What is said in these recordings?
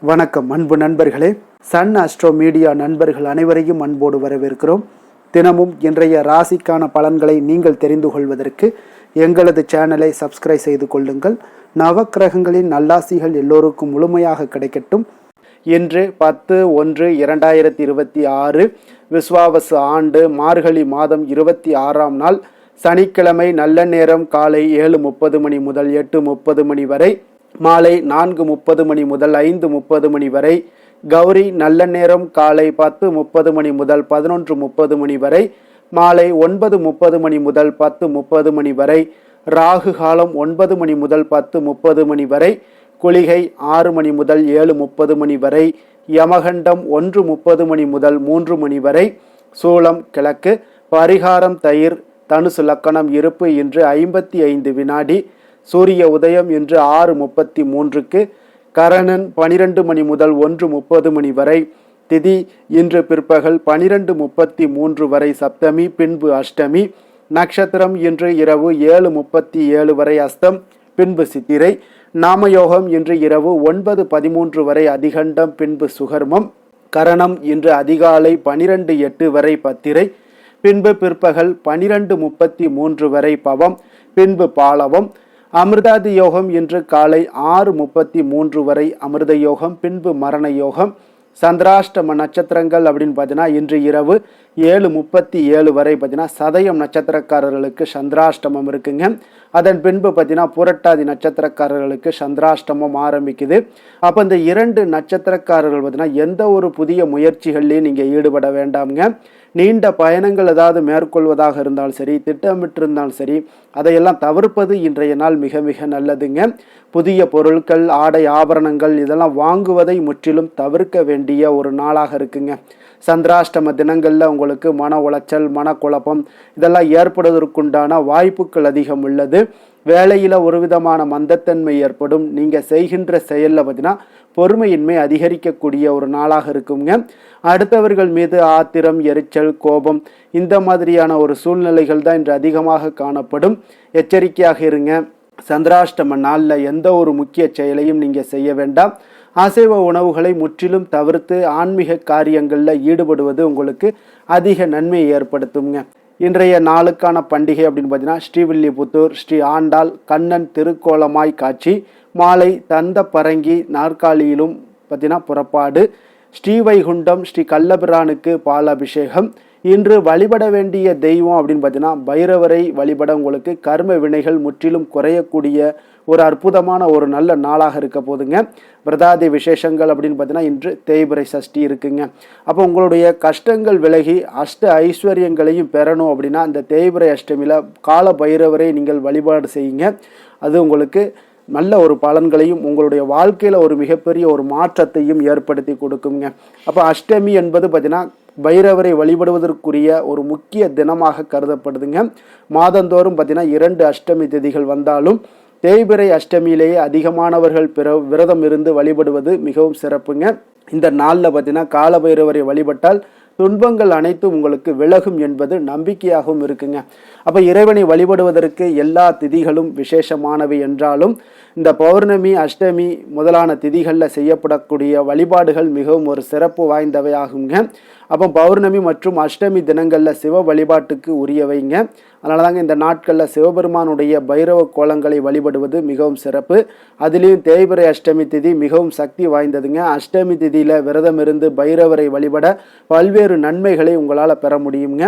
வணக்கம் அன்பு நண்பர்களே. சன் அஸ்ட்ரோ மீடியா நண்பர்கள் அனைவரையும் அன்போடு வரவேற்கிறோம். தினமும் இன்றைய ராசிக்கான பலன்களை நீங்கள் தெரிந்து கொள்வதற்கு எங்களது சேனலை சப்ஸ்கிரைப் செய்து கொள்ளுங்கள். நவக்கிரகங்களின் நல்லாசிகள் எல்லோருக்கும் முழுமையாக கிடைக்கட்டும். இன்று 10/1/2026 விஸ்வாவசு ஆண்டு மார்கழி மாதம் 26ஆம் நாள் சனிக்கிழமை. நல்ல நேரம் காலை 7:30 மணி முதல் 8:30 மணி வரை, மாலை 4:30 மணி முதல் 5:30 மணி வரை. கௌரி நல்ல நேரம் காலை 10:30 மணி முதல் 11:30 மணி வரை, மாலை 9:30 மணி முதல் 10:30 மணி வரை. ராகு காலம் 9 மணி முதல் 10:30 மணி வரை. குளிகை 6 மணி முதல் 7:30 மணி வரை. யமகண்டம் 1:30 மணி முதல் 3 மணி வரை. சூலம் கிழக்கு. பரிகாரம் தயிர். தனுசு லக்கணம். இருப்பு இன்று 55 வினாடி. சூரிய உதயம் இன்று 6:33க்கு. கரணன் 12 மணி முதல் 1:30 மணி வரை. திதி இன்று பிற்பகல் 12:33 வரை சப்தமி, பின்பு அஷ்டமி. நட்சத்திரம் இன்று இரவு 7:37 வரை அஸ்தம், பின்பு சித்திரை. நாமயோகம் இன்று இரவு 9:13 வரை அதிகண்டம், பின்பு சுகர்மம். கரணம் இன்று அதிகாலை 12:08 வரை பத்திரை, பின்பு பிற்பகல் 12:33 வரை பவம், பின்பு பாலவம். அமிர்தாதி யோகம் இன்று காலை 6:33 வரை அமிர்த யோகம், பின்பு மரண யோகம். சந்திராஷ்டம நட்சத்திரங்கள் அப்படின்னு பார்த்தீங்கன்னா இன்று இரவு 7:37 வரை பார்த்தீங்கன்னா சதயம் நட்சத்திரக்காரர்களுக்கு சந்திராஷ்டமம் இருக்குங்க. அதன் பின்பு பார்த்தீங்கன்னா புரட்டாதி நட்சத்திரக்காரர்களுக்கு சந்திராஷ்டமம் ஆரம்பிக்குது. அப்போ இந்த 2 நட்சத்திரக்காரர்கள் பார்த்தீங்கன்னா எந்த ஒரு புதிய முயற்சிகள்லையும் நீங்கள் ஈடுபட வேண்டாம்ங்க. நீண்ட பயணங்கள் ஏதாவது மேற்கொள்வதாக இருந்தாலும் சரி, திட்டமிட்டிருந்தாலும் சரி, அதையெல்லாம் தவிர்ப்பது இன்றைய நாள் மிக மிக நல்லதுங்க. புதிய பொருட்கள், ஆடை, ஆபரணங்கள் இதெல்லாம் வாங்குவதை முற்றிலும் தவிர்க்க வேண்டிய ஒரு நாளாக இருக்குங்க. சந்திராஷ்டம தினங்களில் உங்களுக்கு மன உளைச்சல், மனக்குழப்பம் இதெல்லாம் ஏற்படுவதற்குண்டான வாய்ப்புகள் அதிகம் உள்ளது. வேலையில் ஒரு விதமான மந்தத்தன்மை ஏற்படும். நீங்கள் செய்கின்ற செயலில் பார்த்தீங்கன்னா பொறுமையின்மை அதிகரிக்கக்கூடிய ஒரு நாளாக இருக்குங்க. அடுத்தவர்கள் மீது ஆத்திரம், எரிச்சல், கோபம் இந்த மாதிரியான ஒரு சூழ்நிலைகள் தான் இன்று அதிகமாக காணப்படும். எச்சரிக்கையாக இருங்க. சந்திராஷ்டம நாளில் எந்த ஒரு முக்கிய செயலையும் நீங்கள் செய்ய வேண்டாம். அசைவ உணவுகளை முற்றிலும் தவிர்த்து ஆன்மீக காரியங்களில் ஈடுபடுவது உங்களுக்கு அதிக நன்மையை ஏற்படுத்துங்க. இன்றைய நாளுக்கான பண்டிகை அப்படின்னு பார்த்தீங்கன்னா ஸ்ரீவில்லிபுத்தூர் ஸ்ரீ ஆண்டாள் கண்ணன் திருக்கோலமாய் காட்சி. மாலை தந்த பரங்கி நாற்காலியிலும் பார்த்தீங்கன்னா புறப்பாடு. ஸ்ரீவைகுண்டம் ஸ்ரீ கள்ளபிரானுக்கு பாலாபிஷேகம். இன்று வழிபட வேண்டிய தெய்வம் அப்படின்னு பார்த்தீங்கன்னா பைரவரை வழிபட உங்களுக்கு கர்ம வினைகள் முற்றிலும் குறையக்கூடிய ஒரு அற்புதமான ஒரு நல்ல நாளாக இருக்க போதுங்க. விரதாதி விசேஷங்கள் அப்படின்னு பார்த்தீங்கன்னா இன்று தேய்பிறை சஷ்டி இருக்குங்க. அப்போ உங்களுடைய கஷ்டங்கள் விலகி அஷ்ட ஐஸ்வர்யங்களையும் பெறணும் அப்படின்னா இந்த தேய்பிறை அஷ்டமியில் கால பைரவரை நீங்கள் வழிபாடு செய்யுங்க. அது உங்களுக்கு நல்ல ஒரு பலன்களையும் உங்களுடைய வாழ்க்கையில் ஒரு மிகப்பெரிய ஒரு மாற்றத்தையும் ஏற்படுத்தி கொடுக்குங்க. அப்போ அஷ்டமி என்பது பார்த்தீங்கன்னா பைரவரை வழிபடுவதற்குரிய ஒரு முக்கிய தினமாக கருதப்படுதுங்க. மாதந்தோறும் பார்த்தீங்கன்னா 2 அஷ்டமி திதிகள் வந்தாலும் தேய்பிறை அஷ்டமியிலேயே அதிகமானவர்கள் விரதம் இருந்து வழிபடுவது மிகவும் சிறப்புங்க. இந்த நாளில் பார்த்தீங்கன்னா கால பைரவரை வழிபட்டால் துன்பங்கள் அனைத்தும் உங்களுக்கு விலகும் என்பது நம்பிக்கையாகவும் இருக்குங்க. அப்போ இறைவனை வழிபடுவதற்கு எல்லா திதிகளும் விசேஷமானவை என்றாலும் இந்த பௌர்ணமி, அஷ்டமி முதலான திதிகளில் செய்யப்படக்கூடிய வழிபாடுகள் மிகவும் ஒரு சிறப்பு வாய்ந்தவையாகுங்க. அப்போ பௌர்ணமி மற்றும் அஷ்டமி தினங்களில் சிவ வழிபாட்டுக்கு உரியவைங்க. அதனால தாங்க இந்த நாட்களில் சிவபெருமானுடைய பைரவ கோலங்களை வழிபடுவது மிகவும் சிறப்பு. அதுலேயும் தேய்பிறை அஷ்டமி திதி மிகவும் சக்தி வாய்ந்ததுங்க. அஷ்டமி திதியில் விரதம் இருந்து பைரவரை வழிபட பல்வேறு நன்மைகளை உங்களால் பெற முடியுங்க.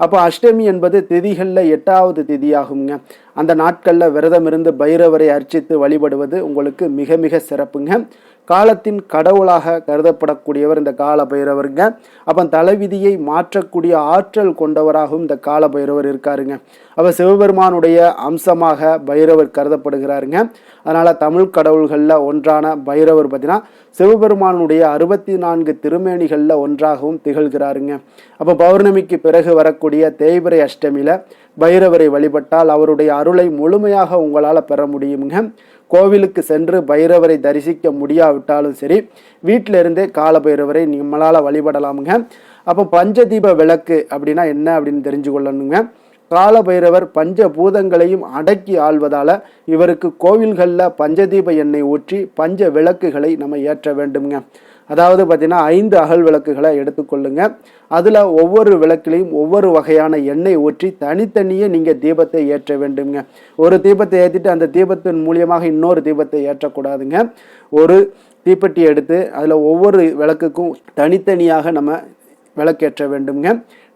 அப்போ அஷ்டமி என்பது திதிகளில் 8வது திதியாகுங்க. அந்த நாட்களில் விரதம் இருந்து பைரவரை அர்ச்சித்து வழிபடுவது உங்களுக்கு மிக மிக சிறப்புங்க. காலத்தின் கடவுளாக கருதப்படக்கூடியவர் இந்த கால பைரவருங்க. அப்போ தலைவிதியை மாற்றக்கூடிய ஆற்றல் கொண்டவராகவும் இந்த கால பைரவர் இருக்காருங்க. அப்போ சிவபெருமானுடைய அம்சமாக பைரவர் கருதப்படுகிறாருங்க. அதனால் தமிழ் கடவுள்களில் ஒன்றான பைரவர் பார்த்தீங்கன்னா சிவபெருமானுடைய 64 திருமேனிகளில் ஒன்றாகவும் திகழ்கிறாருங்க. அப்போ பௌர்ணமிக்கு பிறகு வரக்கூடிய தேய்பிறை அஷ்டமியில் பைரவரை வழிபட்டால் அவருடைய அருளை முழுமையாக உங்களால் பெற முடியுங்க. கோவிலுக்கு சென்று பைரவரை தரிசிக்க முடியாவிட்டாலும் சரி, வீட்டில இருந்தே கால பைரவரை நம்மளால் வழிபடலாமுங்க. அப்போ பஞ்சதீப விளக்கு அப்படின்னா என்ன அப்படின்னு தெரிஞ்சு கொள்ளணுங்க. காலபைரவர் பஞ்சபூதங்களையும் அடக்கி ஆள்வதால் இவருக்கு கோவில்களில் பஞ்சதீப எண்ணெய் ஊற்றி பஞ்ச விளக்குகளை நம்ம ஏற்ற வேண்டுங்க. அதாவது பார்த்தீங்கன்னா 5 அகல் விளக்குகளை எடுத்துக்கொள்ளுங்க. அதில் ஒவ்வொரு விளக்கிலையும் ஒவ்வொரு வகையான எண்ணெய் ஊற்றி தனித்தனியே நீங்கள் தீபத்தை ஏற்ற வேண்டுங்க. ஒரு தீபத்தை ஏற்றிட்டு அந்த தீபத்தின் மூலியமாக இன்னொரு தீபத்தை ஏற்றக்கூடாதுங்க. ஒரு தீப்பெட்டி எடுத்து அதில் ஒவ்வொரு விளக்குக்கும் தனித்தனியாக நம்ம விளக்கேற்ற வேண்டுங்க.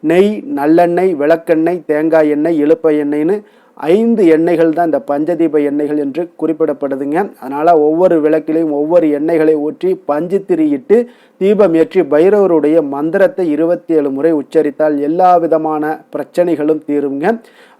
நெய், நல்லெண்ணெய், விளக்கெண்ணெய், தேங்காய் எண்ணெய், இலுப்பை எண்ணெய்னு 5 எண்ணெய்கள் தான் இந்த பஞ்சதீப எண்ணெய்கள் என்று குறிப்பிடப்படுதுங்க. அதனால் ஒவ்வொரு விளக்கிலையும் ஒவ்வொரு எண்ணெய்களை ஊற்றி பஞ்சு திரியிட்டு தீபம் ஏற்றி பைரவருடைய மந்திரத்தை 27 முறை உச்சரித்தால் எல்லா விதமான பிரச்சனைகளும் தீருங்க.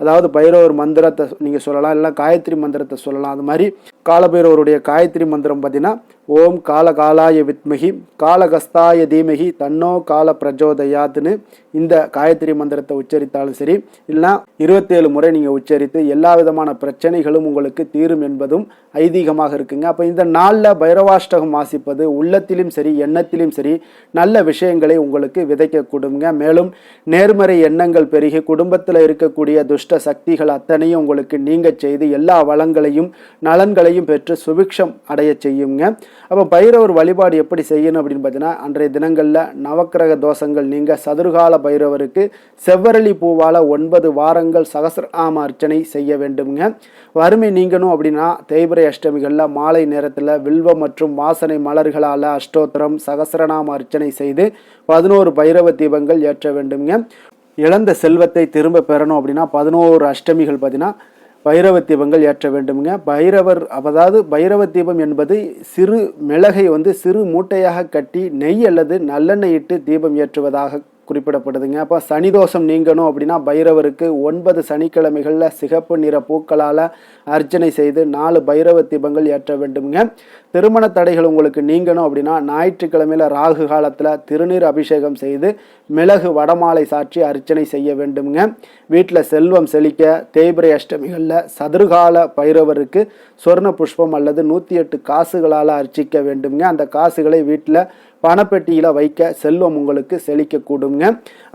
அதாவது பைரவர் மந்திரத்தை நீங்கள் சொல்லலாம், இல்லை காயத்ரி மந்திரத்தை சொல்லலாம். அது மாதிரி காலபைரவருடைய காயத்ரி மந்திரம் பார்த்தீங்கன்னா ஓம் காலகாலாய வித்மகி காலகஸ்தாய தீமகி தன்னோ கால பிரஜோதயாத்னு இந்த காயத்ரி மந்திரத்தை உச்சரித்தாலும் சரி, இல்லைனா 27 முறை நீங்கள் உச்சரித்து எல்லா விதமான பிரச்சனைகளும் உங்களுக்கு தீரும் என்பதும் ஐதீகமாக இருக்குங்க. அப்போ இந்த நாளில் பைரவாஷ்டகம் வாசிப்பது உள்ளத்திலும் சரி எண்ணத்திலும் சரி நல்ல விஷயங்களை உங்களுக்கு விதைக்க கொடுங்க. மேலும் நேர்மறை எண்ணங்கள் பெருகி குடும்பத்தில் இருக்கக்கூடிய துஷ்ட சக்திகள் அத்தனையும் உங்களுக்கு நீங்க செய்து எல்லா வளங்களையும் நலன்களையும் பெற்று சுபிக்ஷம் அடைய செய்யுங்க. அப்போ பைரவர் வழிபாடு எப்படி செய்யணும் அப்படின்னு பார்த்தீங்கன்னா, அன்றைய தினங்களில் நவக்கிரக தோஷங்கள் நீங்க சதுர்கால பைரவருக்கு செவ்வரளி பூவால் 9 வாரங்கள் சகஸ்ரநாம அர்ச்சனை செய்ய வேண்டுங்க. வறுமை நீங்கணும் அப்படின்னா தேய்பிரை அஷ்டமிகளில் மாலை நேரத்தில் வில்வம் மற்றும் வாசனை மலர்களால் அஷ்டோத்திரம் சகஸ்ரநாம அர்ச்சனை செய்து 11 பைரவ தீபங்கள் ஏற்ற வேண்டுங்க. இழந்த செல்வத்தை திரும்ப பெறணும் அப்படின்னா 11 அஷ்டமிகள் பார்த்தீங்கன்னா பைரவ தீபங்கள் ஏற்ற வேண்டுங்க. அதாவது பைரவ தீபம் என்பது சிறு மிளகை சிறு மூட்டையாக கட்டி நெய் அல்லது நல்லெண்ணெய் இட்டு தீபம் ஏற்றுவதாக குறிப்பிடப்படுதுங்க. அப்போ சனி தோஷம் நீங்கணும் அப்படின்னா பைரவருக்கு 9 சனிக்கிழமைகளில் சிகப்பு நிற பூக்களால் அர்ச்சனை செய்து 4 பைரவ தீபங்கள் ஏற்ற வேண்டுங்க. திருமண தடைகள் உங்களுக்கு நீங்கணும் அப்படின்னா ஞாயிற்றுக்கிழமையில் ராகு காலத்தில் திருநீர் அபிஷேகம் செய்து மிளகு வடமாலை சாற்றி அர்ச்சனை செய்ய வேண்டுங்க. வீட்டில் செல்வம் செழிக்க தேய்பிரை அஷ்டமிகளில் சதுர்கால பைரவருக்கு சொர்ண புஷ்பம் அல்லது 108 காசுகளால் அர்ச்சிக்க வேண்டுங்க. அந்த காசுகளை வீட்டில் பணப்பெட்டியில் வைக்க செல்வம் உங்களுக்கு செழிக்க கூடுங்க.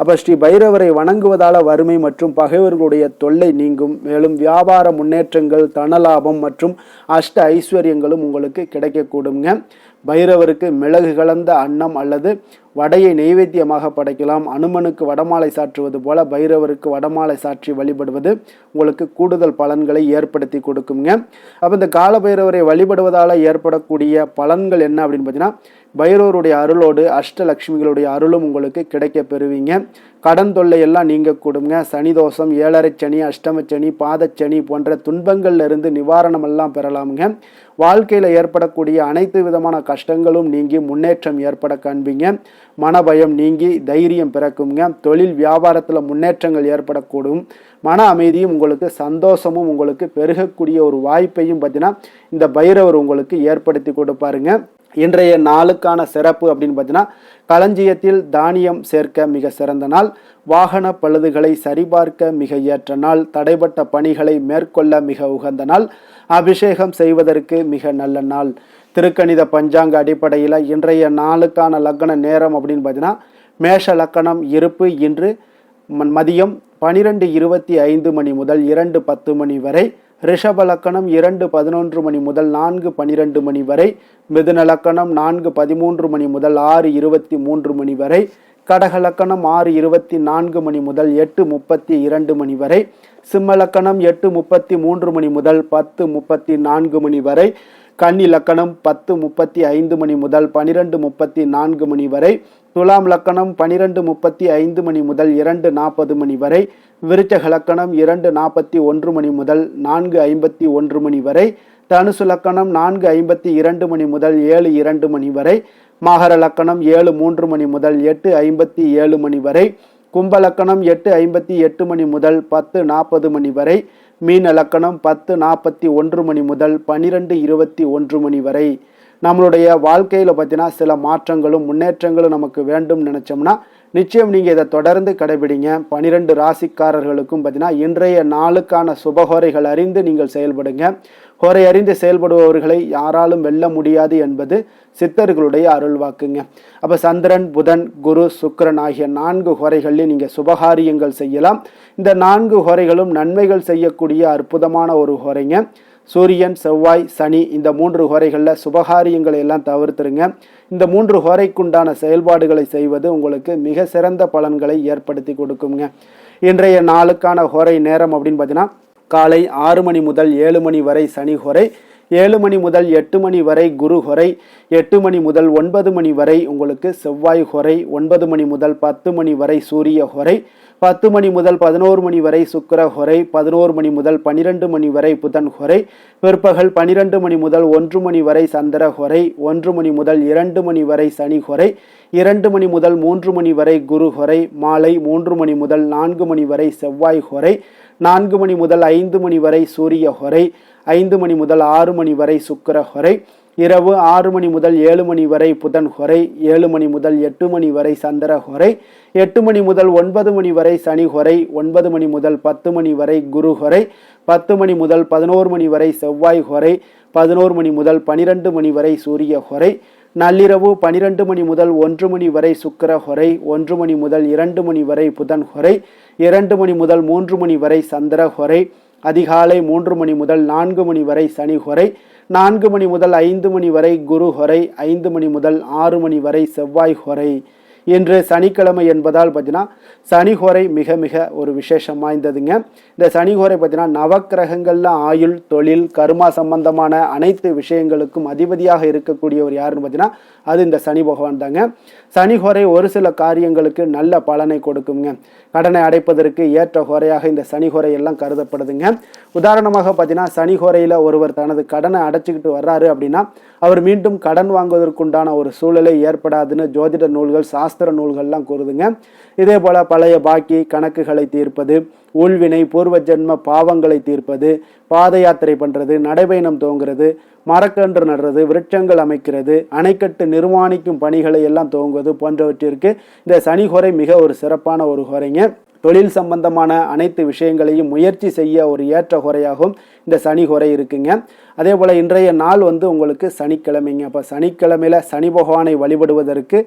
அப்போ ஸ்ரீ பைரவரை வணங்குவதால் வறுமை மற்றும் பகைவர்களுடைய தொல்லை நீங்கும். மேலும் வியாபார முன்னேற்றங்கள், தனலாபம் மற்றும் அஷ்ட ஐஸ்வர்யங்களும் உங்களுக்கு கிடைக்கக்கூடுங்க. பைரவருக்கு மிளகு கலந்த அன்னம் அல்லது வடையை நெய்வேத்தியமாக படைக்கலாம். அனுமனுக்கு வடமாலை சாற்றுவது போல பைரவருக்கு வடமாலை சாற்றி வழிபடுவது உங்களுக்கு கூடுதல் பலன்களை ஏற்படுத்தி கொடுக்குங்க. அப்போ இந்த கால பைரவரை வழிபடுவதால் ஏற்படக்கூடிய பலன்கள் என்ன அப்படின்னு பார்த்தீங்கன்னா, பைரவருடைய அருளோடு அஷ்டலட்சுமிகளுடைய அருளும் உங்களுக்கு கிடைக்க பெறுவீங்க. கடன் தொல்லை எல்லாம் நீங்க கூடுங்க. சனி தோஷம், 7.5 சனி, அஷ்டமச்சனி, பாதச்சனி போன்ற துன்பங்கள்ல இருந்து நிவாரணம் எல்லாம் பெறலாமுங்க. வாழ்க்கையில் ஏற்படக்கூடிய அனைத்து விதமான கஷ்டங்களும் நீங்கி முன்னேற்றம் ஏற்பட காண்பீங்க. மனபயம் நீங்கி தைரியம் பிறக்குங்க. தொழில் வியாபாரத்தில் முன்னேற்றங்கள் ஏற்படக்கூடும். மன அமைதியும் உங்களுக்கு சந்தோஷமும் உங்களுக்கு பெருகக்கூடிய ஒரு வாய்ப்பையும் பார்த்தீங்கன்னா இந்த பைரவர் உங்களுக்கு ஏற்படுத்தி கொடுப்பாருங்க. இன்றைய நாளுக்கான சிறப்பு அப்படின்னு பார்த்தீங்கன்னா, களஞ்சியத்தில் தானியம் சேர்க்க மிக சிறந்த நாள், வாகன பழுதுகளை சரிபார்க்க மிக ஏற்ற நாள், தடைப்பட்ட பணிகளை மேற்கொள்ள மிக உகந்த நாள், அபிஷேகம் செய்வதற்கு மிக நல்ல நாள். திருக்கணித பஞ்சாங்க அடிப்படையில் இன்றைய நாளுக்கான லக்கண நேரம் அப்படின்னு பார்த்தீங்கன்னா, மேஷ லக்கணம் இருப்பு இன்று மதியம் 12:25 மணி முதல் 2:10 மணி வரை. ரிஷப லக்கணம் 2:11 மணி முதல் 4:12 மணி வரை. மிதுன லக்கணம் 4:13 மணி முதல் 6:23 மணி வரை. கடக லக்கணம் 6:24 மணி முதல் 8:32 மணி வரை. சிம்ம லக்கணம் 8:33 மணி முதல் 10:34 மணி வரை. கன்னி லக்கணம் 10:35 மணி முதல் 12:34 மணி வரை. துலாம் லக்கணம் 12:35 மணி முதல் 2:40 மணி வரை. விருச்சக லக்கணம் 2:41 மணி முதல் 4:51 மணி வரை. தனுசு லக்கணம் 4:52 மணி முதல் 7:02 மணி வரை. மகர லக்கணம் 7:03 மணி முதல் 8:57 மணி வரை. கும்ப லக்கணம் 8:58 மணி முதல் 10:40 மணி வரை. மீன லக்கணம் 10:41 மணி முதல் 12:21 மணி வரை. நம்மளுடைய வாழ்க்கையில் பார்த்தீங்கன்னா சில மாற்றங்களும் முன்னேற்றங்களும் நமக்கு வேண்டும் நினச்சோம்னா நிச்சயம் நீங்கள் இதை தொடர்ந்து கடைபிடிங்க. 12 ராசிக்காரர்களுக்கும் பார்த்தீங்கன்னா இன்றைய நாளுக்கான சுபஹோரைகள் அறிந்து நீங்கள் செயல்படுங்க. ஹோரை அறிந்து செயல்படுபவர்களை யாராலும் வெல்ல முடியாது என்பது சித்தர்களுடைய அருள்வாக்குங்க. அப்போ சந்திரன், புதன், குரு, சுக்கிரன் ஆகிய 4 ஹோரைகள்லையும் நீங்கள் சுபகாரியங்கள் செய்யலாம். இந்த 4 ஹோரைகளும் நன்மைகள் செய்யக்கூடிய அற்புதமான ஒரு ஹோரைங்க. சூரியன், செவ்வாய், சனி இந்த 3 ஹோரைகளில் சுபகாரியங்களை எல்லாம் தவிர்த்துருங்க. இந்த 3 ஹோரைக்குண்டான செயல்பாடுகளை செய்வது உங்களுக்கு மிக சிறந்த பலன்களை ஏற்படுத்தி கொடுக்குங்க. இன்றைய நாளுக்கான ஹோரை நேரம் அப்படின்னு பார்த்தீங்கன்னா காலை 6 மணி முதல் 7 மணி வரை சனி ஹோரை, 7 மணி முதல் 8 மணி வரை குரு ஹோரை, 8 மணி முதல் 9 மணி வரை உங்களுக்கு செவ்வாய் ஹோரை, 9 மணி முதல் 10 மணி வரை சூரிய ஹோரை, 10 மணி முதல் 11 மணி வரை சுக்கிர ஹோரை, 11 மணி முதல் 12 மணி வரை புதன் ஹோரை, பிற்பகல் 12 மணி முதல் 1 மணி வரை சந்திர ஹோரை, 1 மணி முதல் 2 மணி வரை சனி ஹோரை, 2 மணி முதல் 3 மணி வரை குரு ஹோரை, மாலை 3 மணி முதல் 4 மணி வரை செவ்வாய் ஹோரை, 4 மணி முதல் 5 மணி வரை சூரிய ஹோரை, 5 மணி முதல் 6 மணி வரை சுக்கிர ஹோரை, இரவு 6 மணி முதல் 7 மணி வரை புதன் ஹோரை, 7 மணி முதல் 8 மணி வரை சந்திர ஹோரை, 8 மணி முதல் 9 மணி வரை சனி ஹோரை, 9 மணி முதல் 10 மணி வரை குரு ஹோரை, 10 மணி முதல் 11 மணி வரை செவ்வாய் ஹோரை, 11 மணி முதல் 12 மணி வரை சூரிய ஹோரை, நள்ளிரவு 12 மணி முதல் 1 மணி வரை சுக்கிர ஹோரை, 1 மணி முதல் 2 மணி வரை புதன் ஹோரை, 2 மணி முதல் 3 மணி வரை சந்திர ஹோரை, அதிகாலை 3 மணி முதல் 4 மணி வரை சனி ஹோரை, 4 மணி முதல் 5 மணி வரை குரு ஹோரை, 5 மணி முதல் 6 மணி வரை செவ்வாய் ஹோரை. இன்று சனிக்கிழமை என்பதால் பார்த்தீங்கன்னா சனி ஹோரை மிக மிக ஒரு விசேஷம் வாய்ந்ததுங்க. இந்த சனி ஹோரை பார்த்தீங்கன்னா நவக்கிரகங்களில் ஆயுள், தொழில், கர்மா சம்பந்தமான அனைத்து விஷயங்களுக்கும் அதிபதியாக இருக்கக்கூடியவர் யாருன்னு பார்த்தீங்கன்னா அது இந்த சனி பகவான் தாங்க. சனி ஹோரை ஒரு சில காரியங்களுக்கு நல்ல பலனை கொடுக்குங்க. கடனை அடைப்பதற்கு ஏற்ற ஹோரையாக இந்த சனி ஹோரை எல்லாம் கருதப்படுதுங்க. உதாரணமாக பார்த்தீங்கன்னா சனி ஹோரையில் ஒருவர் தனது கடனை அடைச்சிக்கிட்டு வர்றாரு அப்படின்னா அவர் மீண்டும் கடன் வாங்குவதற்குண்டான ஒரு சூழலை ஏற்படாதுன்னு ஜோதிட நூல்கள், சாஸ்திர நூல்கள்லாம் கூறுதுங்க. இதே போல பழைய பாக்கி கணக்குகளை தீர்ப்பது, ஊழ்வினை பூர்வ ஜென்ம பாவங்களை தீர்ப்பது, பாத யாத்திரை பண்ணுறது, நடைபயணம் துவங்குறது, மரக்கன்று நடுறது, விருட்சங்கள் அமைக்கிறது, அணைக்கட்டு நிர்மாணிக்கும் பணிகளை எல்லாம் துவங்குவது போன்றவற்றிற்கு இந்த சனி ஹோரை மிக ஒரு சிறப்பான ஒரு ஹோரைங்க. தொழில் சம்பந்தமான அனைத்து விஷயங்களையும் முயற்சி செய்ய ஒரு ஏற்ற ஹோரையாகவும் இந்த சனி ஹோரை இருக்குங்க. அதே போல் இன்றைய நாள் உங்களுக்கு சனிக்கிழமைங்க. அப்போ சனிக்கிழமையில் சனி பகவானை வழிபடுவதற்கு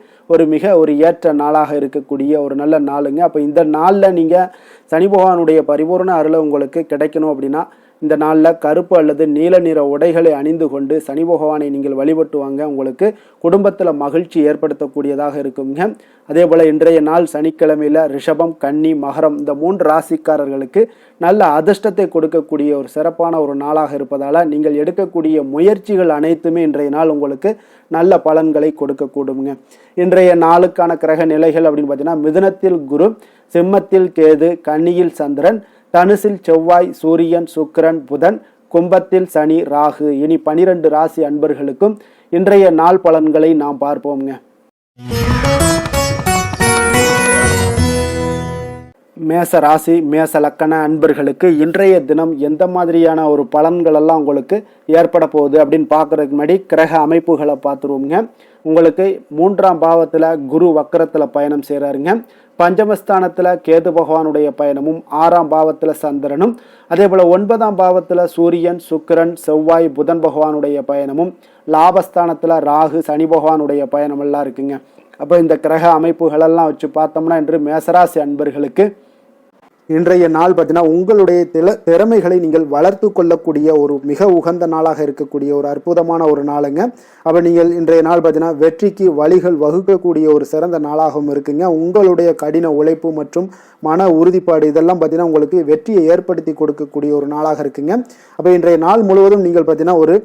மிக ஒரு ஏற்ற நாளாக இருக்கக்கூடிய ஒரு நல்ல நாளுங்க. அப்போ இந்த நாளில் நீங்கள் சனி பகவானுடைய பரிபூர்ண அருளை உங்களுக்கு கிடைக்கணும் அப்படின்னா இந்த நாளில் கருப்பு அல்லது நீல நிற உடைகளை அணிந்து கொண்டு சனி பகவானை நீங்கள் வழிபட்டு வாங்க. உங்களுக்கு குடும்பத்தில் மகிழ்ச்சி ஏற்படுத்தக்கூடியதாக இருக்குங்க. அதே போல் இன்றைய நாள் சனிக்கிழமையில் ரிஷபம், கன்னி, மகரம் இந்த 3 ராசிக்காரர்களுக்கு நல்ல அதிர்ஷ்டத்தை கொடுக்கக்கூடிய ஒரு சிறப்பான ஒரு நாளாக இருப்பதால் நீங்கள் எடுக்கக்கூடிய முயற்சிகள் அனைத்துமே இன்றைய நாள் உங்களுக்கு நல்ல பலன்களை கொடுக்கக்கூடுங்க. இன்றைய நாளுக்கான கிரக நிலைகள் அப்படின்னு பார்த்தீங்கன்னா மிதுனத்தில் குரு, சிம்மத்தில் கேது, கன்னியில் சந்திரன், தனுசில் செவ்வாய், சூரியன், சுக்கிரன், புதன், கும்பத்தில் சனி, ராகு. இனி 12 ராசி அன்பர்களுக்கும் இன்றைய நாள் பலன்களை நாம் பார்ப்போம்ங்க. மேச ராசி, மேச லக்கண அன்பர்களுக்கு இன்றைய தினம் எந்த மாதிரியான ஒரு பலன்கள் எல்லாம் உங்களுக்கு ஏற்பட போகுது அப்படின்னு பார்க்கறதுக்கு முன்னாடி கிரக அமைப்புகளை பார்த்துருவோங்க. உங்களுக்கு 3ஆம் பாவத்தில் குரு வக்கரத்தில் பயணம் செய்கிறாருங்க. பஞ்சமஸ்தானத்தில் கேது பகவானுடைய பயணமும், 6ஆம் பாவத்தில் சந்திரனும், அதே போல் 9ஆம் பாவத்தில் சூரியன், சுக்கிரன், செவ்வாய், புதன் பகவானுடைய பயணமும், லாபஸ்தானத்தில் ராகு, சனி பகவானுடைய பயணமெல்லாம் இருக்குங்க. அப்போ இந்த கிரக அமைப்புகளெல்லாம் வச்சு பார்த்தோம்னா இன்று மேசராசி அன்பர்களுக்கு இன்றைய நாள் பார்த்தீங்கன்னா உங்களுடைய திறமைகளை நீங்கள் வளர்த்து கொள்ளக்கூடிய ஒரு மிக உகந்த நாளாக இருக்கக்கூடிய ஒரு அற்புதமான ஒரு நாளுங்க. அப்போ நீங்கள் இன்றைய நாள் பார்த்தீங்கன்னா வெற்றிக்கு வழிகள் வகுக்கக்கூடிய ஒரு சிறந்த நாளாகவும் இருக்குங்க. உங்களுடைய கடின உழைப்பு மற்றும் மன உறுதிப்பாடு இதெல்லாம் பார்த்தீங்கன்னா உங்களுக்கு வெற்றியை ஏற்படுத்தி கொடுக்கக்கூடிய ஒரு நாளாக இருக்குங்க. அப்போ இன்றைய நாள் முழுவதும் நீங்கள் பார்த்தீங்கன்னா ஒரு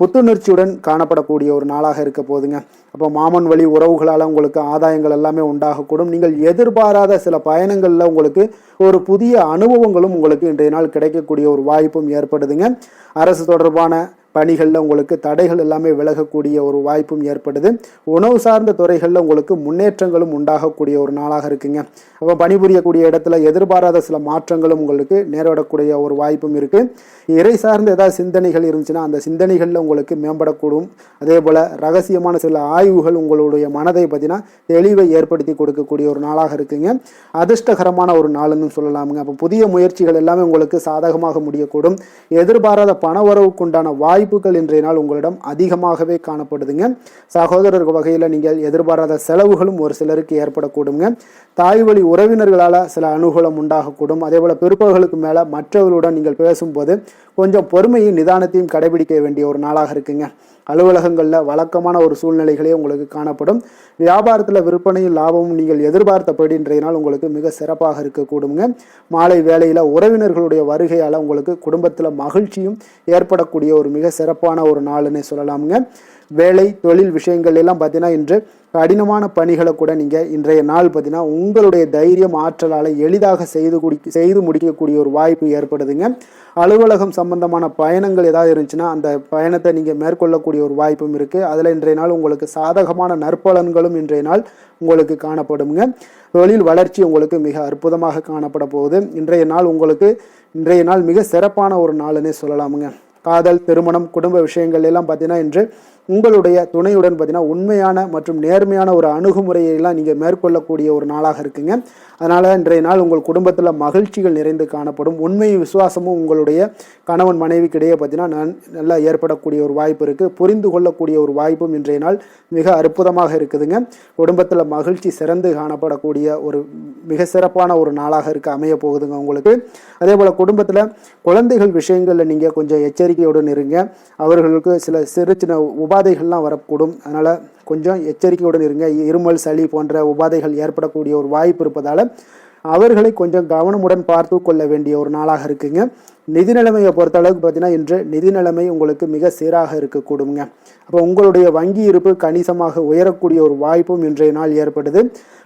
புத்துணர்ச்சியுடன் காணப்படக்கூடிய ஒரு நாளாக இருக்க போதுங்க. அப்போ மாமன் வழி உறவுகளால் உங்களுக்கு ஆதாயங்கள் எல்லாமே உண்டாகக்கூடும். நீங்கள் எதிர்பாராத சில பயணங்களில் உங்களுக்கு ஒரு புதிய அனுபவங்களும் உங்களுக்கு இன்றைய நாள் கிடைக்கக்கூடிய ஒரு வாய்ப்பும் ஏற்படுதுங்க. அரசு தொடர்பான பணிகளில் உங்களுக்கு தடைகள் எல்லாமே விலகக்கூடிய ஒரு வாய்ப்பும் ஏற்படுது. உணவு சார்ந்த துறைகளில் உங்களுக்கு முன்னேற்றங்களும் உண்டாகக்கூடிய ஒரு நாளாக இருக்குங்க. அப்போ பணிபுரியக்கூடிய இடத்துல எதிர்பாராத சில மாற்றங்களும் உங்களுக்கு நேரிடக்கூடிய ஒரு வாய்ப்பும் இருக்குது. இறை சார்ந்த ஏதாவது சிந்தனைகள் இருந்துச்சுன்னா அந்த சிந்தனைகளில் உங்களுக்கு மேம்படக்கூடும். அதே போல் ரகசியமான சில ஆய்வுகள் உங்களுடைய மனதை பார்த்தீங்கன்னா தெளிவை ஏற்படுத்தி கொடுக்கக்கூடிய ஒரு நாளாக இருக்குங்க. அதிர்ஷ்டகரமான ஒரு நாள்னு சொல்லலாமுங்க. அப்போ புதிய முயற்சிகள் எல்லாமே உங்களுக்கு சாதகமாக முடியக்கூடும். எதிர்பாராத பணவரவுக்குண்டான வாய்ப்புகள் இன்றைய நாள் உங்களிடம் அதிகமாகவே காணப்படுதுங்க. சகோதரர் வகையில் நீங்கள் எதிர்பாராத செலவுகளும் ஒரு சிலருக்கு ஏற்படக்கூடுங்க. தாய் வழி உறவினர்களால் சில அனுகூலம் உண்டாகக்கூடும். அதே போல் பிற்பகலுக்கு மேலே மற்றவர்களுடன் நீங்கள் பேசும்போது கொஞ்சம் பொறுமையும் நிதானத்தையும் கடைபிடிக்க வேண்டிய ஒரு நாளாக இருக்குங்க. அலுவலகங்களில் வழக்கமான ஒரு சூழ்நிலைகளே உங்களுக்கு காணப்படும். வியாபாரத்தில் விற்பனையும் லாபமும் நீங்கள் எதிர்பார்த்தபடி இன்றைய நாள் உங்களுக்கு மிக சிறப்பாக இருக்கக்கூடுங்க. மாலை வேளையில் உறவினர்களுடைய வருகையால் உங்களுக்கு குடும்பத்தில் மகிழ்ச்சியும் ஏற்படக்கூடிய ஒரு மிக சிறப்பான ஒரு நாள்னு சொல்லலாமுங்க. வேலை தொழில் விஷயங்கள் எல்லாம் பார்த்தீங்கன்னா இன்று கடினமான பணிகளை கூட நீங்கள் இன்றைய நாள் பார்த்தீங்கன்னா உங்களுடைய தைரியம் ஆற்றலால் எளிதாக செய்து முடிக்கக்கூடிய ஒரு வாய்ப்பு ஏற்படுதுங்க. அலுவலகம் சம்பந்தமான பயணங்கள் ஏதாவது இருந்துச்சுன்னா அந்த பயணத்தை நீங்கள் மேற்கொள்ளக்கூடிய ஒரு வாய்ப்பும் இருக்குது. அதில் இன்றைய நாள் உங்களுக்கு சாதகமான நற்பலன்களும் இன்றைய நாள் உங்களுக்கு காணப்படுங்க. தொழில் வளர்ச்சி உங்களுக்கு மிக அற்புதமாக காணப்பட போகுது. இன்றைய நாள் மிக சிறப்பான ஒரு நாள்னே சொல்லலாமுங்க. காதல், திருமணம், குடும்ப விஷயங்கள் எல்லாம் பார்த்தீங்கன்னா இன்று உங்களுடைய துணையுடன் பார்த்தீங்கன்னா உண்மையான மற்றும் நேர்மையான ஒரு அணுகுமுறையெல்லாம் நீங்கள் மேற்கொள்ளக்கூடிய ஒரு நாளாக இருக்குங்க. அதனால் இன்றைய நாள் உங்கள் குடும்பத்தில் மகிழ்ச்சிகள் நிறைந்து காணப்படும். உண்மையும் விசுவாசமும் உங்களுடைய கணவன் மனைவிக்கிடையே பார்த்தீங்கன்னா நல்லா ஏற்படக்கூடிய ஒரு வாய்ப்பு இருக்குது. புரிந்து கொள்ளக்கூடிய ஒரு வாய்ப்பும் இன்றைய நாள் மிக அற்புதமாக இருக்குதுங்க. குடும்பத்தில் மகிழ்ச்சி சிறந்து காணப்படக்கூடிய ஒரு மிக சிறப்பான ஒரு நாளாக அமைய போகுதுங்க உங்களுக்கு. அதே போல் குடும்பத்தில் குழந்தைகள் விஷயங்களில் நீங்கள் கொஞ்சம் எச்சரிக்கையுடன் இருங்க. அவர்களுக்கு சில சிறு சின்ன உபாதைகள்லாம் வரக்கூடும். அதனால் கொஞ்சம் எச்சரிக்கையுடன் இருங்க. இருமல், சளி போன்ற உபாதைகள் ஏற்படக்கூடிய ஒரு வாய்ப்பு இருப்பதால் அவர்களை கொஞ்சம் கவனமுடன் பார்த்து கொள்ள வேண்டிய ஒரு நாளாக இருக்குங்க. நிதி நிலைமையை பொறுத்த அளவுக்கு பார்த்தீங்கன்னா இன்று நிதி நிலைமை உங்களுக்கு மிக சீராக இருக்கக்கூடுங்க. அப்போ உங்களுடைய வங்கி இருப்பு கணிசமாக உயரக்கூடிய ஒரு வாய்ப்பும் இன்றைய நாள் ஏற்படுது.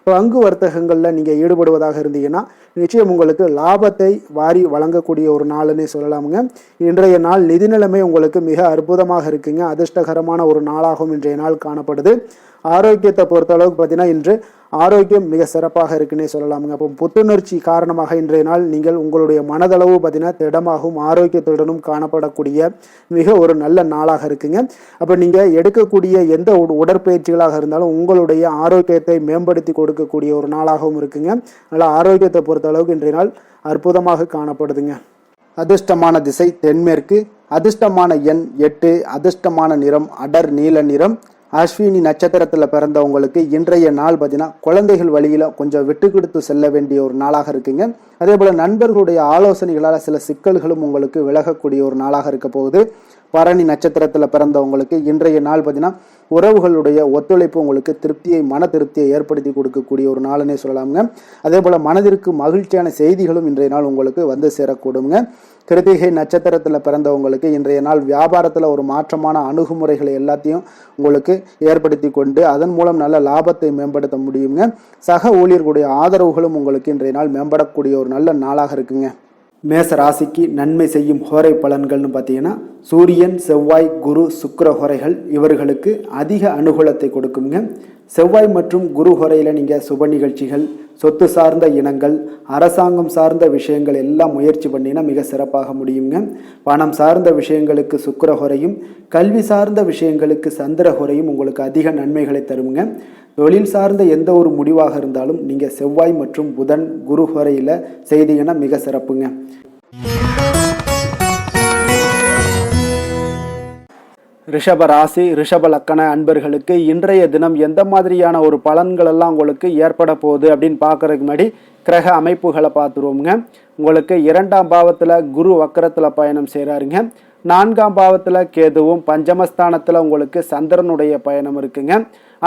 பங்கு வர்த்தகங்களில் நீங்கள் ஈடுபடுவதாக இருந்தீங்கன்னா நிச்சயம் உங்களுக்கு லாபத்தை வாரி வழங்கக்கூடிய ஒரு நாள்னே சொல்லலாமுங்க. இன்றைய நாள் நிதி நிலைமை உங்களுக்கு மிக அற்புதமாக இருக்குங்க. அதிர்ஷ்டகரமான ஒரு நாளாகவும் இன்றைய நாள் காணப்படுது. ஆரோக்கியத்தை பொறுத்த அளவுக்கு பார்த்தீங்கன்னா இன்று ஆரோக்கியம் மிக சிறப்பாக இருக்குன்னே சொல்லலாமுங்க. அப்போ புத்துணர்ச்சி காரணமாக இன்றைய நாள் நீங்கள் உங்களுடைய மனதளவு பார்த்தீங்கன்னா திடமாகவும் ஆரோக்கியத்துடனும் காணப்படக்கூடிய மிக ஒரு நல்ல நாளாக இருக்குங்க. அப்போ நீங்கள் எடுக்கக்கூடிய எந்த உடற்பயிற்சிகளாக இருந்தாலும் உங்களுடைய ஆரோக்கியத்தை மேம்படுத்தி கொடுக்கக்கூடிய ஒரு நாளாகவும் இருக்குங்க. அதனால் ஆரோக்கியத்தை பொறுத்த அளவுக்கு இன்றைய நாள் அற்புதமாக காணப்படுதுங்க. அதிர்ஷ்டமான திசை தென்மேற்கு. அதிர்ஷ்டமான எண் 8. அதிர்ஷ்டமான நிறம் அடர் நீல நிறம். அஸ்வினி நட்சத்திரத்தில் பிறந்தவங்களுக்கு இன்றைய நாள் பார்த்தீங்கன்னா குழந்தைகள் வழியில் கொஞ்சம் விட்டு கொடுத்து செல்ல வேண்டிய ஒரு நாளாக இருக்குங்க. அதே போல் நண்பர்களுடைய ஆலோசனைகளால் சில சிக்கல்களும் உங்களுக்கு விலகக்கூடிய ஒரு நாளாக இருக்க போகுது. பரணி நட்சத்திரத்தில் பிறந்தவங்களுக்கு இன்றைய நாள் பார்த்தீங்கன்னா உறவுகளுடைய ஒத்துழைப்பு உங்களுக்கு மன திருப்தியை ஏற்படுத்தி கொடுக்கக்கூடிய ஒரு நாள்னே சொல்லலாமுங்க. அதே போல் மனதிற்கு மகிழ்ச்சியான செய்திகளும் இன்றைய நாள் உங்களுக்கு வந்து சேரக்கூடுங்க. கிருத்திகை நட்சத்திரத்தில் பிறந்தவங்களுக்கு இன்றைய நாள் வியாபாரத்தில் ஒரு மாற்றமான அணுகுமுறைகளை எல்லாத்தையும் உங்களுக்கு ஏற்படுத்தி கொண்டு அதன் மூலம் நல்ல லாபத்தை மேம்படுத்த முடியுங்க. சக ஊழியர்களுடைய ஆதரவுகளும் உங்களுக்கு இன்றைய நாள் மேம்படக்கூடிய ஒரு நல்ல நாளாக இருக்குங்க. மேச ராசிக்கு நன்மை செய்யும் ஹோரை பலன்கள்னு பார்த்தீங்கன்னா சூரியன், செவ்வாய், குரு, சுக்கிர ஹோரைகள் இவர்களுக்கு அதிக அனுகூலத்தை கொடுக்குங்க. செவ்வாய் மற்றும் குரு ஹோரையில் நீங்கள் சுப நிகழ்ச்சிகள், சொத்து சார்ந்த இனங்கள், அரசாங்கம் சார்ந்த விஷயங்கள் எல்லாம் முயற்சி பண்ணினா மிக சிறப்பாக முடியுங்க. பணம் சார்ந்த விஷயங்களுக்கு சுக்கிர ஹோரையும், கல்வி சார்ந்த விஷயங்களுக்கு சந்திர ஹோரையும் உங்களுக்கு அதிக நன்மைகளை தருங்க. தொழில் சார்ந்த எந்த ஒரு முடிவாக இருந்தாலும் நீங்கள் செவ்வாய் மற்றும் புதன், குரு ஹோரையில் செய்தீங்கன்னா மிக சிறப்புங்க. ரிஷப ராசி, ரிஷப லக்கண அன்பர்களுக்கு இன்றைய தினம் எந்த மாதிரியான ஒரு பலன்கள் எல்லாம் உங்களுக்கு ஏற்பட போகுது அப்படின்னு பார்க்கறதுக்கு முன்னாடி கிரக அமைப்புகளை பார்த்துருவோங்க. உங்களுக்கு 2ஆம் பாவத்தில் குரு வக்கரத்தில் பயணம் செய்கிறாருங்க. 4ஆம் பாவத்தில் கேதுவும், பஞ்சமஸ்தானத்தில் உங்களுக்கு சந்திரனுடைய பயணம் இருக்குங்க.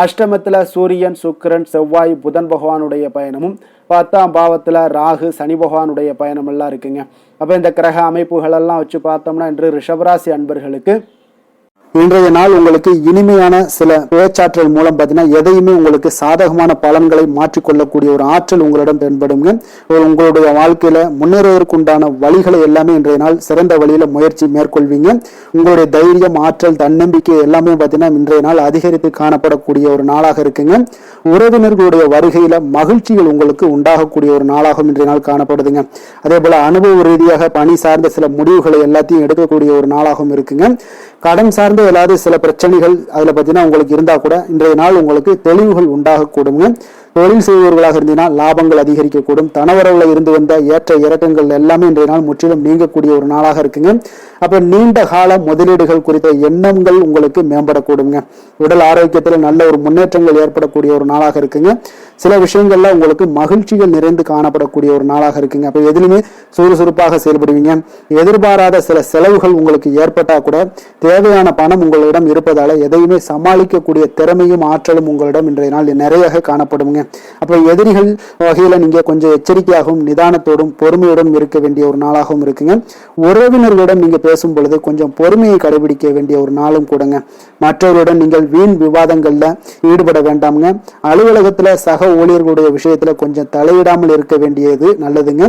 அஷ்டமத்தில் சூரியன், சுக்கிரன், செவ்வாய், புதன் பகவானுடைய பயணமும், 10ஆம் பாவத்தில் ராகு, சனி பகவானுடைய பயணம் எல்லாம் இருக்குங்க. அப்போ இந்த கிரக அமைப்புகளெல்லாம் வச்சு பார்த்தோம்னா இன்று ரிஷபராசி அன்பர்களுக்கு இன்றைய நாள் உங்களுக்கு இனிமையான சில பேச்சாற்றல் மூலம் பார்த்தீங்கன்னா எதையுமே உங்களுக்கு சாதகமான பலன்களை மாற்றிக்கொள்ளக்கூடிய ஒரு ஆற்றல் உங்களிடம் தென்படுங்க. உங்களுடைய வாழ்க்கையில முன்னேறுவதற்குண்டான வழிகளை எல்லாமே இன்றைய நாள் சிறந்த வழியில முயற்சி மேற்கொள்வீங்க. உங்களுடைய தைரியம், ஆற்றல், தன்னம்பிக்கை எல்லாமே பார்த்தீங்கன்னா இன்றைய நாள் அதிகரித்து காணப்படக்கூடிய ஒரு நாளாக இருக்குங்க. உறவினர்களுடைய வருகையில மகிழ்ச்சிகள் உங்களுக்கு உண்டாகக்கூடிய ஒரு நாளாகவும் இன்றைய நாள் காணப்படுதுங்க. அதே போல அனுபவ ரீதியாக பணி சார்ந்த சில முடிவுகளை எல்லாத்தையும் எடுக்கக்கூடிய ஒரு நாளாகவும் இருக்குங்க. கடன் சார்ந்த ஏதாவது சில பிரச்சனைகள் அதுல பார்த்தீங்கன்னா உங்களுக்கு இருந்தா கூட இன்றைய நாள் உங்களுக்கு தெளிவுகள் உண்டாகக்கூடுங்க. தொழில் செய்பவர்களாக இருந்தீங்கன்னா லாபங்கள் அதிகரிக்கக்கூடும். தனவரவுல இருந்து வந்த ஏற்ற இறக்கங்கள் எல்லாமே இன்றைய நாள் முற்றிலும் நீங்கக்கூடிய ஒரு நாளாக இருக்குங்க. அப்ப நீண்ட கால முதலீடுகள் குறித்த எண்ணங்கள் உங்களுக்கு மேம்படக்கூடுங்க. உடல் ஆரோக்கியத்தில் நல்ல ஒரு முன்னேற்றங்கள் ஏற்படக்கூடிய ஒரு நாளாக இருக்குங்க. சில விஷயங்கள்ல உங்களுக்கு மகிழ்ச்சிகள் நிறைந்து காணப்படக்கூடிய ஒரு நாளாக இருக்குங்க. அப்ப எதிலுமே சுறுசுறுப்பாக செயல்படுவீங்க. எதிர்பாராத சில செலவுகள் உங்களுக்கு ஏற்பட்டா கூட தேவையான பணம் உங்களிடம் இருப்பதால எதையுமே சமாளிக்கக்கூடிய திறமையும் ஆற்றலும் உங்களிடம் இன்றைய நாள் நிறைய காணப்படுங்க. அப்ப எதிரிகள் வகையில நீங்க கொஞ்சம் எச்சரிக்கையாகவும் நிதானத்தோடும் பொறுமையுடன் இருக்க வேண்டிய ஒரு நாளாகவும் இருக்குங்க. உறவினர்களிடம் நீங்க பேசும் பொழுது கொஞ்சம் பொறுமையை கடைபிடிக்க வேண்டிய ஒரு நாளும் கூடங்க. மற்றவருடன் நீங்கள் வீண் விவாதங்கள்ல ஈடுபட வேண்டாமுங்க. அலுவலகத்துல சக ஊழியர்களுடைய விஷயத்துல கொஞ்சம் தலையிடாமல் இருக்க வேண்டியது நல்லதுங்க.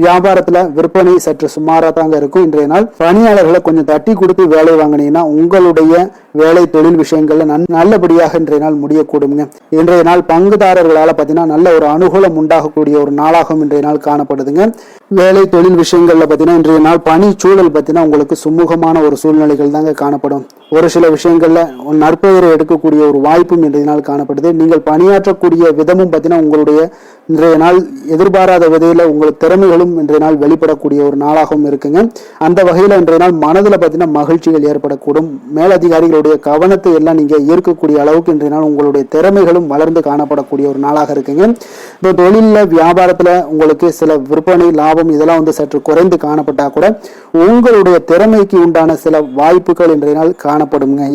வியாபாரத்துல விற்பனை சற்று சுமாரா தாங்க இருக்கும். இன்றைய நாள் பணியாளர்களை கொஞ்சம் தட்டி கொடுத்து வேலை வாங்கினீங்கன்னா உங்களுடைய வேலை தொழில் விஷயங்கள்ல நல்லபடியாக இன்றைய நாள் முடியக்கூடுங்க. இன்றைய நாள் பங்குதாரர்களால பார்த்தீங்கன்னா நல்ல ஒரு அனுகூலம் உண்டாகக்கூடிய ஒரு நாளாகவும் இன்றைய நாள் காணப்படுதுங்க. வேலை தொழில் விஷயங்கள்ல பார்த்தீங்கன்னா இன்றைய நாள் பணி சூழல் பார்த்தீங்கன்னா உங்களுக்கு சுமூகமான ஒரு சூழ்நிலைகள் தாங்க காணப்படும். ஒரு சில விஷயங்கள்ல நற்பெயரை எடுக்கக்கூடிய ஒரு வாய்ப்பும் இன்றைய நாள் காணப்படுது. நீங்கள் பணியாற்றக்கூடிய விதமும் பார்த்தீங்கன்னா உங்களுடைய இன்றைய நாள் எதிர்பாராத விதையில உங்கள் திறமைகளும் இன்றைய நாள் வெளிப்படக்கூடிய ஒரு நாளாகவும் இருக்குங்க. அந்த வகையில இன்றைய நாள் மனதுல பார்த்தீங்கன்னா மகிழ்ச்சிகள் ஏற்படக்கூடும். மேலதிகாரிகளுடைய கவனத்தை எல்லாம் நீங்க ஈர்க்கக்கூடிய அளவுக்கு இன்றைய நாள் உங்களுடைய திறமைகளும் வளர்ந்து காணப்படக்கூடிய ஒரு நாளாக இருக்குங்க. இப்போ தொழில வியாபாரத்துல உங்களுக்கு சில விற்பனை லாபம் இதெல்லாம் சற்று குறைந்து காணப்பட்டா கூட உங்களுடைய திறமைக்கு உண்டான சில வாய்ப்புகள் இன்றைய நாள்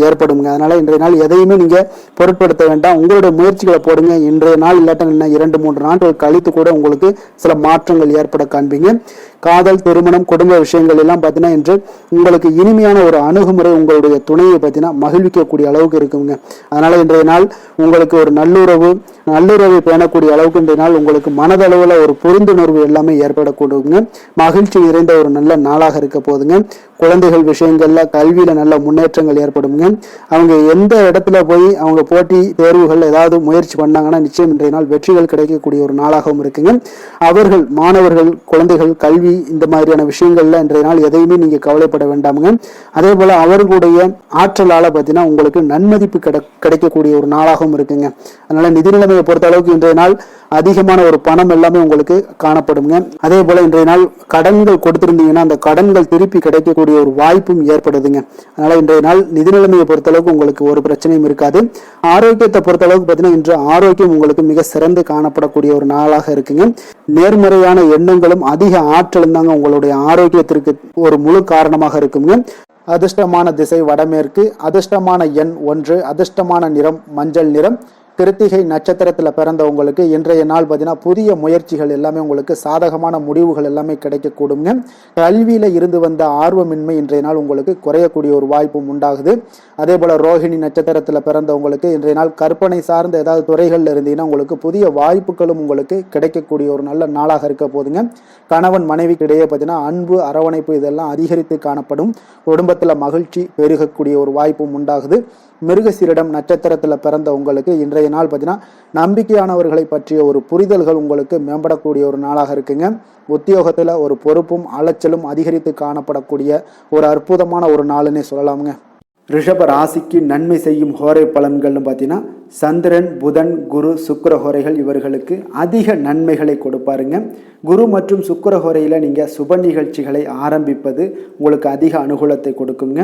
ஏற்படுங்க. அதனால இன்றைய நாள் எதையுமே நீங்க பொருட்படுத்த வேண்டாம். உங்களுடைய முயற்சிகளை போடுங்க. இன்றைய நாள் இல்லாட்ட 2-3 நாட்கள் கழித்து கூட உங்களுக்கு சில மாற்றங்கள் ஏற்பட காண்பீங்க. காதல், திருமணம், குடும்ப விஷயங்கள் எல்லாம் பார்த்தீங்கன்னா இன்று உங்களுக்கு இனிமையான ஒரு அணுகுமுறை உங்களுடைய துணையை பார்த்தீங்கன்னா மகிழ்விக்கக்கூடிய அளவுக்கு இருக்குங்க. அதனால இன்றைய நாள் உங்களுக்கு ஒரு நல்லுறவை பேணக்கூடிய அளவுக்கு இன்றைய நாள் உங்களுக்கு மனதளவுல ஒரு புரிந்துணர்வு எல்லாமே ஏற்படக்கூடுங்க. மகிழ்ச்சி நிறைந்த ஒரு நல்ல நாளாக இருக்க போதுங்க. குழந்தைகள் விஷயங்கள்ல கல்வியில நல்ல முன்னேற்றங்கள் ஏற்படுங்க. அவங்க எந்த இடத்துல போய் அவங்க போட்டி தேர்வுகள் ஏதாவது முயற்சி பண்ணாங்கன்னா நிச்சயம் இன்றைய நாள் வெற்றிகள் கிடைக்கக்கூடிய ஒரு நாளாகவும் இருக்குங்க. அவர்கள் மாணவர்கள் குழந்தைகள் கல்வி இந்த மாதிரியான விஷயங்கள்ல இன்றைய நாள் எதையுமே நீங்க கவலைப்பட வேண்டாமுங்க. அதே போல அவர்களுடைய ஆற்றலால பார்த்தீங்கன்னா உங்களுக்கு நன்மதிப்பு கிடைக்கக்கூடிய ஒரு நாளாகவும் இருக்குங்க. அதனால நிதி நிலைமையை பொறுத்த அளவுக்கு இன்றைய நாள் அதிகமான ஒரு பணம் எல்லாமே உங்களுக்கு காணப்படுங்க. அதே போல இன்றைய நாள் கடன்கள் கொடுத்திருந்தீங்கன்னா அந்த கடன்கள் திருப்பி கிடைக்கக்கூடிய ஒரு வாய்ப்பும் ஏற்படுதுங்க. அதனால இன்றைய நாள் நிதி நிலைமையை பொறுத்த அளவுக்கு உங்களுக்கு ஒரு பிரச்சனையும் இருக்காது. ஆரோக்கியத்தை பொறுத்த அளவுக்கு பார்த்தீங்கன்னா இன்று ஆரோக்கியம் உங்களுக்கு மிக சிறந்து காணப்படக்கூடிய ஒரு நாளாக இருக்குங்க. நேர்மறையான எண்ணங்களும் அதிக ஆற்றலும் தாங்க உங்களுடைய ஆரோக்கியத்திற்கு ஒரு முழு காரணமாக இருக்குங்க. அதிர்ஷ்டமான திசை வடமேற்கு, அதிர்ஷ்டமான எண் 1, அதிர்ஷ்டமான நிறம் மஞ்சள் நிறம். கிருத்திகை நட்சத்திரத்தில் பிறந்தவங்களுக்கு இன்றைய நாள் பார்த்தீங்கன்னா புதிய முயற்சிகள் எல்லாமே உங்களுக்கு சாதகமான முடிவுகள் எல்லாமே கிடைக்கக்கூடுங்க. கல்வியில இருந்து வந்த ஆர்வமின்மை இன்றைய நாள் உங்களுக்கு குறையக்கூடிய ஒரு வாய்ப்பும் உண்டாகுது. அதே போல ரோஹிணி நட்சத்திரத்தில் பிறந்தவங்களுக்கு இன்றைய நாள் கற்பனை சார்ந்த ஏதாவது துறைகள்ல இருந்தீங்கன்னா உங்களுக்கு புதிய வாய்ப்புகளும் உங்களுக்கு கிடைக்கக்கூடிய ஒரு நல்ல நாளாக இருக்க போதுங்க. கணவன் மனைவிக்கு இடையே பார்த்தீங்கன்னா அன்பு, அரவணைப்பு இதெல்லாம் அதிகரித்து காணப்படும். குடும்பத்துல மகிழ்ச்சி பெருகக்கூடிய ஒரு வாய்ப்பும் உண்டாகுது. மிருகசீரிடம் நட்சத்திரத்தில் பிறந்த உங்களுக்கு இன்றைய நாள் பார்த்தீங்கன்னா நம்பிக்கையானவர்களை பற்றிய ஒரு புரிதல்கள் உங்களுக்கு மேம்படக்கூடிய ஒரு நாளாக இருக்குங்க. உத்தியோகத்தில் ஒரு பொறுப்பும் அலைச்சலும் அதிகரித்து காணப்படக்கூடிய ஒரு அற்புதமான ஒரு நாளுன்னே சொல்லலாமுங்க. ரிஷப ராசிக்கு நன்மை செய்யும் ஹோரை பலன்கள்னு பார்த்தீங்கன்னா சந்திரன், புதன், குரு, சுக்கிர ஹோரைகள் இவர்களுக்கு அதிக நன்மைகளை கொடுப்பாருங்க. குரு மற்றும் சுக்கிர ஹோரையில் நீங்கள் சுப நிகழ்ச்சிகளை ஆரம்பிப்பது உங்களுக்கு அதிக அனுகூலத்தை கொடுக்குங்க.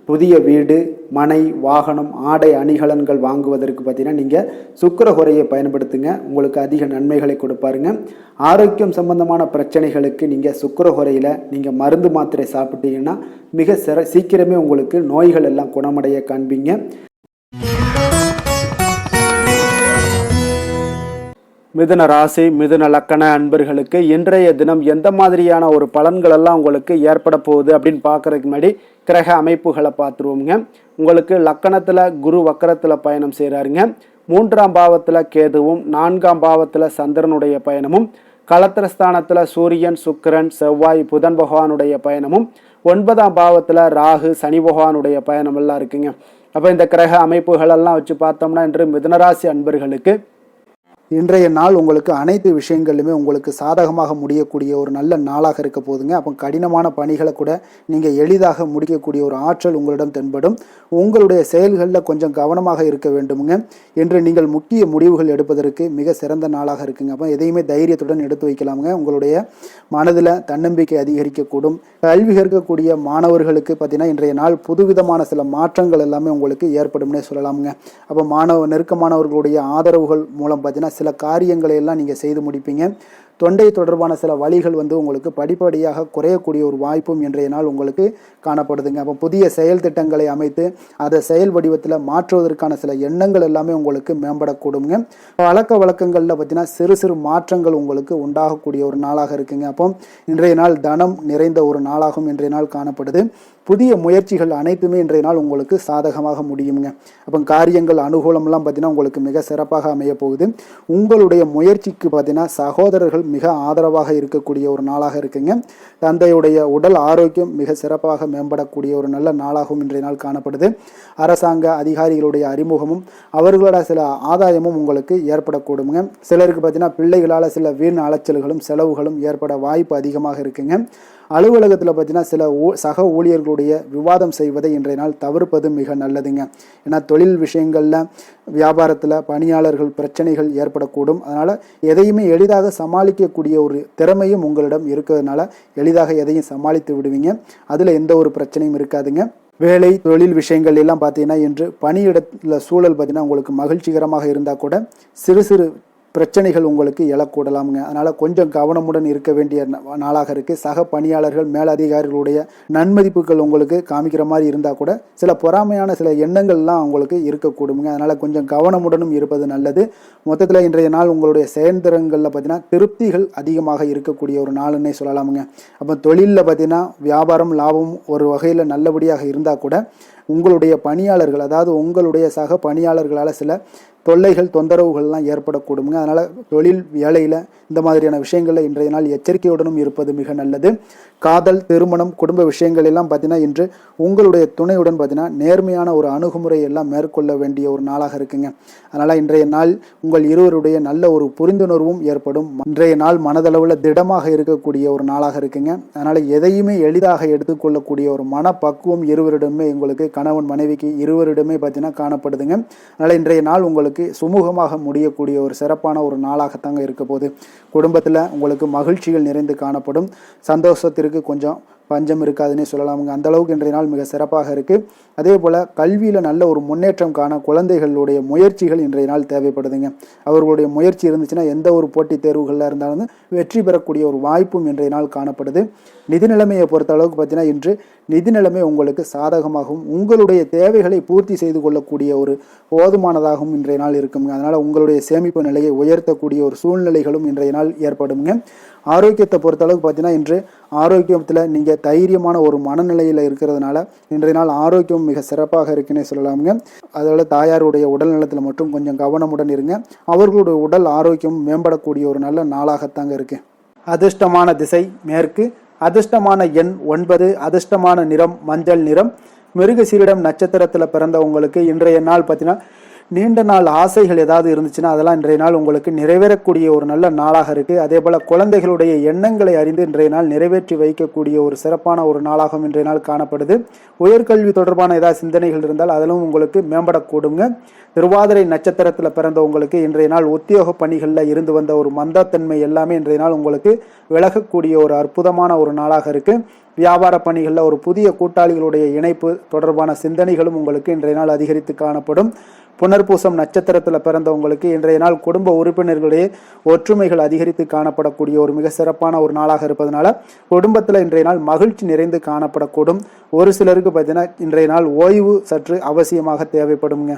புதிய வீடு, மனை, வாகனம், ஆடை அணிகலன்கள் வாங்குவதற்கு பார்த்தீங்கன்னா நீங்கள் சுக்கிர ஹோரையை பயன்படுத்துங்க. உங்களுக்கு அதிக நன்மைகளை கொடுப்பாருங்க. ஆரோக்கியம் சம்பந்தமான பிரச்சனைகளுக்கு நீங்கள் சுக்கிர ஹோரையில் நீங்கள் மருந்து மாத்திரை சாப்பிட்டீங்கன்னா மிக சீக்கிரமே உங்களுக்கு நோய்கள் எல்லாம் குணமடைய காண்பீங்க. மிதுன ராசி, மிதுன லக்கண அன்பர்களுக்கு இன்றைய தினம் எந்த மாதிரியான ஒரு பலன்கள் எல்லாம் உங்களுக்கு ஏற்பட போகுது அப்படின்னு பார்க்கறதுக்கு முன்னாடி கிரக அமைப்புகளை பார்த்துருவோங்க. உங்களுக்கு லக்கணத்தில் குரு வக்கரத்தில் பயணம் செய்கிறாருங்க. 3ஆம் பாவத்தில் கேதுவும் 4ஆம் பாவத்தில் சந்திரனுடைய பயணமும் களத்திரஸ்தானத்தில் சூரியன் சுக்கிரன் செவ்வாய் புதன் பகவானுடைய பயணமும் 9ஆம் பாவத்தில் ராகு சனி பகவானுடைய பயணம் எல்லாம் இருக்குங்க. அப்போ இந்த கிரக அமைப்புகளெல்லாம் வச்சு பார்த்தோம்னா இன்று மிதுனராசி அன்பர்களுக்கு இன்றைய நாள் உங்களுக்கு அனைத்து விஷயங்களிலுமே உங்களுக்கு சாதகமாக முடியக்கூடிய ஒரு நல்ல நாளாக இருக்க போதுங்க. அப்போ கடினமான பணிகளை கூட நீங்கள் எளிதாக முடிக்கக்கூடிய ஒரு ஆற்றல் உங்களிடம் தென்படும். உங்களுடைய செயல்களில் கொஞ்சம் கவனமாக இருக்க வேண்டுமுங்க. என்று நீங்கள் முக்கிய முடிவுகள் எடுப்பதற்கு மிக சிறந்த நாளாக இருக்குங்க. அப்போ எதையுமே தைரியத்துடன் எடுத்து வைக்கலாமுங்க. உங்களுடைய மனதில் தன்னம்பிக்கை அதிகரிக்கக்கூடும். கல்வி கற்கக்கூடிய மாணவர்களுக்கு பார்த்தீங்கன்னா இன்றைய நாள் புதுவிதமான சில மாற்றங்கள் எல்லாமே உங்களுக்கு ஏற்படும்னே சொல்லலாமுங்க. அப்போ நெருக்கமானவர்களுடைய ஆதரவுகள் மூலம் பார்த்தீங்கன்னா சில காரியங்களை எல்லாம் நீங்கள் செய்து முடிப்பீங்க. தொண்டை தொடர்பான சில வழிகள் உங்களுக்கு படிப்படியாக குறையக்கூடிய ஒரு வாய்ப்பும் இன்றைய நாள் உங்களுக்கு காணப்படுதுங்க. அப்போ புதிய செயல் திட்டங்களை அமைத்து அதை செயல் வடிவத்தில் மாற்றுவதற்கான சில எண்ணங்கள் எல்லாமே உங்களுக்கு மேம்படக்கூடுங்க. பழக்க வழக்கங்களில் பார்த்தீங்கன்னா சிறு சிறு மாற்றங்கள் உங்களுக்கு உண்டாகக்கூடிய ஒரு நாளாக இருக்குங்க. அப்போ இன்றைய நாள் தனம் நிறைந்த ஒரு நாளாகவும் இன்றைய நாள் காணப்படுது. புதிய முயற்சிகள் அனைத்துமே இன்றைய நாள் உங்களுக்கு சாதகமாக முடியுங்க. அப்போ காரியங்கள் அனுகூலம்லாம் பார்த்தீங்கன்னா உங்களுக்கு மிக சிறப்பாக அமைய போகுது. உங்களுடைய முயற்சிக்கு பார்த்தீங்கன்னா சகோதரர்கள் மிக ஆதரவாக இருக்கக்கூடிய ஒரு நாளாக இருக்குங்க. தந்தையுடைய உடல் ஆரோக்கியம் மிக சிறப்பாக மேம்படக்கூடிய ஒரு நல்ல நாளாகவும் இன்றைய நாள் காணப்படுது. அரசாங்க அதிகாரிகளுடைய அறிமுகமும் அவர்களோட சில ஆதாயமும் உங்களுக்கு ஏற்படக்கூடுங்க. சிலருக்கு பார்த்தீங்கன்னா பிள்ளைகளால் சில வீண் அலைச்சல்களும் செலவுகளும் ஏற்பட வாய்ப்பு அதிகமாக இருக்குங்க. அலுவலகத்தில் பார்த்தீங்கன்னா சில சக ஊழியர்களுடைய விவாதம் செய்வதை இன்றைய நாள் தவிர்ப்பது மிக நல்லதுங்க. ஏன்னா தொழில் விஷயங்களில் வியாபாரத்தில் பணியாளர்கள் பிரச்சனைகள் ஏற்படக்கூடும். அதனால் எதையுமே எளிதாக சமாளிக்கக்கூடிய ஒரு திறமையும் உங்களிடம் இருக்கிறதுனால எளிதாக எதையும் சமாளித்து விடுவீங்க. அதில் எந்த ஒரு பிரச்சனையும் இருக்காதுங்க. வேலை தொழில் விஷயங்கள் எல்லாம் பார்த்தீங்கன்னா இன்று பணியிடத்தில் சூழல் பார்த்தீங்கன்னா உங்களுக்கு மகிழ்ச்சிகரமாக இருந்தால் கூட சிறு சிறு பிரச்சனைகள் உங்களுக்கு எழக்கூடலாமுங்க. அதனால் கொஞ்சம் கவனமுடன் இருக்க வேண்டிய நாளாக இருக்குது. சக பணியாளர்கள் மேலதிகாரிகளுடைய நன்மதிப்புகள் உங்களுக்கு காமிக்கிற மாதிரி இருந்தால் கூட சில பொறாமையான சில எண்ணங்கள்லாம் உங்களுக்கு இருக்கக்கூடுங்க. அதனால் கொஞ்சம் கவனமுடனும் இருப்பது நல்லது. மொத்தத்தில் இன்றைய நாள் உங்களுடைய செயல்திறன்களில் பார்த்தீங்கன்னா திருப்திகள் அதிகமாக இருக்கக்கூடிய ஒரு நாளுன்னே சொல்லலாமுங்க. அப்போ தொழிலில் பார்த்தீங்கன்னா வியாபாரம் லாபம் ஒரு வகையில் நல்லபடியாக இருந்தால் கூட உங்களுடைய பணியாளர்கள் அதாவது உங்களுடைய சக பணியாளர்களால் சில தொல்லைகள் தொந்தரவுகள்லாம் ஏற்படக்கூடுங்க. அதனால் தொழில் வேலையில் இந்த மாதிரியான விஷயங்களில் இன்றைய நாள் எச்சரிக்கையுடனும் இருப்பது மிக நல்லது. காதல் திருமணம் குடும்ப விஷயங்கள் எல்லாம் பார்த்தீங்கன்னா இன்று உங்களுடைய துணையுடன் பார்த்தீங்கன்னா நேர்மையான ஒரு அணுகுமுறை எல்லாம் மேற்கொள்ள வேண்டிய ஒரு நாளாக இருக்குங்க. அதனால் இன்றைய நாள் உங்கள் இருவருடைய நல்ல ஒரு புரிந்துணர்வும் ஏற்படும். இன்றைய நாள் மனதளவில் திடமாக இருக்கக்கூடிய ஒரு நாளாக இருக்குங்க. அதனால் எதையுமே எளிதாக எடுத்துக்கொள்ளக்கூடிய ஒரு மனப்பக்குவம் இருவரிடமே உங்களுக்கு கணவன் மனைவிக்கு இருவரிடமே பார்த்தீங்கன்னா காணப்படுதுங்க. அதனால் இன்றைய நாள் உங்களுக்கு சுமூகமாக முடியக்கூடிய ஒரு சிறப்பான ஒரு நாளாகத்தாங்க இருக்க போகுது. குடும்பத்தில் உங்களுக்கு மகிழ்ச்சிகள் நிறைந்து காணப்படும். சந்தோஷத்திற்கு கொஞ்சம் பஞ்சம் இருக்காதுன்னே சொல்லலாமுங்க. அந்த அளவுக்கு இன்றைய நாள் மிக சிறப்பாக இருக்குது. அதே போல் கல்வியில் நல்ல ஒரு முன்னேற்றம் காண குழந்தைகளுடைய முயற்சிகள் இன்றைய நாள் தேவைப்படுதுங்க. அவர்களுடைய முயற்சி இருந்துச்சுன்னா எந்த ஒரு போட்டித் தேர்வுகளில் இருந்தாலும் வெற்றி பெறக்கூடிய ஒரு வாய்ப்பும் இன்றைய நாள் காணப்படுது. நிதி நிலைமையை பொறுத்த அளவுக்கு பார்த்தீங்கன்னா இன்று நிதி நிலைமை உங்களுக்கு சாதகமாகவும் உங்களுடைய தேவைகளை பூர்த்தி செய்து கொள்ளக்கூடிய ஒரு போதுமானதாகவும் இன்றைய நாள் இருக்குங்க. அதனால் உங்களுடைய சேமிப்பு நிலையை உயர்த்தக்கூடிய ஒரு சூழ்நிலைகளும் இன்றைய நாள் ஏற்படுங்க. ஆரோக்கியத்தை பொறுத்தளவுக்கு பார்த்தீங்கன்னா இன்று ஆரோக்கியத்தில் நீங்கள் தைரியமான ஒரு மனநிலையில் இருக்கிறதுனால இன்றைய நாள் ஆரோக்கியம் மிக சிறப்பாக இருக்குன்னே சொல்லலாமுங்க. அதோட தாயாருடைய உடல் நலத்தில் மட்டும் கொஞ்சம் கவனமுடன் இருங்க. அவர்களுடைய உடல் ஆரோக்கியம் மேம்படக்கூடிய ஒரு நல்ல நாளாகத்தாங்க இருக்கு. அதிர்ஷ்டமான திசை மேற்கு, அதிர்ஷ்டமான எண் 9, அதிர்ஷ்டமான நிறம் மஞ்சள் நிறம். மிருகசீரிடம் நட்சத்திரத்தில் பிறந்தவங்களுக்கு இன்றைய நாள் பார்த்தீங்கன்னா நீண்ட நாள் ஆசைகள் ஏதாவது இருந்துச்சுன்னா அதெல்லாம் இன்றைய நாள் உங்களுக்கு நிறைவேறக்கூடிய ஒரு நல்ல நாளாக இருக்குது. அதே போல் குழந்தைகளுடைய எண்ணங்களை அறிந்து இன்றைய நாள் நிறைவேற்றி வைக்கக்கூடிய ஒரு சிறப்பான ஒரு நாளாகவும் இன்றைய நாள் காணப்படுது. உயர்கல்வி தொடர்பான ஏதாவது சிந்தனைகள் இருந்தால் அதிலும் உங்களுக்கு மேம்படக்கூடுங்க. திருவாதிரை நட்சத்திரத்தில் பிறந்தவங்களுக்கு இன்றைய நாள் உத்தியோக பணிகளில் இருந்து வந்த ஒரு மந்தத்தன்மை எல்லாமே இன்றைய நாள் உங்களுக்கு விலகக்கூடிய ஒரு அற்புதமான ஒரு நாளாக இருக்குது. வியாபார பணிகளில் ஒரு புதிய கூட்டாளிகளுடைய இணைப்பு தொடர்பான சிந்தனைகளும் உங்களுக்கு இன்றைய நாள் அதிகரித்து காணப்படும். புனர்பூசம் நட்சத்திரத்தில் பிறந்தவங்களுக்கு இன்றைய நாள் குடும்ப உறுப்பினர்களுடைய ஒற்றுமைகள் அதிகரித்து காணப்படக்கூடிய ஒரு மிக சிறப்பான ஒரு நாளாக இருப்பதனால குடும்பத்தில் இன்றைய நாள் மகிழ்ச்சி நிறைந்து காணப்படக்கூடும். ஒரு சிலருக்கு பார்த்தீங்கன்னா இன்றைய நாள் ஓய்வு சற்று அவசியமாக தேவைப்படுங்க.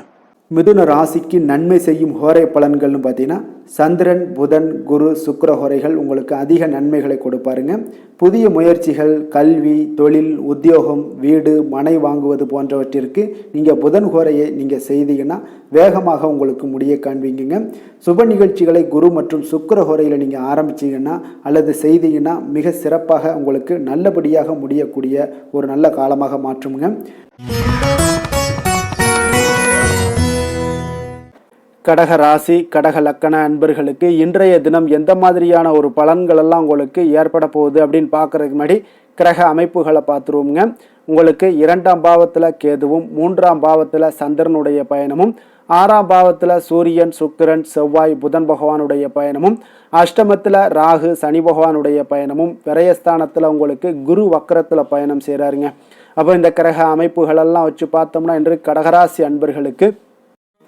மிதுன ராசிக்கு நன்மை செய்யும் ஹோரை பலன்கள்னு பார்த்தீங்கன்னா சந்திரன், புதன், குரு, சுக்கிர ஹோரைகள் உங்களுக்கு அதிக நன்மைகளை கொடுப்பாருங்க. புதிய முயற்சிகள், கல்வி, தொழில், உத்தியோகம், வீடு, மனை வாங்குவது போன்றவற்றிற்கு நீங்கள் புதன் ஹோரையை நீங்கள் செய்தீங்கன்னா வேகமாக உங்களுக்கு முடிய காண்பீங்க. சுப நிகழ்ச்சிகளை குரு மற்றும் சுக்கிர ஹோரையில் நீங்கள் ஆரம்பிச்சிங்கன்னா அல்லது செய்தீங்கன்னா மிக சிறப்பாக உங்களுக்கு நல்லபடியாக முடியக்கூடிய ஒரு நல்ல காலமாக மாற்றுங்க. கடக ராசி, கடக லக்கண அன்பர்களுக்கு இன்றைய தினம் எந்த மாதிரியான ஒரு பலன்கள் எல்லாம் உங்களுக்கு ஏற்பட போகுது அப்படின்னு பார்க்கறதுக்கு முன்னாடி கிரக அமைப்புகளை பார்த்துருவோங்க. உங்களுக்கு 2ஆம் பாவத்தில் கேதுவும், 3ஆம் பாவத்தில் சந்திரனுடைய பயணமும், 6ஆம் பாவத்தில் சூரியன், சுக்கிரன், செவ்வாய், புதன் பகவானுடைய பயணமும், அஷ்டமத்தில் ராகு, சனி பகவானுடைய பயணமும், விரயஸ்தானத்தில் உங்களுக்கு குரு வக்கரத்தில் பயணம் செய்கிறாருங்க. அப்போ இந்த கிரக அமைப்புகளெல்லாம் வச்சு பார்த்தோம்னா இன்று கடகராசி அன்பர்களுக்கு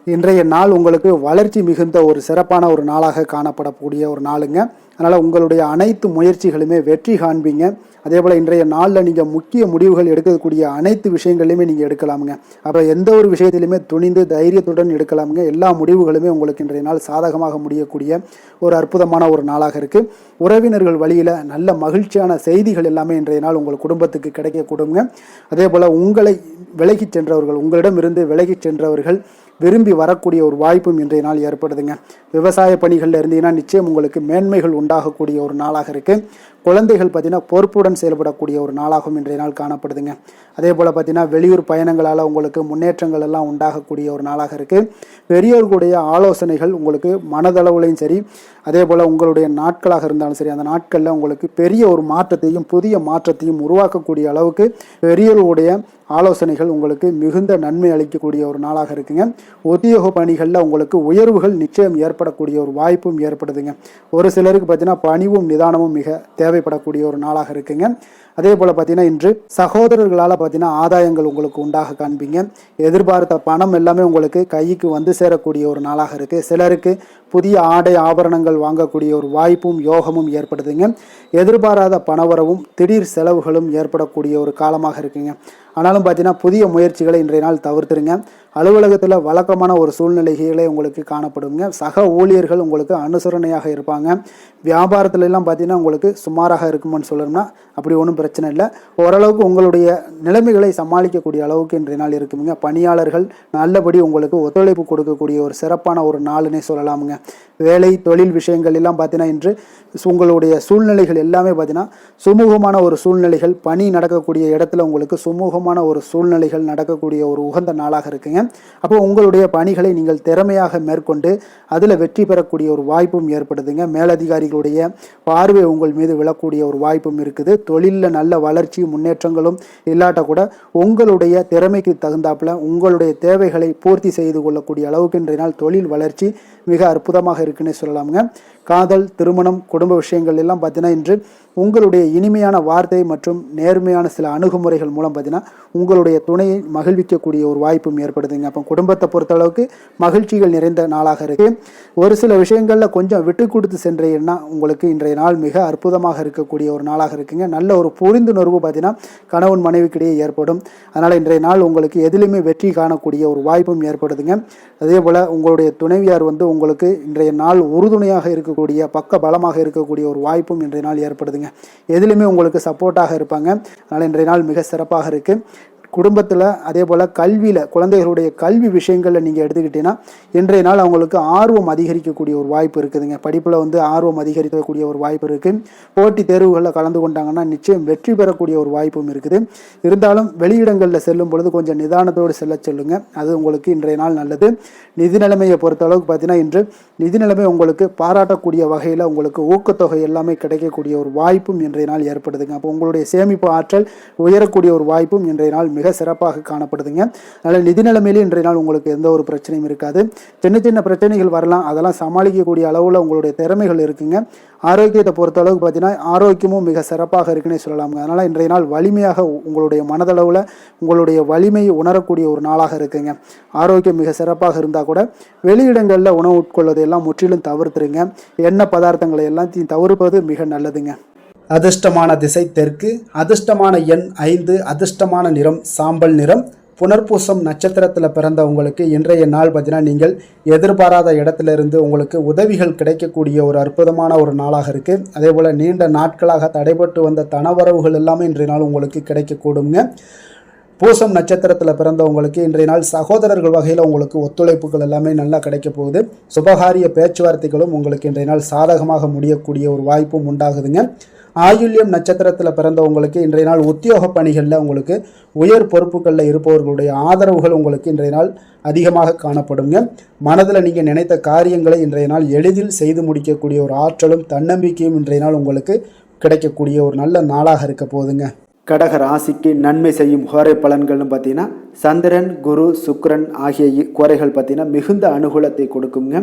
இன்றைய நாள் உங்களுக்கு வளர்ச்சி மிகுந்த ஒரு சிறப்பான ஒரு நாளாக காணப்படக்கூடிய ஒரு நாளுங்க. அதனால் உங்களுடைய அனைத்து முயற்சிகளுமே வெற்றி காண்பீங்க. அதே போல் இன்றைய நாளில் நீங்கள் முக்கிய முடிவுகள் எடுக்கக்கூடிய அனைத்து விஷயங்களையுமே நீங்கள் எடுக்கலாமுங்க. அப்போ எந்த ஒரு விஷயத்திலையுமே துணிந்து தைரியத்துடன் எடுக்கலாமுங்க. எல்லா முடிவுகளுமே உங்களுக்கு இன்றைய நாள் சாதகமாக முடியக்கூடிய ஒரு அற்புதமான ஒரு நாளாக இருக்குது. உறவினர்கள் வழியில் நல்ல மகிழ்ச்சியான செய்திகள் எல்லாமே இன்றைய நாள் உங்கள் குடும்பத்துக்கு கிடைக்க கொடுங்க. அதே போல் உங்களை விலகிச் சென்றவர்கள், உங்களிடமிருந்து விலகிச் சென்றவர்கள் விரும்பி வரக்கூடிய ஒரு வாய்ப்பும் இன்றைய நாள் ஏற்படுதுங்க. விவசாய பணிகளில் இருந்தீங்கன்னா நிச்சயம் உங்களுக்கு மேன்மைகள் உண்டாகக்கூடிய ஒரு நாளாக இருக்குது. குழந்தைகள் பார்த்தீங்கன்னா பொறுப்புடன் செயல்படக்கூடிய ஒரு நாளாகவும் இன்றைய நாள் காணப்படுதுங்க. அதே போல் பார்த்தீங்கன்னா வெளியூர் பயணங்களால் உங்களுக்கு முன்னேற்றங்கள் எல்லாம் உண்டாகக்கூடிய ஒரு நாளாக இருக்குது. பெரியோர்களுடைய ஆலோசனைகள் உங்களுக்கு மனதளவுலையும் சரி, அதே போல் உங்களுடைய நாட்களாக இருந்தாலும் சரி, அந்த நாட்களில் உங்களுக்கு பெரிய ஒரு மாற்றத்தையும் புதிய மாற்றத்தையும் உருவாக்கக்கூடிய அளவுக்கு பெரியோர்களுடைய ஆலோசனைகள் உங்களுக்கு மிகுந்த நன்மை அளிக்கக்கூடிய ஒரு நாளாக இருக்குங்க. உத்தியோக பணிகளில் உங்களுக்கு உயர்வுகள் நிச்சயம் ஏற்படக்கூடிய ஒரு வாய்ப்பும் ஏற்படுதுங்க. ஒரு சிலருக்கு பார்த்தீங்கன்னா பணிவும் நிதானமும் மிக தேவைப்படக்கூடிய ஒரு நாளாக இருக்குங்க. அதே போல் பார்த்தீங்கன்னா இன்று சகோதரர்களால் பார்த்தீங்கன்னா ஆதாயங்கள் உங்களுக்கு உண்டாக காண்பீங்க. எதிர்பார்த்த பணம் எல்லாமே உங்களுக்கு கைக்கு வந்து சேரக்கூடிய ஒரு நாளாக இருக்குது. சிலருக்கு புதிய ஆடை ஆபரணங்கள் வாங்கக்கூடிய ஒரு வாய்ப்பும் யோகமும் ஏற்படுதுங்க. எதிர்பாராத பணவரவும் திடீர் செலவுகளும் ஏற்படக்கூடிய ஒரு காலமாக இருக்குங்க. ஆனாலும் பார்த்தீங்கன்னா புதிய முயற்சிகளை இன்றைய நாள் தவிர்த்துருங்க. அலுவலகத்தில் வழக்கமான ஒரு சூழ்நிலைகளே உங்களுக்கு காணப்படுங்க. சக ஊழியர்கள் உங்களுக்கு அனுசரணையாக இருப்பாங்க. வியாபாரத்துல எல்லாம் பார்த்தீங்கன்னா உங்களுக்கு சுமாராக இருக்குமான்னு சொல்லணும்னா அப்படி ஒன்றும் பிரச்சனை இல்லை. ஓரளவுக்கு உங்களுடைய நிலைமைகளை சமாளிக்கக்கூடிய அளவுக்கு இன்றைய நாள் இருக்குங்க. பணியாளர்கள் நல்லபடி உங்களுக்கு ஒத்துழைப்பு கொடுக்கக்கூடிய ஒரு சிறப்பான ஒரு நாளுன்னே சொல்லலாமுங்க. வேலை தொழில் விஷயங்கள் எல்லாம் பார்த்தீங்கன்னா இன்று உங்களுடைய சூழ்நிலைகள் எல்லாமே பார்த்தீங்கன்னா சுமூகமான ஒரு சூழ்நிலைகள், பணி நடக்கக்கூடிய இடத்துல உங்களுக்கு சுமூகமான ஒரு சூழ்நிலைகள் நடக்கக்கூடிய ஒரு உகந்த நாளாக இருக்குங்க. அப்போ உங்களுடைய பணிகளை நீங்கள் திறமையாக மேற்கொண்டு அதில் வெற்றி பெறக்கூடிய ஒரு வாய்ப்பும் ஏற்படுதுங்க. மேலதிகாரிகளுடைய பார்வை உங்கள் மீது விழக்கூடிய ஒரு வாய்ப்பும் இருக்குது. தொழிலில் நல்ல வளர்ச்சி முன்னேற்றங்களும் இல்லாட்ட கூட உங்களுடைய திறமைக்கு தகுந்தாப்புல உங்களுடைய தேவைகளை பூர்த்தி செய்து கொள்ளக்கூடிய அளவுக்கு இன்றைய நாள் தொழில் வளர்ச்சி மிக அற்புதமாக இருக்குன்னு சொல்லலாமுங்க. காதல், திருமணம், குடும்ப விஷயங்கள் எல்லாம் பார்த்தீங்கன்னா இன்று உங்களுடைய இனிமையான வார்த்தை மற்றும் நேர்மையான சில அணுகுமுறைகள் மூலம் பார்த்தீங்கன்னா உங்களுடைய துணையை மகிழ்விக்கக்கூடிய ஒரு வாய்ப்பும் ஏற்படுதுங்க. அப்போ குடும்பத்தை பொறுத்தளவுக்கு மகிழ்ச்சிகள் நிறைந்த நாளாக இருக்குது. ஒரு சில விஷயங்களில் கொஞ்சம் விட்டு கொடுத்து சென்றீங்கன்னா உங்களுக்கு இன்றைய நாள் மிக அற்புதமாக இருக்கக்கூடிய ஒரு நாளாக இருக்குங்க. நல்ல ஒரு புரிந்துணர்வு பார்த்தீங்கன்னா கணவன் மனைவிக்கிடையே ஏற்படும். அதனால் இன்றைய நாள் உங்களுக்கு எதிலுமே வெற்றி காணக்கூடிய ஒரு வாய்ப்பும் ஏற்படுதுங்க. அதே போல் உங்களுடைய துணைவியார் உங்களுக்கு இன்றைய நாள் உறுதுணையாக இருக்கக்கூடிய பக்க பலமாக இருக்கக்கூடிய ஒரு வாய்ப்பும் இன்றைய நாள் ஏற்படுதுங்க. எதிலுமே உங்களுக்கு சப்போர்ட்டாக இருப்பாங்க. அதனால் இன்றைய நாள் மிக சிறப்பாக இருக்குது. குடும்பத்தில் அதே போல் கல்வியில் குழந்தைகளுடைய கல்வி விஷயங்களில் நீங்கள் எடுத்துக்கிட்டீங்கன்னா இன்றைய நாள் அவங்களுக்கு ஆர்வம் அதிகரிக்கக்கூடிய ஒரு வாய்ப்பு இருக்குதுங்க. படிப்பில் ஆர்வம் அதிகரிக்கக்கூடிய ஒரு வாய்ப்பு இருக்குது. போட்டித் தேர்வுகளில் கலந்து கொண்டாங்கன்னா நிச்சயம் வெற்றி பெறக்கூடிய ஒரு வாய்ப்பும் இருக்குது. இருந்தாலும் வெளியிடங்களில் செல்லும் பொழுது கொஞ்சம் நிதானத்தோடு செல்ல சொல்லுங்கள். அது உங்களுக்கு இன்றைய நாள் நல்லது. நிதி நிலைமையை பொறுத்த அளவுக்கு பார்த்தீங்கன்னா இன்று நிதி நிலைமை உங்களுக்கு பாராட்டக்கூடிய வகையில் உங்களுக்கு ஊக்கத்தொகை எல்லாமே கிடைக்கக்கூடிய ஒரு வாய்ப்பும் இன்றைய நாள் ஏற்படுதுங்க. அப்போ உங்களுடைய சேமிப்பு ஆற்றல் உயரக்கூடிய ஒரு வாய்ப்பும் இன்றைய நாள் மிக சிறப்பாக காணப்படுதுங்க. அதனால் நிதி நிலைமையிலே இன்றைய நாள் உங்களுக்கு எந்த ஒரு பிரச்சனையும் இருக்காது. சின்ன சின்ன பிரச்சனைகள் வரலாம், அதெல்லாம் சமாளிக்கக்கூடிய அளவில் உங்களுடைய திறமைகள் இருக்குங்க. ஆரோக்கியத்தை பொறுத்த அளவுக்கு பார்த்தீங்கன்னா ஆரோக்கியமும் மிக சிறப்பாக இருக்குன்னே சொல்லலாங்க. அதனால் இன்றைய நாள் வலிமையாக உங்களுடைய மனதளவில் உங்களுடைய வலிமையை உணரக்கூடிய ஒரு நாளாக இருக்குங்க. ஆரோக்கியம் மிக சிறப்பாக இருந்தால் கூட வெளியிடங்களில் உணவு உட்கொள்வதை எல்லாம் முற்றிலும் தவிர்த்துருங்க. எண்ணெய் பதார்த்தங்களை எல்லாத்தையும் தவிர்ப்பது மிக நல்லதுங்க. அதிர்ஷ்டமான திசை தெற்கு, அதிர்ஷ்டமான எண் 5, அதிர்ஷ்டமான நிறம் சாம்பல் நிறம், புனர்பூசம் நட்சத்திரத்தில் பிறந்தவங்களுக்கு இன்றைய நாள் பார்த்தீங்கன்னா நீங்கள் எதிர்பாராத இடத்திலிருந்து உங்களுக்கு உதவிகள் கிடைக்கக்கூடிய ஒரு அற்புதமான ஒரு நாளாக இருக்குது. அதே போல் நீண்ட நாட்களாக தடைபட்டு வந்த தனவரவுகள் எல்லாமே இன்றைய நாள் உங்களுக்கு கிடைக்கக்கூடுங்க. பூசம் நட்சத்திரத்தில் பிறந்தவங்களுக்கு இன்றைய நாள் சகோதரர்கள் வகையில் உங்களுக்கு ஒத்துழைப்புகள் எல்லாமே நல்லா கிடைக்க போகுது. சுபகாரிய பேச்சுவார்த்தைகளும் உங்களுக்கு இன்றைய நாள் சாதகமாக முடியக்கூடிய ஒரு வாய்ப்பும் உண்டாகுதுங்க. ஆயுள்யம் நட்சத்திரத்தில் பிறந்தவங்களுக்கு இன்றைய நாள் உத்தியோக பணிகளில் உங்களுக்கு உயர் பொறுப்புகளில் இருப்பவர்களுடைய ஆதரவுகள் உங்களுக்கு இன்றைய நாள் அதிகமாக காணப்படுங்க. மனதில் நீங்கள் நினைத்த காரியங்களை இன்றைய நாள் எளிதில் செய்து முடிக்கக்கூடிய ஒரு ஆற்றலும் தன்னம்பிக்கையும் இன்றைய நாள் உங்களுக்கு கிடைக்கக்கூடிய ஒரு நல்ல நாளாக இருக்க போகுதுங்க. கடக ராசிக்கு நன்மை செய்யும் கோரை பலன்கள்னு பார்த்தீங்கன்னா சந்திரன், குரு, சுக்கிரன் ஆகிய கோரைகள் பார்த்தீங்கன்னா மிகுந்த அனுகூலத்தை கொடுக்குங்க.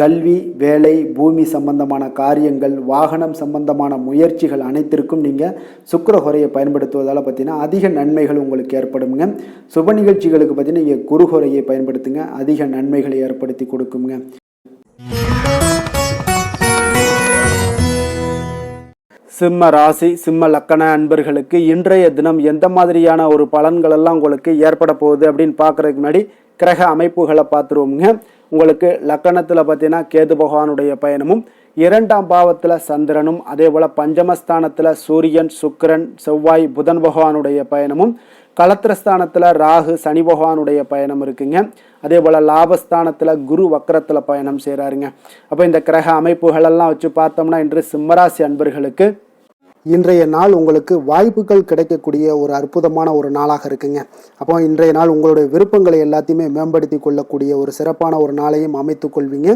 கல்வி, வேலை, பூமி சம்பந்தமான காரியங்கள், வாகனம் சம்பந்தமான முயற்சிகள் அனைத்திற்கும் நீங்கள் சுக்கிர கோரையை பயன்படுத்துவதால் பார்த்தீங்கன்னா அதிக நன்மைகள் உங்களுக்கு ஏற்படுங்க. சுப நிகழ்ச்சிகளுக்கு பார்த்தீங்கன்னா நீங்கள் குரு கோரையை பயன்படுத்துங்க, அதிக நன்மைகளை ஏற்படுத்தி கொடுக்குங்க. சிம்ம ராசி, சிம்ம லக்கண அன்பர்களுக்கு இன்றைய தினம் எந்த மாதிரியான ஒரு பலன்கள் எல்லாம் உங்களுக்கு ஏற்பட போகுது அப்படின்னு பார்க்கறதுக்கு முன்னாடி கிரக அமைப்புகளை பார்த்துருவோங்க. உங்களுக்கு லக்கணத்தில் பார்த்தீங்கன்னா கேது பகவானுடைய பயணமும், 2ஆம் பாவத்தில் சந்திரனும், அதே போல் பஞ்சமஸ்தானத்தில் சூரியன், சுக்கிரன், செவ்வாய், புதன் பகவானுடைய பயணமும், களத்திரஸ்தானத்தில் ராகு, சனி பகவானுடைய பயணம் இருக்குங்க. அதே போல் லாபஸ்தானத்தில் குரு வக்கரத்தில் பயணம் செய்கிறாருங்க. அப்போ இந்த கிரக அமைப்புகளெல்லாம் வச்சு பார்த்தோம்னா இன்று சிம்மராசி அன்பர்களுக்கு இன்றைய நாள் உங்களுக்கு வாய்ப்புகள் கிடைக்கக்கூடிய ஒரு அற்புதமான ஒரு நாளாக இருக்குங்க. அப்போ இன்றைய நாள் உங்களுடைய விருப்பங்களை எல்லாத்தையுமே மேம்படுத்தி கொள்ளக்கூடிய ஒரு சிறப்பான ஒரு நாளையும் அமைத்து கொள்வீங்க.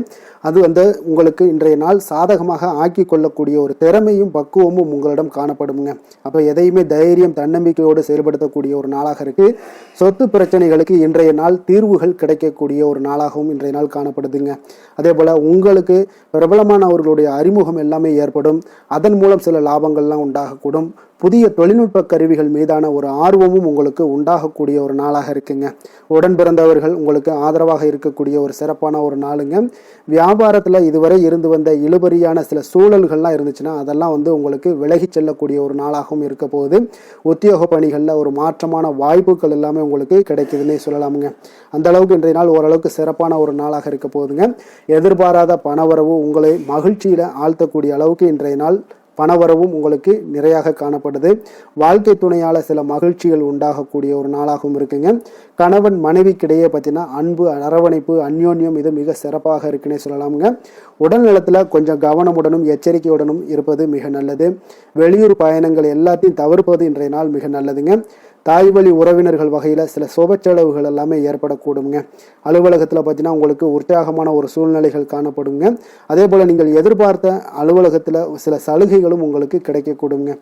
அது உங்களுக்கு இன்றைய நாள் சாதகமாக ஆக்கி கொள்ளக்கூடிய ஒரு திறமையும் பக்குவமும் உங்களிடம் காணப்படுங்க. அப்போ எதையுமே தைரியம், தன்னம்பிக்கையோடு செயல்படுத்தக்கூடிய ஒரு நாளாக இருக்குது. சொத்து பிரச்சனைகளுக்கு இன்றைய நாள் தீர்வுகள் கிடைக்கக்கூடிய ஒரு நாளாகவும் இன்றைய நாள் காணப்படுதுங்க. அதே போல் உங்களுக்கு பிரபலமானவர்களுடைய அறிமுகம் எல்லாமே ஏற்படும். அதன் மூலம் சில லாபங்கள்லாம் உண்டாகக்கூடும். புதிய தொழில்நுட்ப கருவிகள் மீதான ஒரு ஆர்வமும் உங்களுக்கு உண்டாகக்கூடிய ஒரு நாளாக இருக்குங்க. உடன் பிறந்தவர்கள் உங்களுக்கு ஆதரவாக இருக்கக்கூடிய ஒரு சிறப்பான ஒரு நாளுங்க. வியாபாரத்தில் இதுவரை இருந்து வந்த இழுபறியான சில சூழல்கள்லாம் இருந்துச்சுன்னா அதெல்லாம் உங்களுக்கு விலகி செல்லக்கூடிய ஒரு நாளாகவும் இருக்க போகுது. உத்தியோக பணிகளில் ஒரு மாற்றமான வாய்ப்புகள் எல்லாமே உங்களுக்கு கிடைக்குதுன்னே சொல்லலாமுங்க. அந்த அளவுக்கு இன்றைய நாள் ஓரளவுக்கு சிறப்பான ஒரு நாளாக இருக்க போகுதுங்க. எதிர்பாராத பணவரவு உங்களை மகிழ்ச்சியில் ஆழ்த்தக்கூடிய அளவுக்கு இன்றைய நாள் பணவரவும் உங்களுக்கு நிறையாக காணப்படுது. வாழ்க்கை துணையால் சில மகிழ்ச்சிகள் உண்டாகக்கூடிய ஒரு நாளாகவும் இருக்குங்க. கணவன் மனைவிக்கிடையே பார்த்தீங்கன்னா அன்பு, அரவணைப்பு, அந்யோன்யம் இது மிக சிறப்பாக இருக்குன்னே சொல்லலாமுங்க. உடல் நலத்தில் கொஞ்சம் கவனமுடனும் எச்சரிக்கையுடனும் இருப்பது மிக நல்லது. வெளியூர் பயணங்கள் எல்லாத்தையும் தவிர்ப்பது இன்றைய நாள் மிக நல்லதுங்க. தாய் வழி உறவினர்கள் வகையில் சில சுப செலவுகள் எல்லாமே ஏற்படக்கூடுங்க. அலுவலகத்தில் பார்த்தீங்கன்னா உங்களுக்கு உற்சாகமான ஒரு சூழ்நிலைகள் காணப்படுங்க. அதே போல் நீங்கள் எதிர்பார்த்த அலுவலகத்தில் சில சலுகைகளும் உங்களுக்கு கிடைக்கக்கூடுங்க.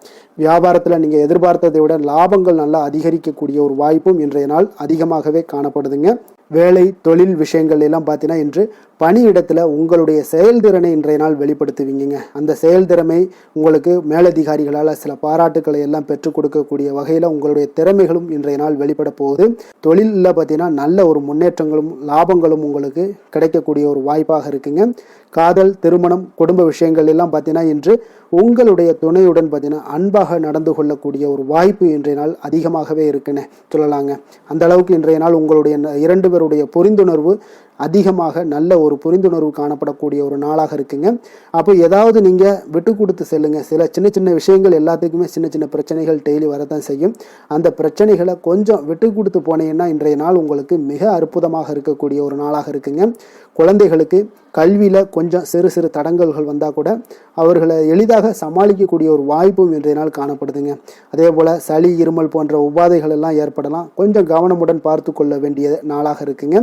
வியாபாரத்தில் நீங்கள் எதிர்பார்த்ததை விட லாபங்கள் நல்லா அதிகரிக்கக்கூடிய ஒரு வாய்ப்பும் இன்றைய நாள் அதிகமாகவே காணப்படுதுங்க. வேலை, தொழில் விஷயங்கள் எல்லாம் பார்த்தீங்கன்னா இன்று பணியிடத்தில் உங்களுடைய செயல்திறனை இன்றைய நாள் வெளிப்படுத்துவீங்க. அந்த செயல்திறமை உங்களுக்கு மேலதிகாரிகளால் சில பாராட்டுக்களை எல்லாம் பெற்றுக் கொடுக்கக்கூடிய வகையில் உங்களுடைய திறமைகளும் இன்றைய நாள் வெளிப்பட போகுது. தொழிலில் பார்த்தீங்கன்னா நல்ல ஒரு முன்னேற்றங்களும் லாபங்களும் உங்களுக்கு கிடைக்கக்கூடிய ஒரு வாய்ப்பாக இருக்குங்க. காதல், திருமணம், குடும்ப விஷயங்கள் எல்லாம் பார்த்தீங்கன்னா இன்று உங்களுடைய துணையுடன் பார்த்தீங்கன்னா அன்பாக நடந்து கொள்ளக்கூடிய ஒரு வாய்ப்பு இன்றைய நாள் அதிகமாகவே இருக்குன்னு சொல்லலாங்க. அந்த அளவுக்கு இன்றைய நாள் உங்களுடைய 2 பேருடைய புரிந்துணர்வு அதிகமாக நல்ல ஒரு புரிந்துணர்வு காணப்படக்கூடிய ஒரு நாளாக இருக்குங்க. அப்போ ஏதாவது நீங்கள் விட்டு கொடுத்து செல்லுங்க. சில சின்ன சின்ன விஷயங்கள் எல்லாத்துக்குமே சின்ன சின்ன பிரச்சனைகள் டெய்லி வரதான் செய்யும். அந்த பிரச்சனைகளை கொஞ்சம் விட்டு கொடுத்து போனீங்கன்னா இன்றைய நாள் உங்களுக்கு மிக அற்புதமாக இருக்கக்கூடிய ஒரு நாளாக இருக்குங்க. குழந்தைகளுக்கு கல்வியில் கொஞ்சம் சிறு சிறு தடங்கல்கள் வந்தால் கூட அவர்களை எளிதாக சமாளிக்கக்கூடிய ஒரு வாய்ப்பும் இன்றைய நாள் காணப்படுதுங்க. அதே போல் சளி, இருமல் போன்ற உபாதைகள் எல்லாம் ஏற்படலாம். கொஞ்சம் கவனமுடன் பார்த்து கொள்ள வேண்டிய நாளாக இருக்குங்க.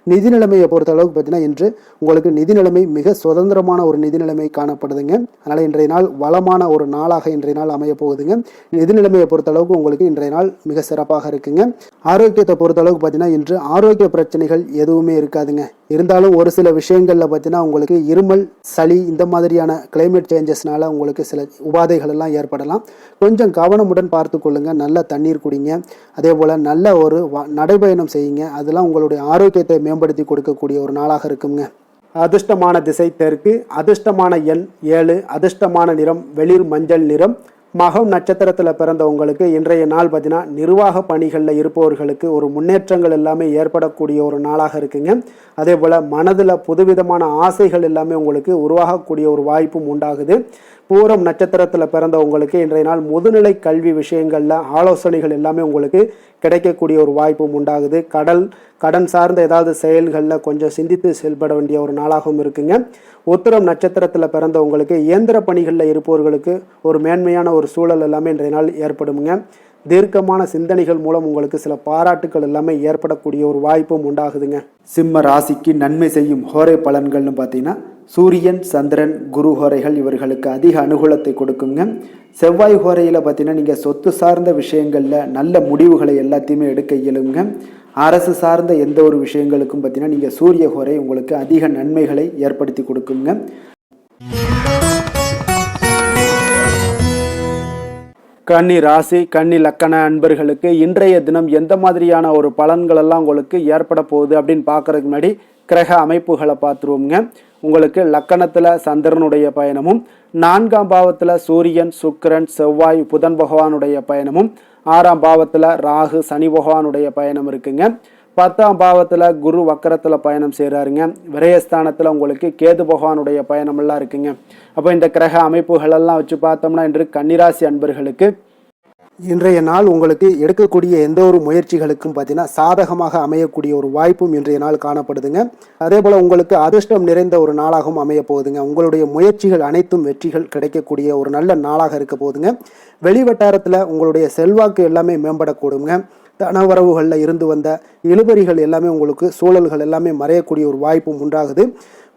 நிதி நிலைமையை பொறுத்த அளவுக்கு பார்த்தீங்கன்னா இன்று உங்களுக்கு நிதி நிலைமை மிக சுதந்திரமான ஒரு நிதி நிலைமை காணப்படுதுங்க. அதனால் இன்றைய நாள் வளமான ஒரு நாளாக இன்றைய நாள் அமைய போகுதுங்க. நிதி நிலைமையை பொறுத்த அளவுக்கு உங்களுக்கு இன்றைய நாள் மிக சிறப்பாக இருக்குங்க. ஆரோக்கியத்தை பொறுத்த அளவுக்கு பார்த்தீங்கன்னா இன்று ஆரோக்கிய பிரச்சனைகள் எதுவுமே இருக்காதுங்க. இருந்தாலும் ஒரு சில விஷயங்களில் பார்த்தீங்கன்னா உங்களுக்கு இருமல், சளி இந்த மாதிரியான கிளைமேட் சேஞ்சஸ்னால உங்களுக்கு சில உபாதைகள் எல்லாம் ஏற்படலாம். கொஞ்சம் கவனமுடன் பார்த்து கொள்ளுங்க. நல்ல தண்ணீர் குடிங்க. அதே போல் நல்ல ஒரு நடைபயணம் செய்யுங்க. அதெல்லாம் உங்களுடைய ஆரோக்கியத்தை மேம்படுத்தி கொடுக்கக்கூடிய ஒரு நாளாக இருக்குங்க. அதிர்ஷ்டமான திசை தெற்கு, அதிர்ஷ்டமான எண் 7, அதிர்ஷ்டமான நிறம் வெளிர் மஞ்சள் நிறம், மகம் நட்சத்திரத்தில் பிறந்தவங்களுக்கு இன்றைய நாள் பார்த்தீங்கன்னா நிர்வாக பணிகளில் இருப்பவர்களுக்கு ஒரு முன்னேற்றங்கள் எல்லாமே ஏற்படக்கூடிய ஒரு நாளாக இருக்குங்க. அதே போல் மனதில் புதுவிதமான ஆசைகள் எல்லாமே உங்களுக்கு உருவாகக்கூடிய ஒரு வாய்ப்பும் உண்டாகுது. பூரம் நட்சத்திரத்தில் பிறந்தவங்களுக்கு இன்றைய நாள் முதுநிலை கல்வி விஷயங்களில் ஆலோசனைகள் எல்லாமே உங்களுக்கு கிடைக்கக்கூடிய ஒரு வாய்ப்பும் உண்டாகுது. கடன் சார்ந்த ஏதாவது செயல்களில் கொஞ்சம் சிந்தித்து செயல்பட வேண்டிய ஒரு நாளாகவும் இருக்குங்க. உத்திரம் நட்சத்திரத்தில் பிறந்தவங்களுக்கு இயந்திர பணிகளில் இருப்பவர்களுக்கு ஒரு மேன்மையான ஒரு சூழல் எல்லாமே இன்றைய நாள் ஏற்படுமுங்க. தீர்க்கமான சிந்தனைகள் மூலம் உங்களுக்கு சில பாராட்டுக்கள் எல்லாமே ஏற்படக்கூடிய ஒரு வாய்ப்பும் உண்டாகுதுங்க. சிம்ம ராசிக்கு நன்மை செய்யும் ஹோரை பலன்கள்னு பார்த்தீங்கன்னா சூரியன், சந்திரன், குரு ஹோரைகள் இவர்களுக்கு அதிக அனுகூலத்தை கொடுக்குங்க. செவ்வாய் ஹோரையில் பார்த்தீங்கன்னா நீங்கள் சொத்து சார்ந்த விஷயங்களில் நல்ல முடிவுகளை எல்லாத்தையுமே எடுக்க இயலுங்க. அரசு சார்ந்த எந்த ஒரு விஷயங்களுக்கும் பார்த்தீங்கன்னா நீங்கள் சூரிய ஹோரை உங்களுக்கு அதிக நன்மைகளை ஏற்படுத்தி கொடுக்குங்க. கன்னி ராசி, கன்னி லக்கண அன்பர்களுக்கு இன்றைய தினம் எந்த மாதிரியான ஒரு பலன்கள் எல்லாம் உங்களுக்கு ஏற்பட போகுது அப்படின்னு பார்க்கறதுக்கு முன்னாடி கிரக அமைப்புகளை பார்த்துருவோங்க. உங்களுக்கு லக்கணத்தில் சந்திரனுடைய பயணமும், 4ஆம் பாவத்தில் சூரியன், சுக்கிரன், செவ்வாய், புதன் பகவானுடைய பயணமும், 6ஆம் பாவத்தில் ராகு, சனி பகவானுடைய பயணம் இருக்குங்க. 10ஆம் பாவத்தில் குரு வக்கரத்தில் பயணம் செய்கிறாருங்க. விரயஸ்தானத்தில் உங்களுக்கு கேது பகவானுடைய பயணமெல்லாம் இருக்குங்க. அப்போ இந்த கிரக அமைப்புகளெல்லாம் வச்சு பார்த்தோம்னா இன்று கன்னிராசி அன்பர்களுக்கு இன்றைய நாள் உங்களுக்கு எடுக்கக்கூடிய எந்த ஒரு முயற்சிகளுக்கும் பார்த்தீங்கன்னா சாதகமாக அமையக்கூடிய ஒரு வாய்ப்பும் இன்றைய நாள் காணப்படுதுங்க. அதே போல் உங்களுக்கு அதிர்ஷ்டம் நிறைந்த ஒரு நாளாகவும் அமைய போகுதுங்க. உங்களுடைய முயற்சிகள் அனைத்தும் வெற்றிகள் கிடைக்கக்கூடிய ஒரு நல்ல நாளாக இருக்க போகுதுங்க. வெளிவட்டாரத்தில் உங்களுடைய செல்வாக்கு எல்லாமே மேம்படக்கூடுங்க. தனவரவுகளில் இருந்து வந்த இழுபறிகள் எல்லாமே உங்களுக்கு சூழல்கள் எல்லாமே மறையக்கூடிய ஒரு வாய்ப்பும் உண்டாகுது.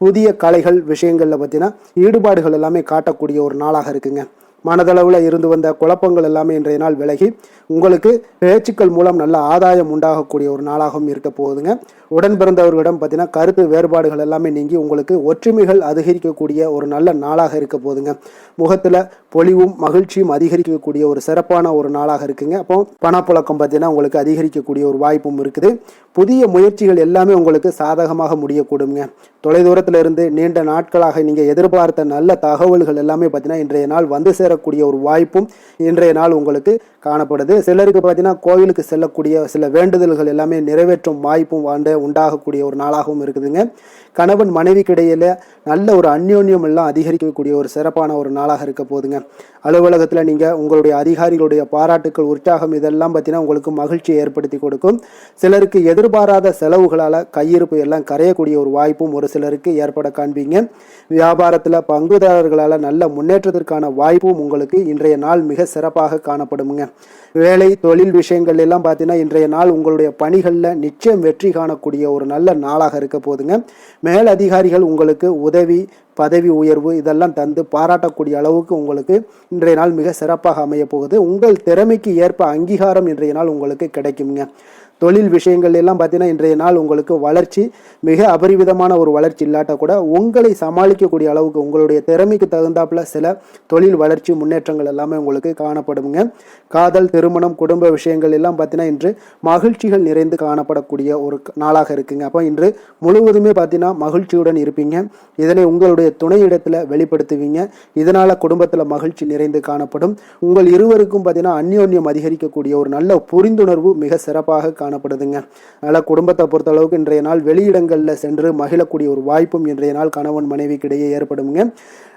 புதிய கலைகள் விஷயங்களில் பார்த்தீங்கன்னா ஈடுபாடுகள் எல்லாமே காட்டக்கூடிய ஒரு நாளாக இருக்குங்க. மனதளவில் இருந்து வந்த குழப்பங்கள் எல்லாமே இன்றைய நாள் விலகி உங்களுக்கு பேச்சுக்கள் மூலம் நல்ல ஆதாயம் உண்டாகக்கூடிய ஒரு நாளாகவும் இருக்க போகுதுங்க. உடன் பிறந்தவர்களிடம் பார்த்தீங்கன்னா கருத்து வேறுபாடுகள் எல்லாமே நீங்கி உங்களுக்கு ஒற்றுமைகள் அதிகரிக்கக்கூடிய ஒரு நல்ல நாளாக இருக்க போகுதுங்க. முகத்தில் பொலிவும் மகிழ்ச்சியும் அதிகரிக்கக்கூடிய ஒரு சிறப்பான ஒரு நாளாக இருக்குங்க. அப்போ பணப்புழக்கம் பார்த்தீங்கன்னா உங்களுக்கு அதிகரிக்கக்கூடிய ஒரு வாய்ப்பும் இருக்குது. புதிய முயற்சிகள் எல்லாமே உங்களுக்கு சாதகமாக முடியக்கூடுங்க. தொலைதூரத்தில் இருந்து நீண்ட நாட்களாக நீங்கள் எதிர்பார்த்த நல்ல தகவல்கள் எல்லாமே பார்த்தீங்கன்னா இன்றைய நாள் வந்து சேரக்கூடிய ஒரு வாய்ப்பும் இன்றைய நாள் உங்களுக்கு காணப்படுது. சிலருக்கு பார்த்தீங்கன்னா கோவிலுக்கு செல்லக்கூடிய சில வேண்டுதல்கள் எல்லாமே நிறைவேற்றும் வாய்ப்பும் உண்டாகக்கூடிய ஒரு நாளாகவும் இருக்குதுங்க. கணவன் மனைவிக்கு இடையில நல்ல ஒரு அந்யோன்யம் எல்லாம் அதிகரிக்கக்கூடிய ஒரு சிறப்பான ஒரு நாளாக இருக்க போகுதுங்க. அலுவலகத்தில் நீங்கள் உங்களுடைய அதிகாரிகளுடைய பாராட்டுக்கள், உற்சாகம் இதெல்லாம் பார்த்தீங்கன்னா உங்களுக்கு மகிழ்ச்சியை ஏற்படுத்தி கொடுக்கும். சிலருக்கு எதிர்பாராத செலவுகளால் கையிருப்பு எல்லாம் கரையக்கூடிய ஒரு வாய்ப்பும் ஒரு சிலருக்கு ஏற்பட காண்பீங்க. வியாபாரத்தில் பங்குதாரர்களால் நல்ல முன்னேற்றத்திற்கான வாய்ப்பும் உங்களுக்கு இன்றைய நாள் மிக சிறப்பாக காணப்படுங்க. வேலை தொழில் விஷயங்கள் எல்லாம் பார்த்தீங்கன்னா இன்றைய நாள் உங்களுடைய பணிகளில் நிச்சயம் வெற்றி காணக்கூடிய ஒரு நல்ல நாளாக இருக்க போகுதுங்க. மேல் அதிகாரிகள் உங்களுக்கு உதவி, பதவி உயர்வு இதெல்லாம் தந்து பாராட்டக்கூடிய அளவுக்கு உங்களுக்கு இன்றைய நாள் மிக சிறப்பாக அமைய போகுது. உங்கள் திறமைக்கு ஏற்ப அங்கீகாரம் இன்றைய நாள் உங்களுக்கு கிடைக்குங்க. தொழில் விஷயங்கள் எல்லாம் பார்த்தீங்கன்னா இன்றைய நாள் உங்களுக்கு வளர்ச்சி மிக அபரிவிதமான ஒரு வளர்ச்சி இல்லாட்ட கூட உங்களை சமாளிக்கக்கூடிய அளவுக்கு உங்களுடைய திறமைக்கு தகுந்தாப்புல சில தொழில் வளர்ச்சி முன்னேற்றங்கள் எல்லாமே உங்களுக்கு காணப்படுங்க. காதல், திருமணம், குடும்ப விஷயங்கள் எல்லாம் பார்த்தீங்கன்னா இன்று மகிழ்ச்சிகள் நிறைந்து காணப்படக்கூடிய ஒரு நாளாக இருக்குங்க. அப்போ இன்று முழுவதுமே பார்த்தீங்கன்னா மகிழ்ச்சியுடன் இருப்பீங்க. இதனை உங்களுடைய துணையிடத்தில் வெளிப்படுத்துவீங்க. இதனால் குடும்பத்தில் மகிழ்ச்சி நிறைந்து காணப்படும். உங்கள் இருவருக்கும் பார்த்தீங்கன்னா அந்யோன்யம் அதிகரிக்கக்கூடிய ஒரு நல்ல புரிந்துணர்வு மிக சிறப்பாக காணப்படுதுங்க. அதனால் குடும்பத்தை பொறுத்த அளவுக்கு இன்றைய நாள் வெளியிடங்களில் சென்று மகிழக்கூடிய ஒரு வாய்ப்பும் இன்றைய நாள் கணவன் மனைவிக்கு இடையே ஏற்படுங்க.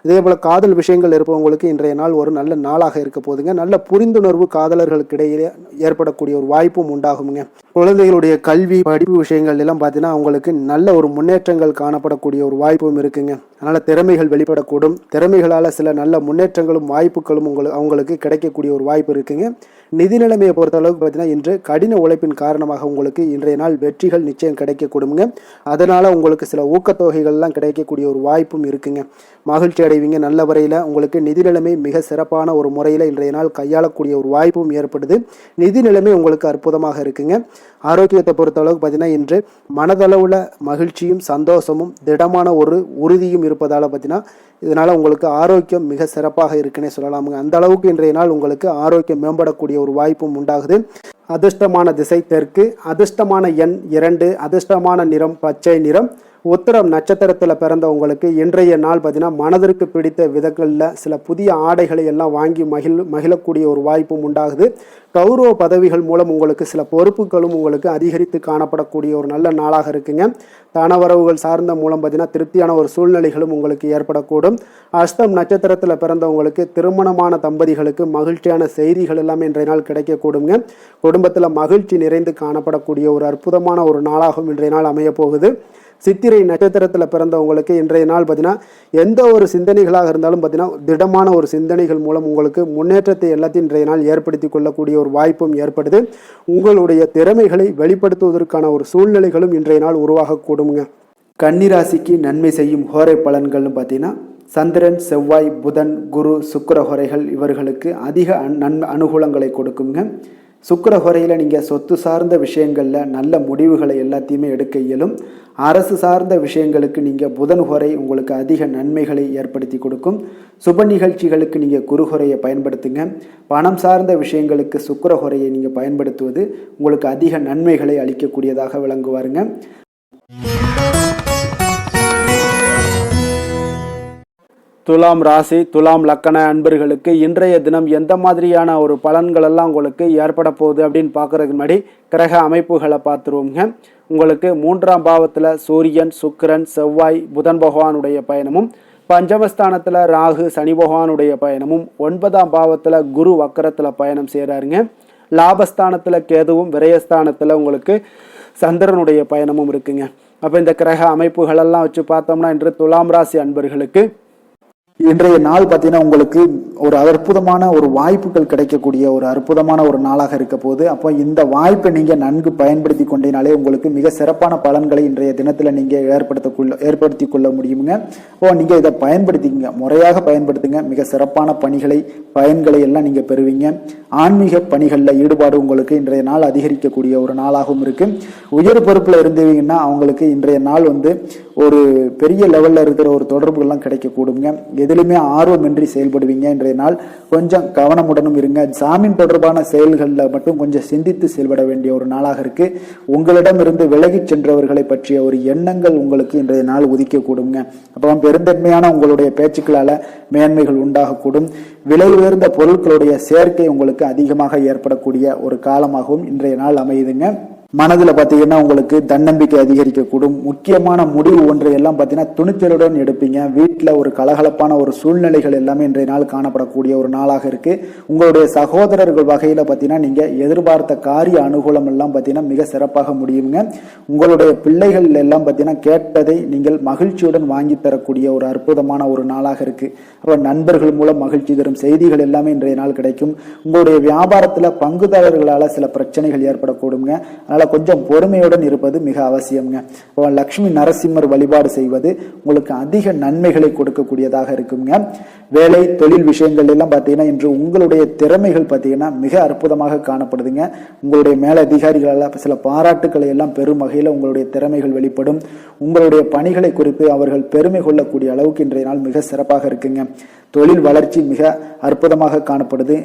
இதே போல் காதல் விஷயங்கள் இருப்பவங்களுக்கு இன்றைய நாள் ஒரு நல்ல நாளாக இருக்க போதுங்க. நல்ல புரிந்துணர்வு காதலர்களுக்கு இடையே ஏற்படக்கூடிய ஒரு வாய்ப்பும் உண்டாகுங்க. குழந்தைகளுடைய கல்வி படிப்பு விஷயங்கள் எல்லாம் பார்த்தீங்கன்னா அவங்களுக்கு நல்ல ஒரு முன்னேற்றங்கள் காணப்படக்கூடிய ஒரு வாய்ப்பும் இருக்குங்க. அதனால் திறமைகள் வெளிப்படக்கூடும். திறமைகளால் சில நல்ல முன்னேற்றங்களும் வாய்ப்புகளும் அவங்களுக்கு கிடைக்கக்கூடிய ஒரு வாய்ப்பு இருக்குங்க. நிதி நிலைமையை பொறுத்த அளவுக்கு பார்த்தீங்கன்னா இன்று கடின உழைப்பின் காரணமாக உங்களுக்கு இன்றைய நாள் வெற்றிகள் நிச்சயம் கிடைக்கக்கூடுங்க. அதனால் உங்களுக்கு சில ஊக்கத்தொகைகள்லாம் கிடைக்கக்கூடிய ஒரு வாய்ப்பும் இருக்குங்க. மகிழ்ச்சி அடைவீங்க. நல்ல வரையில் உங்களுக்கு நிதி நிலைமை மிக சிறப்பான ஒரு முறையில் இன்றைய நாள் கையாளக்கூடிய ஒரு வாய்ப்பும் ஏற்படுது. நிதி நிலைமை உங்களுக்கு அற்புதமாக இருக்குங்க. ஆரோக்கியத்தை பொறுத்த அளவுக்கு பார்த்தீங்கன்னா இன்று மனதளவில் மகிழ்ச்சியும் சந்தோஷமும் திடமான ஒரு உறுதியும் இருப்பதால் பார்த்தீங்கன்னா இதனால் உங்களுக்கு ஆரோக்கியம் மிக சிறப்பாக இருக்குன்னே சொல்லலாமுங்க. அந்த அளவுக்கு இன்றைய நாள் உங்களுக்கு ஆரோக்கியம் மேம்படக்கூடிய ஒரு வாய்ப்பும் உண்டாகுது. அதிர்ஷ்டமான திசை தெற்கு, அதிர்ஷ்டமான எண் 2, அதிர்ஷ்டமான நிறம் பச்சை நிறம், உத்திரம் நட்சத்திரத்தில் பிறந்தவங்களுக்கு இன்றைய நாள் பார்த்தீங்கன்னா மனதிற்கு பிடித்த விதங்களில் சில புதிய ஆடைகளை எல்லாம் வாங்கி மகிழக்கூடிய ஒரு வாய்ப்பும் உண்டாகுது. கௌரவ பதவிகள் மூலம் உங்களுக்கு சில பொறுப்புகளும் உங்களுக்கு அதிகரித்து காணப்படக்கூடிய ஒரு நல்ல நாளாக இருக்குங்க. தனவரவுகள் சார்ந்த மூலம் பார்த்தீங்கன்னா திருப்தியான ஒரு சூழ்நிலைகளும் உங்களுக்கு ஏற்படக்கூடும். அஸ்தம் நட்சத்திரத்தில் பிறந்தவங்களுக்கு திருமணமான தம்பதிகளுக்கு மகிழ்ச்சியான செய்திகள் எல்லாமே இன்றைய நாள் கிடைக்கக்கூடுங்க. குடும்பத்தில் மகிழ்ச்சி நிறைந்து காணப்படக்கூடிய ஒரு அற்புதமான ஒரு நாளாகவும் இன்றைய நாள் அமைய போகுது. சித்திரை நட்சத்திரத்தில் பிறந்தவங்களுக்கு இன்றைய நாள் பார்த்தீங்கன்னா எந்த ஒரு சிந்தனைகளாக இருந்தாலும் பார்த்தீங்கன்னா திடமான ஒரு சிந்தனைகள் மூலம் உங்களுக்கு முன்னேற்றத்தை எல்லாத்தையும் இன்றைய நாள் ஏற்படுத்தி கொள்ளக்கூடிய ஒரு வாய்ப்பும் ஏற்படுது. உங்களுடைய திறமைகளை வெளிப்படுத்துவதற்கான ஒரு சூழ்நிலைகளும் இன்றைய நாள் உருவாகக்கூடுங்க. கன்னிராசிக்கு நன்மை செய்யும் ஹோரை பலன்கள்னு பார்த்தீங்கன்னா சந்திரன், செவ்வாய், புதன், குரு, சுக்கிர ஹோரைகள் இவர்களுக்கு அதிக அனுகூலங்களை கொடுக்குங்க. சுக்கிர ஹோரையில் நீங்கள் சொத்து சார்ந்த விஷயங்களில் நல்ல முடிவுகளை எல்லாத்தையுமே எடுக்க இயலும். அரசு சார்ந்த விஷயங்களுக்கு நீங்கள் புதன் ஹோரை உங்களுக்கு அதிக நன்மைகளை ஏற்படுத்தி கொடுக்கும். சுப நிகழ்ச்சிகளுக்கு நீங்கள் குரு ஹோரையை பயன்படுத்துங்க. பணம் சார்ந்த விஷயங்களுக்கு சுக்கிர ஹோரையை நீங்கள் பயன்படுத்துவது உங்களுக்கு அதிக நன்மைகளை அளிக்கக்கூடியதாக விளங்குவாருங்க. துலாம் ராசி, துலாம் லக்கண அன்பர்களுக்கு இன்றைய தினம் எந்த மாதிரியான ஒரு பலன்கள் எல்லாம் உங்களுக்கு ஏற்பட போகுது அப்படின்னு பார்க்கறதுக்கு முன்னாடி கிரக அமைப்புகளை பார்த்துருவோங்க. உங்களுக்கு 3ஆம் பாவத்தில் சூரியன், சுக்கிரன், செவ்வாய், புதன் பகவானுடைய பயணமும், பஞ்சமஸ்தானத்தில் ராகு, சனி பகவானுடைய பயணமும், 9ஆம் பாவத்தில் குரு வக்கரத்தில் பயணம் செய்கிறாருங்க. லாபஸ்தானத்தில் கேதுவும், விரயஸ்தானத்தில் உங்களுக்கு சந்திரனுடைய பயணமும் இருக்குங்க. அப்போ இந்த கிரக அமைப்புகளெல்லாம் வச்சு பார்த்தோம்னா இன்று துலாம் ராசி அன்பர்களுக்கு இன்றைய நாள் பார்த்தீங்கன்னா உங்களுக்கு ஒரு அற்புதமான ஒரு வாய்ப்புகள் கிடைக்கக்கூடிய ஒரு அற்புதமான ஒரு நாளாக இருக்க போகுது. அப்போ இந்த வாய்ப்பை நீங்கள் நன்கு பயன்படுத்தி கொண்டீனாலே உங்களுக்கு மிக சிறப்பான பலன்களை இன்றைய தினத்தில் நீங்கள் ஏற்படுத்தி கொள்ள முடியுங்க. அப்போ நீங்கள் இதை பயன்படுத்திக்கங்க, முறையாக பயன்படுத்துங்க. மிக சிறப்பான பயன்களை எல்லாம் நீங்கள் பெறுவீங்க. ஆன்மீக பணிகளில் ஈடுபாடு உங்களுக்கு இன்றைய நாள் அதிகரிக்கக்கூடிய ஒரு நாளாகவும் இருக்கு. உயர் பொறுப்பில் இருந்தீங்கன்னா அவங்களுக்கு இன்றைய நாள் ஒரு பெரிய லெவலில் இருக்கிற ஒரு தொடர்புகள்லாம் கிடைக்கக்கூடுங்க. எதிலுமே ஆர்வமின்றி செயல்படுவீங்க. இன்றைய நாள் கொஞ்சம் கவனமுடனும் இருங்க. ஜாமீன் தொடர்பான செயல்களில் மட்டும் கொஞ்சம் சிந்தித்து செயல்பட வேண்டிய ஒரு நாளாக இருக்கு. உங்களிடம் இருந்து விலகி சென்றவர்களை பற்றிய ஒரு எண்ணங்கள் உங்களுக்கு இன்றைய நாள் உதிக்கக்கூடுங்க. அப்போ பெருந்தன்மையான உங்களுடைய பேச்சுக்களால் மேன்மைகள் உண்டாகக்கூடும். விலை உயர்ந்த பொருட்களுடைய சேர்க்கை உங்களுக்கு அதிகமாக ஏற்படக்கூடிய ஒரு காலமாகவும் இன்றைய நாள் அமையுதுங்க. மனதில் பார்த்தீங்கன்னா உங்களுக்கு தன்னம்பிக்கை அதிகரிக்கக்கூடும். முக்கியமான முடிவு ஒன்றை எல்லாம் பார்த்தீங்கன்னா துணிச்சலுடன் எடுப்பீங்க. வீட்டில் ஒரு கலகலப்பான ஒரு சூழ்நிலைகள் எல்லாமே இன்றைய நாள் காணப்படக்கூடிய ஒரு நாளாக இருக்கு. உங்களுடைய சகோதரர்கள் வகையில் பார்த்தீங்கன்னா நீங்கள் எதிர்பார்த்த காரிய அனுகூலம் எல்லாம் பார்த்தீங்கன்னா மிக சிறப்பாக முடியுங்க. உங்களுடைய பிள்ளைகள் எல்லாம் பார்த்தீங்கன்னா கேட்டதை நீங்கள் மகிழ்ச்சியுடன் வாங்கி தரக்கூடிய ஒரு அற்புதமான ஒரு நாளாக இருக்கு. அப்போ நண்பர்கள் மூலம் மகிழ்ச்சி தரும் செய்திகள் எல்லாமே இன்றைய நாள் கிடைக்கும். உங்களுடைய வியாபாரத்தில் பங்குதாரர்களால் சில பிரச்சனைகள் ஏற்படக்கூடுங்க. கொஞ்சம் பொறுமையுடன் இருப்பது மிக அவசியம்ங்க. லட்சுமி நரசிம்மர் வழிபாடு செய்வது உங்களுக்கு அதிக நன்மைகளை கொடுக்கக்கூடியதாக இருக்குங்க. வேலை தொழில் விஷயங்கள் எல்லாம் பார்த்தீங்கன்னா இன்று உங்களுடைய திறமைகள் பார்த்தீங்கன்னா மிக அற்புதமாக காணப்படுதுங்க. உங்களுடைய மேலதிகாரிகளால் சில பாராட்டுக்களை எல்லாம் பெரும் வகையில் உங்களுடைய திறமைகள் வெளிப்படும். உங்களுடைய பணிகளை குறித்து அவர்கள் பெருமை கொள்ளக்கூடிய அளவுக்கு இன்றைய நாள் மிக சிறப்பாக இருக்குங்க. தொழில் வளர்ச்சி மிக அற்புதமாக காணப்படுது.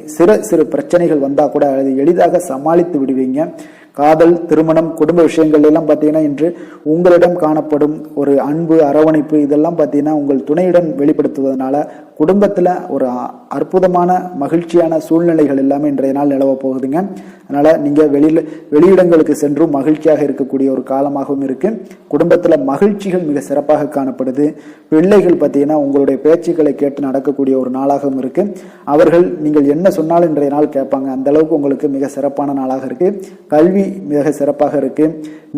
சிறு பிரச்சனைகள் வந்தா கூட அதை எளிதாக சமாளித்து விடுவீங்க. காதல், திருமணம், குடும்ப விஷயங்கள் எல்லாம் பார்த்தீங்கன்னா இன்று உங்களிடம் காணப்படும் ஒரு அன்பு, அரவணைப்பு இதெல்லாம் பார்த்தீங்கன்னா உங்கள் துணையுடன் வெளிப்படுத்துவதனால குடும்பத்தில் ஒரு அற்புதமான மகிழ்ச்சியான சூழ்நிலைகள் எல்லாமே இன்றைய நாள் நிலவ போகுதுங்க. அதனால நீங்கள் வெளியிடங்களுக்கு சென்றும் மகிழ்ச்சியாக இருக்கக்கூடிய ஒரு காலமாகவும் இருக்கு. குடும்பத்தில் மகிழ்ச்சிகள் மிக சிறப்பாக காணப்படுது. பிள்ளைகள் பார்த்தீங்கன்னா உங்களுடைய பேச்சுக்களை கேட்டு நடக்கக்கூடிய ஒரு நாளாகவும் இருக்கு. அவர்கள் நீங்கள் என்ன சொன்னாலும் இன்றைய நாள் கேட்பாங்க. அந்த அளவுக்கு உங்களுக்கு மிக சிறப்பான நாளாக இருக்கு. கல்வி மிக சிறப்பாக இருக்கு.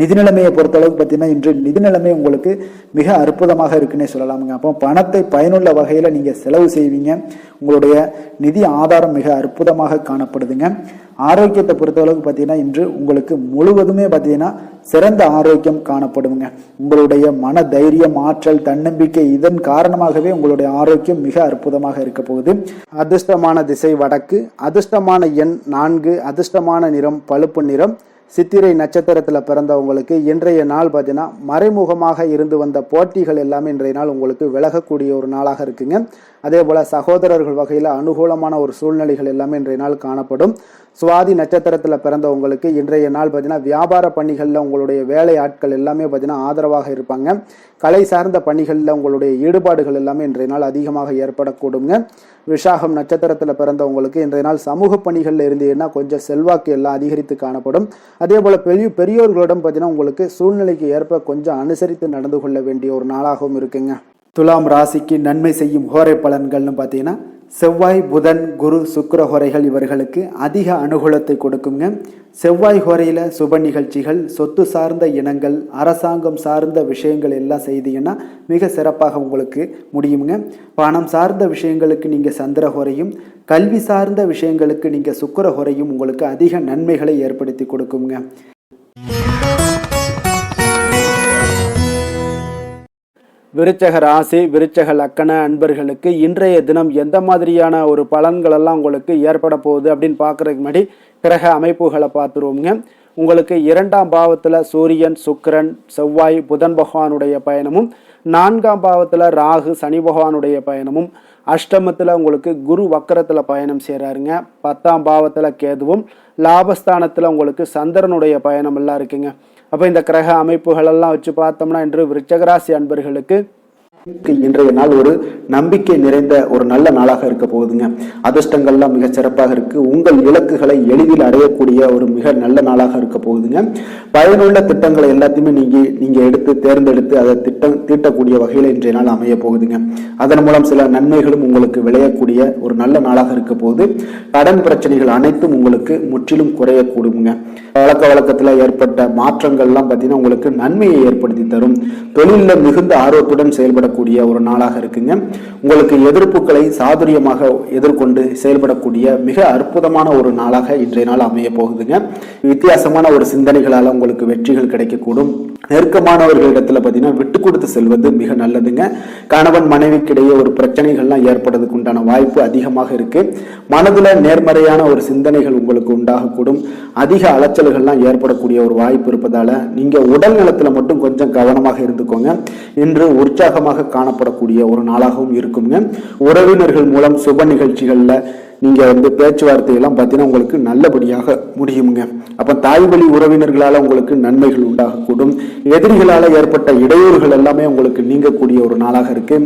நிதி நிலைமையை பொறுத்தளவுக்கு பார்த்தீங்கன்னா இன்று நிதி நிலைமை உங்களுக்கு மிக அற்புதமாக இருக்குன்னே சொல்லலாமுங்க. அப்போ பணத்தை பயனுள்ள வகையில் நீங்கள் செலவு செய்வீங்க. உங்களுடைய நிதி ஆதாரம் மிக அற்புதமாக காணப்படுதுங்க. ஆரோக்கியத்தை பொறுத்தளவுக்கு பார்த்தீங்கன்னா இன்று உங்களுக்கு முழுவதுமே பார்த்தீங்கன்னா சிறந்த ஆரோக்கியம் காணப்படுங்க. உங்களுடைய மன தைரியம், ஆற்றல், தன்னம்பிக்கை இதன் காரணமாகவே உங்களுடைய ஆரோக்கியம் மிக அற்புதமாக இருக்க போகுது. அதிர்ஷ்டமான திசை வடக்கு, அதிர்ஷ்டமான எண் 4, அதிர்ஷ்டமான நிறம் பழுப்பு நிறம். சித்திரை நட்சத்திரத்தில் பிறந்தவங்களுக்கு இன்றைய நாள் பார்த்தீங்கன்னா மறைமுகமாக இருந்து வந்த போட்டிகள் எல்லாமே இன்றைய நாள் உங்களுக்கு விலகக்கூடிய ஒரு நாளாக இருக்குங்க. அதே போல் சகோதரர்கள் வகையில் அனுகூலமான ஒரு சூழ்நிலைகள் எல்லாமே இன்றைய நாள் காணப்படும். சுவாதி நட்சத்திரத்தில் பிறந்தவங்களுக்கு இன்றைய நாள் பார்த்தீங்கன்னா வியாபார பணிகளில் உங்களுடைய வேலை ஆட்கள் எல்லாமே பார்த்தீங்கன்னா ஆதரவாக இருப்பாங்க. கலை சார்ந்த பணிகளில் உங்களுடைய ஈடுபாடுகள் எல்லாமே இன்றைய நாள் அதிகமாக ஏற்படக்கூடுங்க. விசாகம் நட்சத்திரத்தில் பிறந்தவங்களுக்கு இன்றைய நாள் சமூக பணிகளில் இருந்தீங்கன்னா கொஞ்சம் செல்வாக்கு எல்லாம் அதிகரித்து காணப்படும். அதே போல் பெரியோர்களிடம் பார்த்தீங்கன்னா உங்களுக்கு சூழ்நிலைக்கு ஏற்ப கொஞ்சம் அனுசரித்து நடந்து கொள்ள வேண்டிய ஒரு நாளாகவும் இருக்குங்க. துலாம் ராசிக்கு நன்மை செய்யும் ஹோரை பலன்கள்னு பார்த்தீங்கன்னா செவ்வாய், புதன், குரு, சுக்கிர ஹோரைகள் இவர்களுக்கு அதிக அனுகூலத்தை கொடுக்குங்க. செவ்வாய் ஹோரையில் சுப நிகழ்ச்சிகள், சொத்து சார்ந்த இனங்கள், அரசாங்கம் சார்ந்த விஷயங்கள் எல்லாம் செய்தீங்கன்னா மிக சிறப்பாக உங்களுக்கு முடியுங்க. பணம் சார்ந்த விஷயங்களுக்கு நீங்கள் சந்திர ஹோரையும், கல்வி சார்ந்த விஷயங்களுக்கு நீங்கள் சுக்கிர ஹோரையும் உங்களுக்கு அதிக நன்மைகளை ஏற்படுத்தி கொடுக்குங்க. விருச்சக ராசி, விருச்சக லக்கண அன்பர்களுக்கு இன்றைய தினம் எந்த மாதிரியான ஒரு பலன்கள் எல்லாம் உங்களுக்கு ஏற்பட போகுது அப்படின்னு பார்க்கறதுக்கு முன்னாடி கிரக அமைப்புகளை பார்த்துருவோங்க. உங்களுக்கு 2ஆம் பாவத்தில் சூரியன், சுக்கிரன், செவ்வாய், புதன் பகவானுடைய பயணமும், 4ஆம் பாவத்தில் ராகு, சனி பகவானுடைய பயணமும், அஷ்டமத்தில் உங்களுக்கு குரு வக்கரத்தில் பயணம் செய்கிறாருங்க. 10ஆம் பாவத்தில் கேதுவும், லாபஸ்தானத்தில் உங்களுக்கு சந்திரனுடைய பயணம் எல்லாம் இருக்குங்க. அப்போ இந்த கிரக அமைப்புகள் எல்லாம் வச்சு பார்த்தோம்னா இன்று விருச்சகராசி அன்பர்களுக்கு இன்றைய நாள் ஒரு நம்பிக்கை நிறைந்த ஒரு நல்ல நாளாக இருக்க போகுதுங்க. அதிர்ஷ்டங்கள்லாம் மிக சிறப்பாக இருக்கு. உங்கள் இலக்குகளை எளிதில் அடையக்கூடிய ஒரு மிக நல்ல நாளாக இருக்க போகுதுங்க. பயனுள்ள திட்டங்களை எல்லாத்தையுமே நீங்க எடுத்து தேர்ந்தெடுத்து அதை தீட்டக்கூடிய வகையில் இன்றைய நாள் அமைய போகுதுங்க. அதன் மூலம் சில நன்மைகளும் உங்களுக்கு விளையக்கூடிய ஒரு நல்ல நாளாக இருக்க போகுது. கடன் பிரச்சனைகள் அனைத்தும் உங்களுக்கு முற்றிலும் குறையக்கூடுங்க. பழக்க வழக்கத்தில் ஏற்பட்ட மாற்றங்கள்லாம் பார்த்தீங்கன்னா உங்களுக்கு நன்மையை ஏற்படுத்தி தரும். தொழிலில் மிகுந்த ஆர்வத்துடன் செயல்படக்கூடிய ஒரு நாளாக இருக்குங்க. உங்களுக்கு எதிர்ப்புகளை சாதுரியமாக எதிர்கொண்டு செயல்படக்கூடிய மிக அற்புதமான ஒரு நாளாக இன்றைய நாள் அமைய போகுதுங்க. வித்தியாசமான ஒரு சிந்தனைகளால் உங்களுக்கு வெற்றிகள் கிடைக்கக்கூடும். நெருக்கமானவர்களிடத்துல பார்த்தீங்கன்னா விட்டு கொடுத்து செல்வது மிக நல்லதுங்க. கணவன் மனைவிக்கிடையே ஒரு பிரச்சனைகள்லாம் ஏற்படுறதுக்கு உண்டான வாய்ப்பு அதிகமாக இருக்கு. மனதுல நேர்மறையான ஒரு சிந்தனைகள் உங்களுக்கு உண்டாகக்கூடும். அதிக அலைச்சல்கள்லாம் ஏற்படக்கூடிய ஒரு வாய்ப்பு இருப்பதால நீங்க உடல் நலத்துல மட்டும் கொஞ்சம் கவனமாக இருந்துக்கோங்க. இன்று உற்சாகமாக காணப்படக்கூடிய ஒரு நாளாகவும் இருக்குங்க. உறவினர்கள் மூலம் சுப நிகழ்ச்சிகள்ல நீங்க பேச்சுவார்த்தையெல்லாம் பார்த்தீங்கன்னா உங்களுக்கு நல்லபடியாக முடியுங்க. அப்ப தாய் வழி உறவினர்களால உங்களுக்கு நன்மைகள் உண்டாகக்கூடும். எதிரிகளால ஏற்பட்ட இடையூறுகள் எல்லாமே உங்களுக்கு நீங்கக்கூடிய ஒரு நாளாக இருக்கு.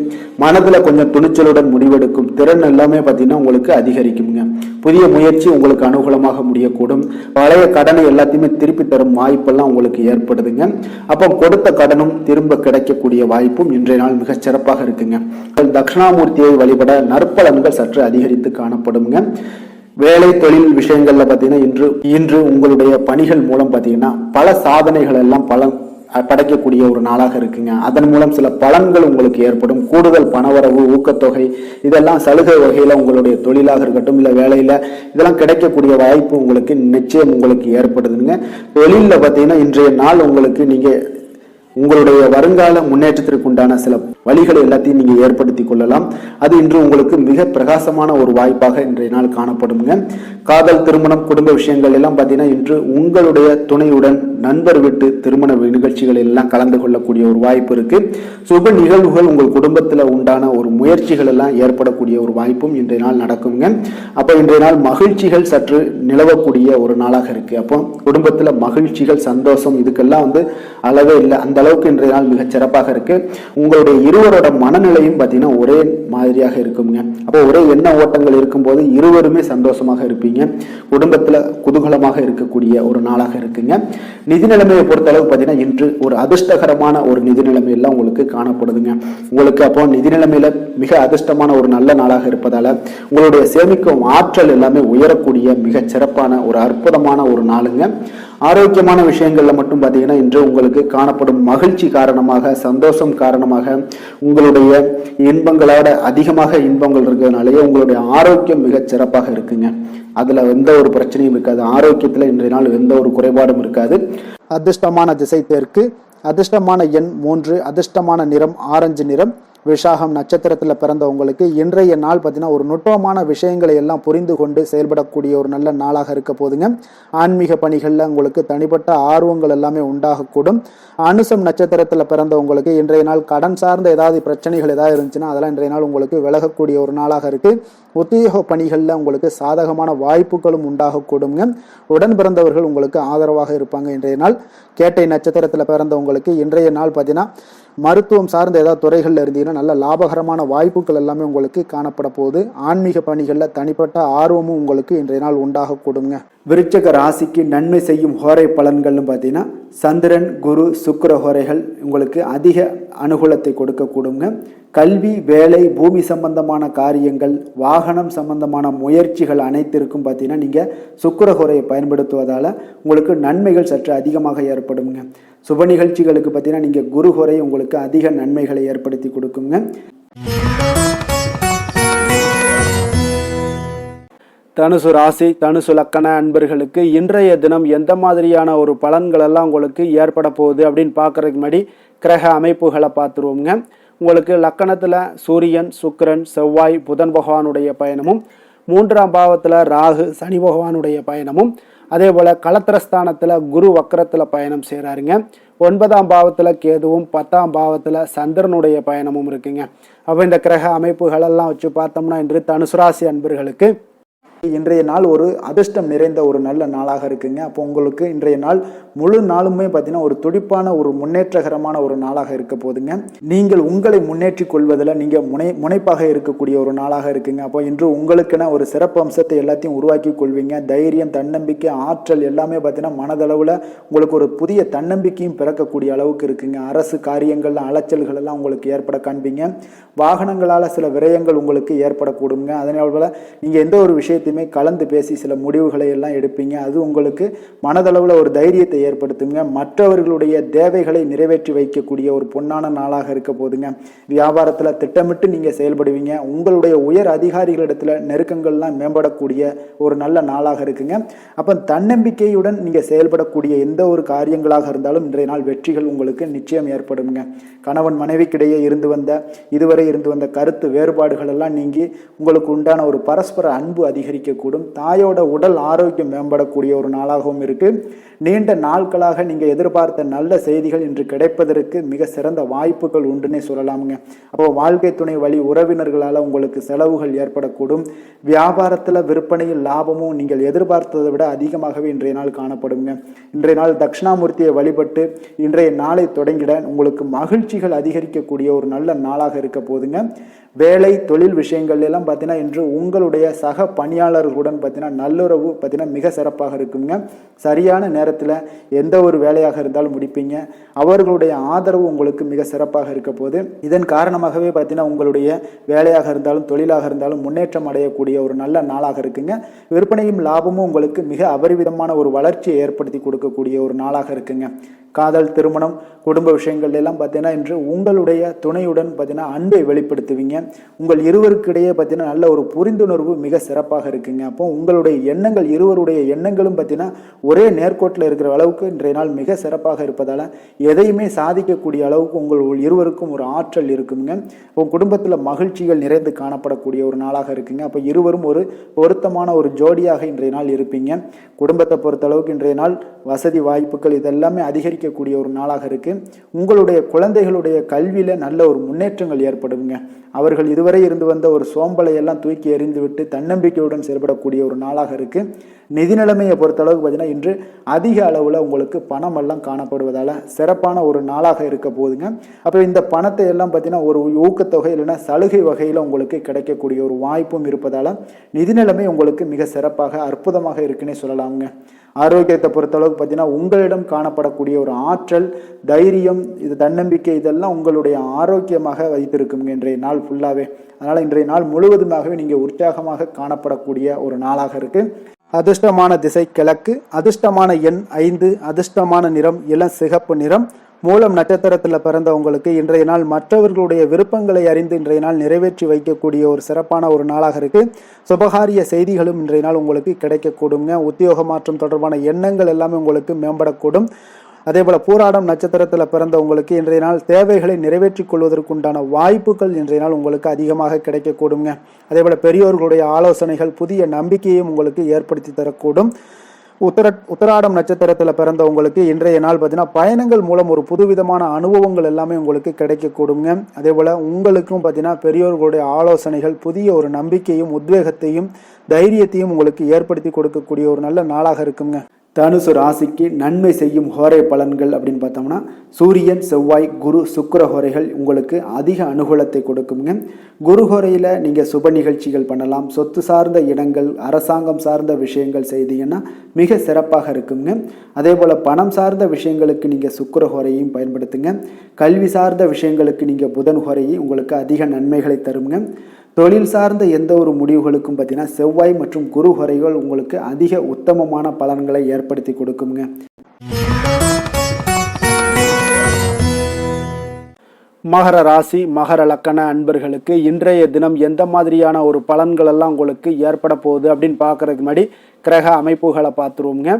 மனதுல கொஞ்சம் துணிச்சலுடன் முடிவெடுக்கும் திறன் எல்லாமே பார்த்தீங்கன்னா உங்களுக்கு அதிகரிக்குங்க. புதிய முயற்சி உங்களுக்கு அனுகூலமாக முடியக்கூடும். பழைய கடனை எல்லாத்தையுமே திருப்பி தரும் வாய்ப்பெல்லாம் உங்களுக்கு ஏற்படுதுங்க. அப்போ கொடுத்த கடனும் திரும்ப கிடைக்கக்கூடிய வாய்ப்பும் இன்றைய நாள் மிக சிறப்பாக இருக்குங்க. தட்சிணாமூர்த்தியை வழிபட நற்பலன்கள் சற்று அதிகரித்து காணப்படும். வேலை தொழில் விஷயங்கள்ல பாத்தீங்கன்னா இன்று உங்களுடைய பணிகள் மூலம் பாத்தீங்கன்னா பல சாதனைகள் எல்லாம் படைக்கக்கூடிய ஒரு நாளாக இருக்குங்க. அதன் மூலம் சில பலன்கள் உங்களுக்கு ஏற்படும். கூடுதல் பணவரவு, ஊக்கத்தொகை இதெல்லாம் சலுகை வகையில உங்களுடைய தொழிலாக இருக்கட்டும் இல்ல வேலையில இதெல்லாம் கிடைக்கக்கூடிய வாய்ப்பு உங்களுக்கு நிச்சயம் உங்களுக்கு ஏற்படுதுங்க. தொழில பாத்தீங்கன்னா இன்றைய நாள் உங்களுக்கு நீங்க உங்களுடைய வருங்கால முன்னேற்றத்திற்கு உண்டான சில வழிகளை எல்லாத்தையும் நீங்க ஏற்படுத்தி கொள்ளலாம். அது இன்று உங்களுக்கு மிக பிரகாசமான ஒரு வாய்ப்பாக இன்றைய நாள் காணப்படுங்க. காதல், திருமணம், குடும்ப விஷயங்கள் எல்லாம் பார்த்தீங்கன்னா இன்று உங்களுடைய துணையுடன் நண்பர் வீட்டு திருமண நிகழ்ச்சிகள் எல்லாம் கலந்து கொள்ளக்கூடிய ஒரு வாய்ப்பு இருக்கு. சுப நிகழ்வுகள் உங்கள் குடும்பத்தில் உண்டான ஒரு முயற்சிகள் எல்லாம் ஏற்படக்கூடிய ஒரு வாய்ப்பும் இன்றைய நாள் நடக்குங்க. அப்போ இன்றைய நாள் மகிழ்ச்சிகள் சற்று நிலவக்கூடிய ஒரு நாளாக இருக்கு. அப்போ குடும்பத்தில் மகிழ்ச்சிகள், சந்தோஷம் இதுக்கெல்லாம் அளவே இல்லை. அந்த அளவுக்கு இன்றைய நாள் மிக சிறப்பாக இருக்கு. உங்களுடைய இருவரோட மனநிலையும் பார்த்தீங்கன்னா ஒரே மாதிரியாக இருக்குங்க. அப்போ ஒரே எண்ண ஓட்டங்கள் இருக்கும்போது இருவருமே சந்தோஷமாக இருப்பீங்க. குடும்பத்துல குதூகலமாக இருக்கக்கூடிய ஒரு நாளாக இருக்குங்க. நிதி நிலைமையை பொறுத்த அளவு பார்த்தீங்கன்னா இன்று ஒரு அதிர்ஷ்டகரமான ஒரு நிதி நிலைமை எல்லாம் உங்களுக்கு காணப்படுதுங்க. உங்களுக்கு அப்போ நிதி நிலைமையில மிக அதிர்ஷ்டமான ஒரு நல்ல நாளாக இருப்பதால உங்களுடைய சேமிக்கும் ஆற்றல் எல்லாமே உயரக்கூடிய மிக சிறப்பான ஒரு அற்புதமான ஒரு நாளுங்க. ஆரோக்கியமான விஷயங்கள்ல மட்டும் பார்த்தீங்கன்னா இன்று உங்களுக்கு காணப்படும் மகிழ்ச்சி காரணமாக, சந்தோஷம் காரணமாக உங்களுடைய இன்பங்களோட அதிகமாக இன்பங்கள் இருக்கிறதுனாலேயே உங்களுடைய ஆரோக்கியம் மிக சிறப்பாக இருக்குங்க. அதுல எந்த ஒரு பிரச்சனையும் இருக்காது. ஆரோக்கியத்துல இன்றைய நாள் எந்த ஒரு குறைபாடும் இருக்காது. அதிர்ஷ்டமான திசை தெற்கு, அதிர்ஷ்டமான எண் 3, அதிர்ஷ்டமான நிறம் ஆரஞ்சு நிறம், விசாகம் நட்சத்திரத்தில் பிறந்தவங்களுக்கு இன்றைய நாள் பார்த்தீங்கன்னா ஒரு நுட்பமான விஷயங்களை எல்லாம் புரிந்து கொண்டு செயல்படக்கூடிய ஒரு நல்ல நாளாக இருக்க போதுங்க. ஆன்மீக பணிகளில் உங்களுக்கு தனிப்பட்ட ஆர்வங்கள் எல்லாமே உண்டாகக்கூடும். அனுசம் நட்சத்திரத்தில் பிறந்தவங்களுக்கு இன்றைய நாள் கடன் சார்ந்த ஏதாவது பிரச்சனைகள் ஏதாவது இருந்துச்சுன்னா அதெல்லாம் இன்றைய நாள் உங்களுக்கு விலகக்கூடிய ஒரு நாளாக இருக்கு. உத்தியோக பணிகளில் உங்களுக்கு சாதகமான வாய்ப்புகளும் உண்டாகக்கூடுங்க. உடன் பிறந்தவர்கள் உங்களுக்கு ஆதரவாக இருப்பாங்க இன்றைய நாள். கேட்டை நட்சத்திரத்தில் பிறந்தவங்களுக்கு இன்றைய நாள் பார்த்தீங்கன்னா மருத்துவம் சார்ந்த ஏதாவது துறைகளில் இருந்தீங்கன்னா நல்ல லாபகரமான வாய்ப்புகள் எல்லாமே உங்களுக்கு காணப்பட போகுது. ஆன்மீக பணிகளில் தனிப்பட்ட ஆர்வமும் உங்களுக்கு இன்றைய நாள் உண்டாகக்கூடுங்க. விருச்சக ராசிக்கு நன்மை செய்யும் ஹோரை பலன்கள்னு பார்த்தீங்கன்னா சந்திரன், குரு, சுக்கிர ஹோரைகள் உங்களுக்கு அதிக அனுகூலத்தை கொடுக்கக்கூடுங்க. கல்வி, வேலை, பூமி சம்பந்தமான காரியங்கள், வாகனம் சம்பந்தமான முயற்சிகள் அனைத்திற்கும் பார்த்தீங்கன்னா நீங்கள் சுக்கிர ஹோரையை பயன்படுத்துவதால் உங்களுக்கு நன்மைகள் சற்று அதிகமாக ஏற்படுங்க. சுப நிகழ்ச்சிகளுக்கு பார்த்தீங்கன்னா நீங்கள் குரு ஹோரை உங்களுக்கு அதிக நன்மைகளை ஏற்படுத்தி கொடுக்குங்க. தனுசு ராசி, தனுசு லக்கண அன்பர்களுக்கு இன்றைய தினம் எந்த மாதிரியான ஒரு பலன்கள் எல்லாம் உங்களுக்கு ஏற்பட போகுது அப்படின்னு பார்க்கறதுக்கு முன்னாடி கிரக அமைப்புகளை பார்த்துருவோங்க. உங்களுக்கு லக்கணத்தில் சூரியன், சுக்கிரன், செவ்வாய், புதன் பகவானுடைய பயணமும், 3ஆம் பாவத்தில் ராகு, சனி பகவானுடைய பயணமும், அதே போல் களத்திரஸ்தானத்தில் குரு வக்கரத்தில் பயணம் செய்கிறாருங்க. 9ஆம் பாவத்தில் கேதுவும், 10ஆம் பாவத்தில் சந்திரனுடைய பயணமும் இருக்குங்க. அப்போ இந்த கிரக அமைப்புகளெல்லாம் வச்சு பார்த்தோம்னா இன்று தனுசு ராசி அன்பர்களுக்கு இன்றைய நாள் ஒரு அதிர்ஷ்டம் நிறைந்த ஒரு நல்ல நாளாக இருக்குங்க. அப்போ உங்களுக்கு இன்றைய நாள் முழு நாளுமே பார்த்தீங்கன்னா ஒரு துடிப்பான ஒரு முன்னேற்றகரமான ஒரு நாளாக இருக்க போதுங்க. நீங்கள் உங்களை முன்னேற்றி கொள்வதில் நீங்கள் முனைப்பாக இருக்கக்கூடிய ஒரு நாளாக இருக்குங்க. அப்போ இன்று உங்களுக்கென ஒரு சிறப்பு அம்சத்தை எல்லாத்தையும் உருவாக்கி கொள்வீங்க. தைரியம், தன்னம்பிக்கை, ஆற்றல் எல்லாமே பார்த்தீங்கன்னா மனதளவில் உங்களுக்கு ஒரு புதிய தன்னம்பிக்கையும் பிறக்கக்கூடிய அளவுக்கு இருக்குங்க. அரசு காரியங்கள்ல அலைச்சல்கள் எல்லாம் உங்களுக்கு ஏற்பட காண்பீங்க. வாகனங்களால் சில விரயங்கள் உங்களுக்கு ஏற்படக்கூடுங்க. அதனால நீங்கள் எந்த ஒரு விஷயத்தை கலந்து பேசி சில முடிவுகளை எல்லாம் எடுப்பீங்க. அது உங்களுக்கு மனதளவில் ஒரு தைரியத்தை ஏற்படுத்துங்க. மற்றவர்களுடைய தேவைகளை நிறைவேற்றி வைக்கக்கூடிய ஒரு பொன்னான நாளாக இருக்க போதுங்க. வியாபாரத்தில் திட்டமிட்டு நீங்கள் செயல்படுவீங்க. உங்களுடைய உயர் அதிகாரிகளிடத்தில் நெருக்கங்கள்லாம் மேம்படக்கூடிய ஒரு நல்ல நாளாக இருக்குங்க. அப்போ தன்னம்பிக்கையுடன் நீங்கள் செயல்படக்கூடிய எந்த ஒரு காரியங்களாக இருந்தாலும் இன்றைய நாள் வெற்றிகள் உங்களுக்கு நிச்சயம் ஏற்படுங்க. கணவன் மனைவிக்கிடையே இதுவரை இருந்து வந்த கருத்து வேறுபாடுகள் எல்லாம் நீங்கி உங்களுக்கு உண்டான ஒரு பரஸ்பர அன்பு அதிகரிக்கக்கூடும். தாயோட உடல் ஆரோக்கியம் மேம்படக்கூடிய ஒரு நாளாகவும் இருக்கு. நீண்ட நாட்களாக நீங்க எதிர்பார்த்த நல்ல செய்திகள் இன்று கிடைப்பதற்கு மிக சிறந்த வாய்ப்புகள் உண்டுன்னே சொல்லலாமுங்க. அப்போ வாழ்க்கை துணை வழி உறவினர்களால் உங்களுக்கு செலவுகள் ஏற்படக்கூடும். வியாபாரத்தில் விற்பனையில் லாபமும் நீங்கள் எதிர்பார்த்ததை விட அதிகமாகவே இன்றைய நாள் காணப்படுங்க. இன்றைய நாள் தட்சிணாமூர்த்தியை வழிபட்டு இன்றைய நாளை தொடங்கிட உங்களுக்கு மகிழ்ச்சிகள் அதிகரிக்கக்கூடிய ஒரு நல்ல நாளாக இருக்க போதுங்க. வேலை, தொழில் விஷயங்கள் எல்லாம் பார்த்தீங்கன்னா இன்று உங்களுடைய சக பணியாளர்களுடன் பார்த்தீங்கன்னா நல்லுறவு பார்த்தீங்கன்னா மிக சிறப்பாக இருக்குங்க. சரியான நேரத்தில் எந்த ஒரு வேலையாக இருந்தாலும் முடிப்பீங்க. அவர்களுடைய ஆதரவு உங்களுக்கு மிக சிறப்பாக இருக்க போது. இதன் காரணமாகவே பார்த்தீங்கன்னா உங்களுடைய வேலையாக இருந்தாலும் தொழிலாக இருந்தாலும் முன்னேற்றம் அடையக்கூடிய ஒரு நல்ல நாளாக இருக்குங்க. விற்பனையும் லாபமும் உங்களுக்கு மிக அபரிவிதமான ஒரு வளர்ச்சியை ஏற்படுத்தி கொடுக்கக்கூடிய ஒரு நாளாக இருக்குங்க. காதல், திருமணம், குடும்ப விஷயங்கள் எல்லாம் பார்த்தீங்கன்னா இன்று உங்களுடைய துணையுடன் பார்த்தீங்கன்னா அன்பை வெளிப்படுத்துவீங்க. உங்கள் இருவருக்கிடையே பார்த்தீங்கன்னா நல்ல ஒரு புரிந்துணர்வு மிக சிறப்பாக இருக்குங்க. அப்போ உங்களுடைய எண்ணங்கள், இருவருடைய எண்ணங்களும் பார்த்தீங்கன்னா ஒரே நேர்கோட்டில் இருக்கிற அளவுக்கு இன்றைய நாள் மிக சிறப்பாக இருப்பதால் எதையுமே சாதிக்கக்கூடிய அளவுக்கு உங்கள் இருவருக்கும் ஒரு ஆற்றல் இருக்குங்க. உங்கள் குடும்பத்தில் மகிழ்ச்சிகள் நிறைந்து காணப்படக்கூடிய ஒரு நாளாக இருக்குங்க. அப்போ இருவரும் ஒரு பொருத்தமான ஒரு ஜோடியாக இன்றைய நாள் இருப்பீங்க. குடும்பத்தை பொறுத்த அளவுக்கு இன்றைய நாள் வசதி வாய்ப்புகள் இதெல்லாமே அதிகரிக்கக்கூடிய ஒரு நாளாக இருக்கு. உங்களுடைய குழந்தைகளுடைய கல்வியில நல்ல ஒரு முன்னேற்றங்கள் ஏற்படுங்க. அவர்கள் இதுவரை இருந்து வந்த ஒரு சோம்பலை எல்லாம் தூக்கி எறிந்து விட்டு தன்னம்பிக்கையுடன் செயல்படக்கூடிய ஒரு நாளாக இருக்கு. நிதி நிலைமையை பொறுத்த அளவுக்கு பார்த்தீங்கன்னா இன்று அதிக அளவில் உங்களுக்கு பணம் எல்லாம் காணப்படுவதால சிறப்பான ஒரு நாளாக இருக்க போதுங்க. அப்போ இந்த பணத்தை எல்லாம் பார்த்தீங்கன்னா ஒரு ஊக்கத்தொகை இல்லைன்னா சலுகை வகையில் உங்களுக்கு கிடைக்கக்கூடிய ஒரு வாய்ப்பும் இருப்பதால நிதி நிலைமை உங்களுக்கு மிக சிறப்பாக அற்புதமாக இருக்குன்னே சொல்லலாமுங்க. ஆரோக்கியத்தை பொறுத்தளவுக்கு பார்த்தீங்கன்னா உங்களிடம் காணப்படக்கூடிய ஒரு ஆற்றல், தைரியம், இது தன்னம்பிக்கை இதெல்லாம் உங்களுடைய ஆரோக்கியமாக வைத்திருக்குங்க இன்றைய நாள் ஃபுல்லாகவே. அதனால் இன்றைய நாள் முழுவதுமாகவே நீங்கள் உற்சாகமாக காணப்படக்கூடிய ஒரு நாளாக இருக்கு. அதிர்ஷ்டமான திசை கிழக்கு, அதிர்ஷ்டமான எண் 5, அதிர்ஷ்டமான நிறம் இளம் சிகப்பு நிறம். மூலம் நட்சத்திரத்தில் பிறந்தவங்களுக்கு இன்றைய நாள் மற்றவர்களுடைய விருப்பங்களை அறிந்து இன்றைய நாள் நிறைவேற்றி வைக்கக்கூடிய ஒரு சிறப்பான ஒரு நாளாக இருக்கு. சுபகாரிய செய்திகளும் இன்றைய நாள் உங்களுக்கு கிடைக்கக்கூடுங்க. உத்தியோக மாற்றம் தொடர்பான எண்ணங்கள் எல்லாமே உங்களுக்கு மேம்படக்கூடும். அதே போல் பூராடம் நட்சத்திரத்தில் பிறந்தவங்களுக்கு இன்றைய நாள் தேவைகளை நிறைவேற்றிக் கொள்வதற்குண்டான வாய்ப்புகள் இன்றைய நாள் உங்களுக்கு அதிகமாக கிடைக்கக்கூடுங்க. அதே போல் பெரியோர்களுடைய ஆலோசனைகள் புதிய நம்பிக்கையும் உங்களுக்கு ஏற்படுத்தி தரக்கூடும். உத்தராடம் நட்சத்திரத்தில் பிறந்தவங்களுக்கு இன்றைய நாள் பார்த்தீங்கன்னா பயணங்கள் மூலம் ஒரு புதுவிதமான அனுபவங்கள் எல்லாமே உங்களுக்கு கிடைக்கக்கூடுங்க. அதே போல் உங்களுக்கும் பார்த்தீங்கன்னா பெரியோர்களுடைய ஆலோசனைகள் புதிய ஒரு நம்பிக்கையும் உத்வேகத்தையும் தைரியத்தையும் உங்களுக்கு ஏற்படுத்தி கொடுக்கக்கூடிய ஒரு நல்ல நாளாக இருக்குங்க. தனுசு ராசிக்கு நன்மை செய்யும் ஹோரை பலன்கள் அப்படின்னு பார்த்தோம்னா சூரியன், செவ்வாய், குரு, சுக்கிர ஹோரைகள் உங்களுக்கு அதிக அனுகூலத்தை கொடுக்குங்க. குரு ஹோரையில் நீங்கள் சுப நிகழ்ச்சிகள் பண்ணலாம். சொத்து சார்ந்த இடங்கள், அரசாங்கம் சார்ந்த விஷயங்கள் செய்தீங்கன்னா மிக சிறப்பாக இருக்குங்க. அதே போல் பணம் சார்ந்த விஷயங்களுக்கு நீங்கள் சுக்கிர ஹோரையும் பயன்படுத்துங்க. கல்வி சார்ந்த விஷயங்களுக்கு நீங்கள் புதன் ஹோரையும் உங்களுக்கு அதிக நன்மைகளை தருங்க. தொழில் சார்ந்த எந்த ஒரு முடிவுகளுக்கும் பார்த்தீங்கன்னா செவ்வாய் மற்றும் குரு ஹோரைகள் உங்களுக்கு அதிக உத்தமமான பலன்களை ஏற்படுத்தி கொடுக்குங்க. மகர ராசி, மகர லக்கண அன்பர்களுக்கு இன்றைய தினம் எந்த மாதிரியான ஒரு பலன்கள் எல்லாம் உங்களுக்கு ஏற்பட போகுது அப்படின்னு பார்க்கறதுக்கு முன்னாடி கிரக அமைப்புகளை பார்த்துருவோங்க.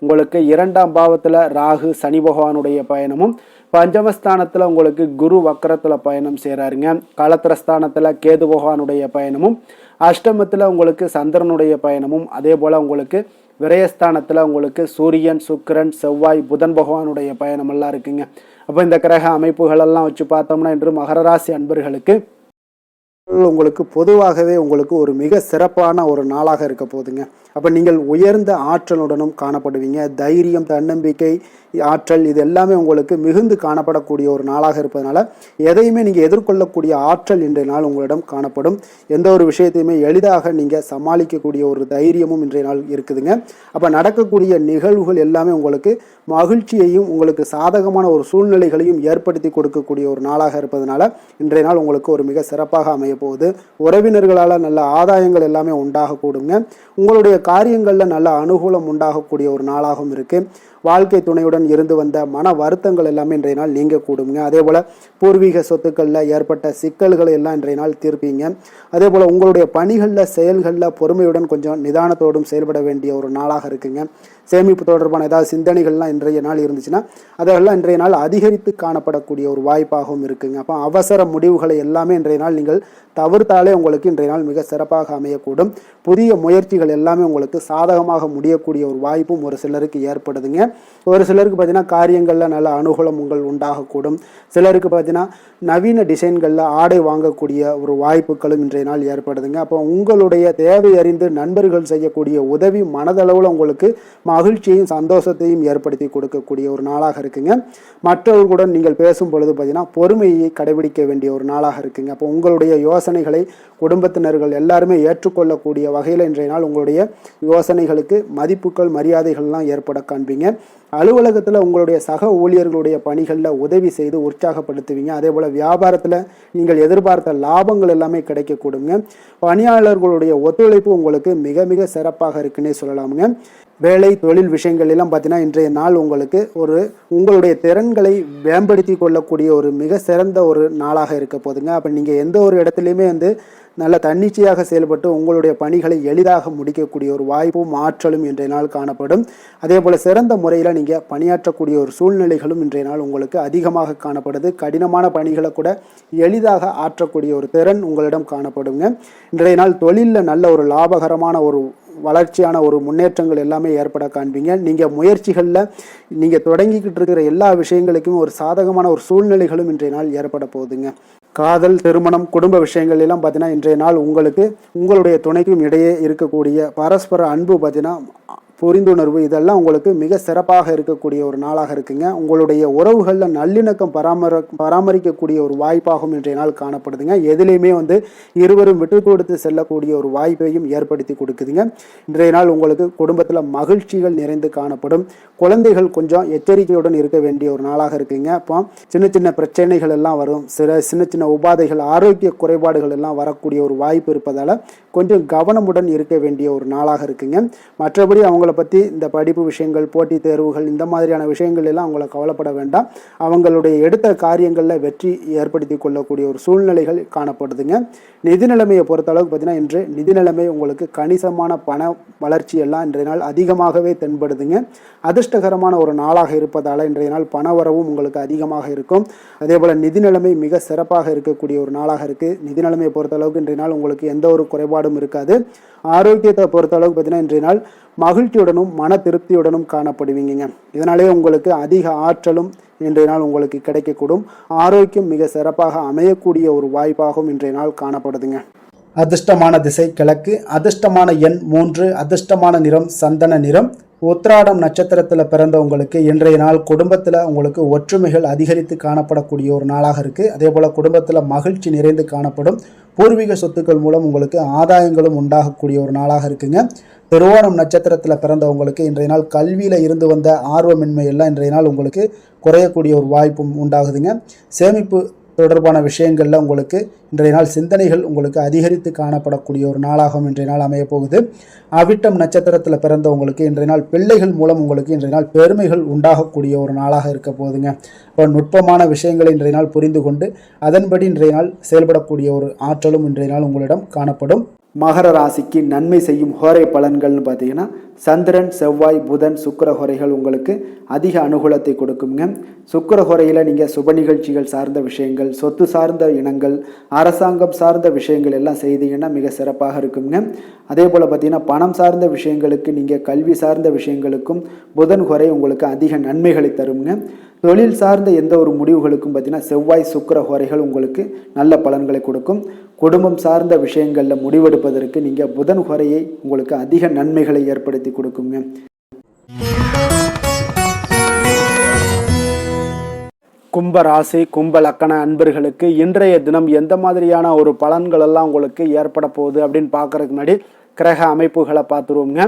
உங்களுக்கு 2ஆம் பாவத்தில் ராகு சனி பகவானுடைய பயணமும், பஞ்சமஸ்தானத்தில் உங்களுக்கு குரு வக்கரத்தில் பயணம் செய்கிறாருங்க. களத்திரஸ்தானத்தில் கேது பகவானுடைய பயணமும், அஷ்டமத்தில் உங்களுக்கு சந்திரனுடைய பயணமும், அதே போல் உங்களுக்கு விரயஸ்தானத்தில் உங்களுக்கு சூரியன், சுக்கிரன், செவ்வாய், புதன் பகவானுடைய பயணமெல்லாம் இருக்குங்க. அப்போ இந்த கிரக அமைப்புகளெல்லாம் வச்சு பார்த்தோம்னா இன்று மகர ராசி அன்பர்களுக்கு உங்களுக்கு பொதுவாகவே உங்களுக்கு ஒரு மிக சிறப்பான ஒரு நாளாக இருக்க போகுதுங்க. அப்போ நீங்கள் உயர்ந்த ஆற்றலுடனும் காணப்படுவீங்க. தைரியம், தன்னம்பிக்கை, ஆற்றல் இது எல்லாமே உங்களுக்கு மிகுந்து காணப்படக்கூடிய ஒரு நாளாக இருப்பதனால எதையுமே நீங்கள் எதிர்கொள்ளக்கூடிய ஆற்றல் இன்றைய நாள் உங்களிடம் காணப்படும். எந்த ஒரு விஷயத்தையுமே எளிதாக நீங்கள் சமாளிக்கக்கூடிய ஒரு தைரியமும் இன்றைய நாள் இருக்குதுங்க. அப்போ நடக்கக்கூடிய நிகழ்வுகள் எல்லாமே உங்களுக்கு மகிழ்ச்சியையும் உங்களுக்கு சாதகமான ஒரு சூழ்நிலைகளையும் ஏற்படுத்தி கொடுக்கக்கூடிய ஒரு நாளாக இருப்பதனால இன்றைய நாள் உங்களுக்கு ஒரு மிக சிறப்பாக அமைய போகுது. உறவினர்களால் நல்ல ஆதாயங்கள் எல்லாமே உண்டாகக்கூடுங்க. உங்களுடைய காரியங்களில் நல்ல அனுகூலம் உண்டாகக்கூடிய ஒரு நாளாகவும் இருக்குது. வாழ்க்கை துணையுடன் இருந்து வந்த மன வருத்தங்கள் எல்லாமே இன்றைய நாள் நீங்க கூடுங்க. அதே போல் பூர்வீக சொத்துக்களில் ஏற்பட்ட சிக்கல்களை எல்லாம் இன்றைய நாள் தீர்ப்பீங்க. அதே போல் உங்களுடைய பணிகளில் செயல்களில் பொறுமையுடன் கொஞ்சம் நிதானத்தோடும் செயல்பட வேண்டிய ஒரு நாளாக இருக்குங்க. சேமிப்பு தொடர்பான ஏதாவது சிந்தனைகள்லாம் இன்றைய நாள் இருந்துச்சுன்னா அதெல்லாம் இன்றைய நாள் அதிகரித்து காணப்படக்கூடிய ஒரு வாய்ப்பாகவும் இருக்குங்க. அப்போ அவசர முடிவுகளை எல்லாமே இன்றைய நாள் நீங்கள் தவிர்த்தாலே உங்களுக்கு இன்றைய நாள் மிக சிறப்பாக அமையக்கூடும். புதிய முயற்சிகள் எல்லாமே உங்களுக்கு சாதகமாக முடியக்கூடிய ஒரு வாய்ப்பும் ஒரு சிலருக்கு ஏற்படுதுங்க. ஒரு சிலருக்கு பார்த்தீங்கன்னா காரியங்களில் நல்ல அனுகூலம் உங்கள் உண்டாகக்கூடும். சிலருக்கு பார்த்தீங்கன்னா நவீன டிசைன்களில் ஆடை வாங்கக்கூடிய ஒரு வாய்ப்புகளும் இன்றைய நாள் ஏற்படுதுங்க. அப்போ உங்களுடைய தேவை அறிந்து நண்பர்கள் செய்யக்கூடிய உதவி மனதளவில் உங்களுக்கு மகிழ்ச்சியையும் சந்தோஷத்தையும் ஏற்படுத்தி கொடுக்கக்கூடிய ஒரு நாளாக இருக்குங்க. மற்றவர்களுடன் நீங்கள் பேசும் பொழுது பார்த்தீங்கன்னா பொறுமையை கடைபிடிக்க வேண்டிய ஒரு நாளாக இருக்குங்க. அப்போ உங்களுடைய யோசனைகளை குடும்பத்தினர்கள் எல்லாருமே ஏற்றுக்கொள்ளக்கூடிய வகையில் இன்றைய நாள் உங்களுடைய யோசனைகளுக்கு மதிப்புகள், மரியாதைகள்லாம் ஏற்பட காண்பீங்க. அலுவலகத்தில் உங்களுடைய சக ஊழியர்களுடைய பணிகளில் உதவி செய்து உற்சாகப்படுத்துவீங்க. அதே போல் வியாபாரத்தில் நீங்கள் எதிர்பார்த்த லாபங்கள் எல்லாமே கிடைக்கக்கூடுங்க. பணியாளர்களுடைய ஒத்துழைப்பு உங்களுக்கு மிக மிக சிறப்பாக இருக்குன்னே சொல்லலாமுங்க. வேலை தொழில் விஷயங்கள் எல்லாம் பார்த்தீங்கன்னா இன்றைய நாள் உங்களுக்கு உங்களுடைய திறன்களை மேம்படுத்தி கொள்ளக்கூடிய ஒரு மிக சிறந்த ஒரு நாளாக இருக்க போதுங்க. அப்போ நீங்கள் எந்த ஒரு இடத்துலையுமே நல்ல தன்னிச்சையாக செயல்பட்டு உங்களுடைய பணிகளை எளிதாக முடிக்கக்கூடிய ஒரு வாய்ப்பும் ஆற்றலும் இன்றைய நாள் காணப்படும். அதே போல் சிறந்த முறையில் நீங்கள் பணியாற்றக்கூடிய ஒரு சூழ்நிலைகளும் இன்றைய நாள் உங்களுக்கு அதிகமாக காணப்படுது. கடினமான பணிகளை கூட எளிதாக ஆற்றக்கூடிய ஒரு திறன் உங்களிடம் காணப்படுங்க. இன்றைய நாள் தொழிலில் நல்ல ஒரு லாபகரமான ஒரு வளர்ச்சியான ஒரு முன்னேற்றங்கள் எல்லாமே ஏற்பட காண்பீங்க. நீங்கள் முயற்சிகளில் நீங்கள் தொடங்கிக்கிட்டு இருக்கிற எல்லா விஷயங்களுக்கும் ஒரு சாதகமான ஒரு சூழ்நிலைகளும் இன்றைய நாள் ஏற்பட போகுதுங்க. காதல், திருமணம், குடும்ப விஷயங்கள் எல்லாம் பார்த்தீங்கன்னா இன்றைய நாள் உங்களுக்கு உங்களுடைய துணைக்கும் இடையே இருக்கக்கூடிய பரஸ்பர அன்பு பார்த்தீங்கன்னா புரிந்துணர்வு இதெல்லாம் உங்களுக்கு மிக சிறப்பாக இருக்கக்கூடிய ஒரு நாளாக இருக்குங்க. உங்களுடைய உறவுகளில் நல்லிணக்கம் பராமரிக்கக்கூடிய ஒரு வாய்ப்பாகவும் இன்றைய நாள் காணப்படுதுங்க. எதுலேயுமே இருவரும் விட்டு கொடுத்து செல்லக்கூடிய ஒரு வாய்ப்பையும் ஏற்படுத்தி கொடுக்குதுங்க. இன்றைய நாள் உங்களுக்கு குடும்பத்தில் மகிழ்ச்சிகள் நிறைந்து காணப்படும். குழந்தைகள் கொஞ்சம் எச்சரிக்கையுடன் இருக்க வேண்டிய ஒரு நாளாக இருக்குங்க. அப்போ சின்ன சின்ன பிரச்சனைகள் எல்லாம் வரும். சின்ன சின்ன உபாதைகள், ஆரோக்கிய குறைபாடுகள் எல்லாம் வரக்கூடிய ஒரு வாய்ப்பு இருப்பதால் கொஞ்சம் கவனமுடன் இருக்க வேண்டிய ஒரு நாளாக இருக்குங்க. மற்றபடி அவங்கள பற்றி இந்த படிப்பு விஷயங்கள், போட்டித் தேர்வுகள் இந்த மாதிரியான விஷயங்கள் எல்லாம் அவங்கள கவலைப்பட வேண்டாம். அவங்களுடைய எடுத்த காரியங்களில் வெற்றி ஏற்படுத்தி கொள்ளக்கூடிய ஒரு சூழ்நிலைகள் காணப்படுதுங்க. நிதி நிலைமையை பொறுத்த அளவுக்கு பார்த்தீங்கன்னா இன்று நிதி நிலைமை உங்களுக்கு கணிசமான பண வளர்ச்சி எல்லாம் இன்றைய நாள் அதிகமாகவே தென்படுதுங்க. அதிர்ஷ்டகரமான ஒரு நாளாக இருப்பதால் இன்றைய நாள் பண வரவும் உங்களுக்கு அதிகமாக இருக்கும். அதே போல் நிதி நிலைமை மிக சிறப்பாக இருக்கக்கூடிய ஒரு நாளாக இருக்குது. நிதி நிலைமையை பொறுத்த அளவுக்கு இன்றைய நாள் உங்களுக்கு எந்த ஒரு குறைபாடும் இருக்காது. ஆரோக்கியத்தை பொறுத்த அளவுக்கு பார்த்தீங்கன்னா இன்றைய நாள் மகிழ்ச்சியுடனும் மன திருப்தியுடனும் காணப்படுவீங்க. இதனாலே உங்களுக்கு அதிக ஆற்றலும் இன்றைய நாள் உங்களுக்கு கிடைக்கக்கூடும். ஆரோக்கியம் மிக சிறப்பாக அமையக்கூடிய ஒரு வாய்ப்பாகவும் இன்றைய நாள் காணப்படுதுங்க. அதிர்ஷ்டமான திசை கிழக்கு, அதிர்ஷ்டமான எண் 3, அதிர்ஷ்டமான நிறம் சந்தன நிறம். உத்திராடம் நட்சத்திரத்தில் பிறந்தவங்களுக்கு இன்றைய நாள் குடும்பத்தில் உங்களுக்கு ஒற்றுமைகள் அதிகரித்து காணப்படக்கூடிய ஒரு நாளாக இருக்குது. அதே போல் குடும்பத்தில் மகிழ்ச்சி நிறைந்து காணப்படும். பூர்வீக சொத்துக்கள் மூலம் உங்களுக்கு ஆதாயங்களும் உண்டாகக்கூடிய ஒரு நாளாக இருக்குங்க. திருவோணம் நட்சத்திரத்தில் பிறந்தவங்களுக்கு இன்றைய நாள் கல்வியில் இருந்து வந்த ஆர்வமின்மை எல்லாம் இன்றைய நாள் உங்களுக்கு குறையக்கூடிய ஒரு வாய்ப்பும் உண்டாகுதுங்க. சேமிப்பு தொடர்பான விஷயங்களில் உங்களுக்கு இன்றைய நாள் சிந்தனைகள் உங்களுக்கு அதிகரித்து காணப்படக்கூடிய ஒரு நாளாகவும் இன்றைய நாள் அமைய போகுது. அவிட்டம் நட்சத்திரத்தில் பிறந்தவங்களுக்கு இன்றைய நாள் பிள்ளைகள் மூலம் உங்களுக்கு இன்றைய நாள் பெருமைகள் உண்டாகக்கூடிய ஒரு நாளாக இருக்க போகுதுங்க. இப்போ நுட்பமான விஷயங்களை இன்றைய நாள் புரிந்து கொண்டு அதன்படி இன்றைய நாள் செயல்படக்கூடிய ஒரு ஆற்றலும் இன்றைய நாள் உங்களிடம் காணப்படும். மகர ராசிக்கு நன்மை செய்யும் ஹோரை பலன்கள்னு பார்த்தீங்கன்னா சந்திரன், செவ்வாய், புதன், சுக்கிர ஹோரைகள் உங்களுக்கு அதிக அனுகூலத்தை கொடுக்குங்க. சுக்கிர ஹோரையில் நீங்கள் சுப நிகழ்ச்சிகள் சார்ந்த விஷயங்கள், சொத்து சார்ந்த இனங்கள், அரசாங்கம் சார்ந்த விஷயங்கள் எல்லாம் செய்தீங்கன்னா மிக சிறப்பாக இருக்குங்க. அதே போல் பார்த்தீங்கன்னா பணம் சார்ந்த விஷயங்களுக்கு, நீங்கள் கல்வி சார்ந்த விஷயங்களுக்கும் புதன் ஹோரை உங்களுக்கு அதிக நன்மைகளை தருங்க. தொழில் சார்ந்த எந்த ஒரு முடிவுகளுக்கும் பார்த்தீங்கன்னா செவ்வாய், சுக்கிர ஹோரைகள் உங்களுக்கு நல்ல பலன்களை கொடுக்கும். குடும்பம் சார்ந்த விஷயங்களில் முடிவெடுப்பதற்கு நீங்கள் புதன் ஹோரையை உங்களுக்கு அதிக நன்மைகளை ஏற்படுத்தி கொடுக்குங்க. கும்ப ராசி, கும்ப லக்கண அன்பர்களுக்கு இன்றைய தினம் எந்த மாதிரியான ஒரு பலன்கள் எல்லாம் உங்களுக்கு ஏற்பட போகுது அப்படின்னு பார்க்கறதுக்கு முன்னாடி கிரக அமைப்புகளை பார்த்துருவோங்க.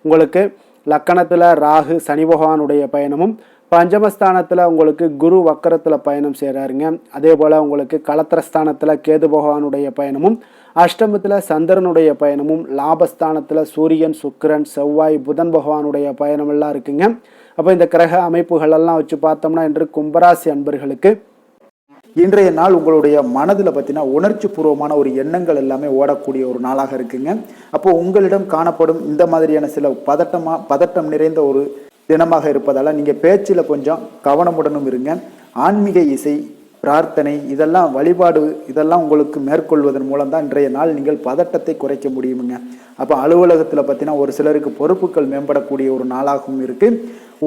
உங்களுக்கு லக்கணத்தில் ராகு சனி பகவானுடைய பயணமும், பஞ்சமஸ்தானத்தில் உங்களுக்கு குரு வக்கரத்தில் பயணம் செய்கிறாருங்க. அதே போல் உங்களுக்கு களத்திரஸ்தானத்தில் கேது பகவானுடைய பயணமும், அஷ்டமத்தில் சந்திரனுடைய பயணமும், லாபஸ்தானத்தில் சூரியன், சுக்கிரன், செவ்வாய், புதன் பகவானுடைய பயணமெல்லாம் இருக்குங்க. அப்போ இந்த கிரக அமைப்புகளெல்லாம் வச்சு பார்த்தோம்னா இன்று கும்பராசி அன்பர்களுக்கு இன்றைய நாள் உங்களுடைய மனதில் பார்த்தீங்கன்னா உணர்ச்சி பூர்வமான ஒரு எண்ணங்கள் எல்லாமே ஓடக்கூடிய ஒரு நாளாக இருக்குங்க. அப்போ உங்களிடம் காணப்படும் இந்த மாதிரியான சில பதட்டம் நிறைந்த ஒரு தினமாக இருப்பதால் நீங்கள் பேச்சில் கொஞ்சம் கவனமுடனும் இருங்க. ஆன்மீக இசை, பிரார்த்தனை, இதெல்லாம் வழிபாடு, இதெல்லாம் உங்களுக்கு மேற்கொள்வதன் மூலம் தான் இன்றைய நாள் நீங்கள் பதட்டத்தை குறைக்க முடியுமுங்க. அப்போ அலுவலகத்தில் பார்த்தீங்கன்னா ஒரு சிலருக்கு பொறுப்புகள் மேம்படக்கூடிய ஒரு நாளாகவும் இருக்குது.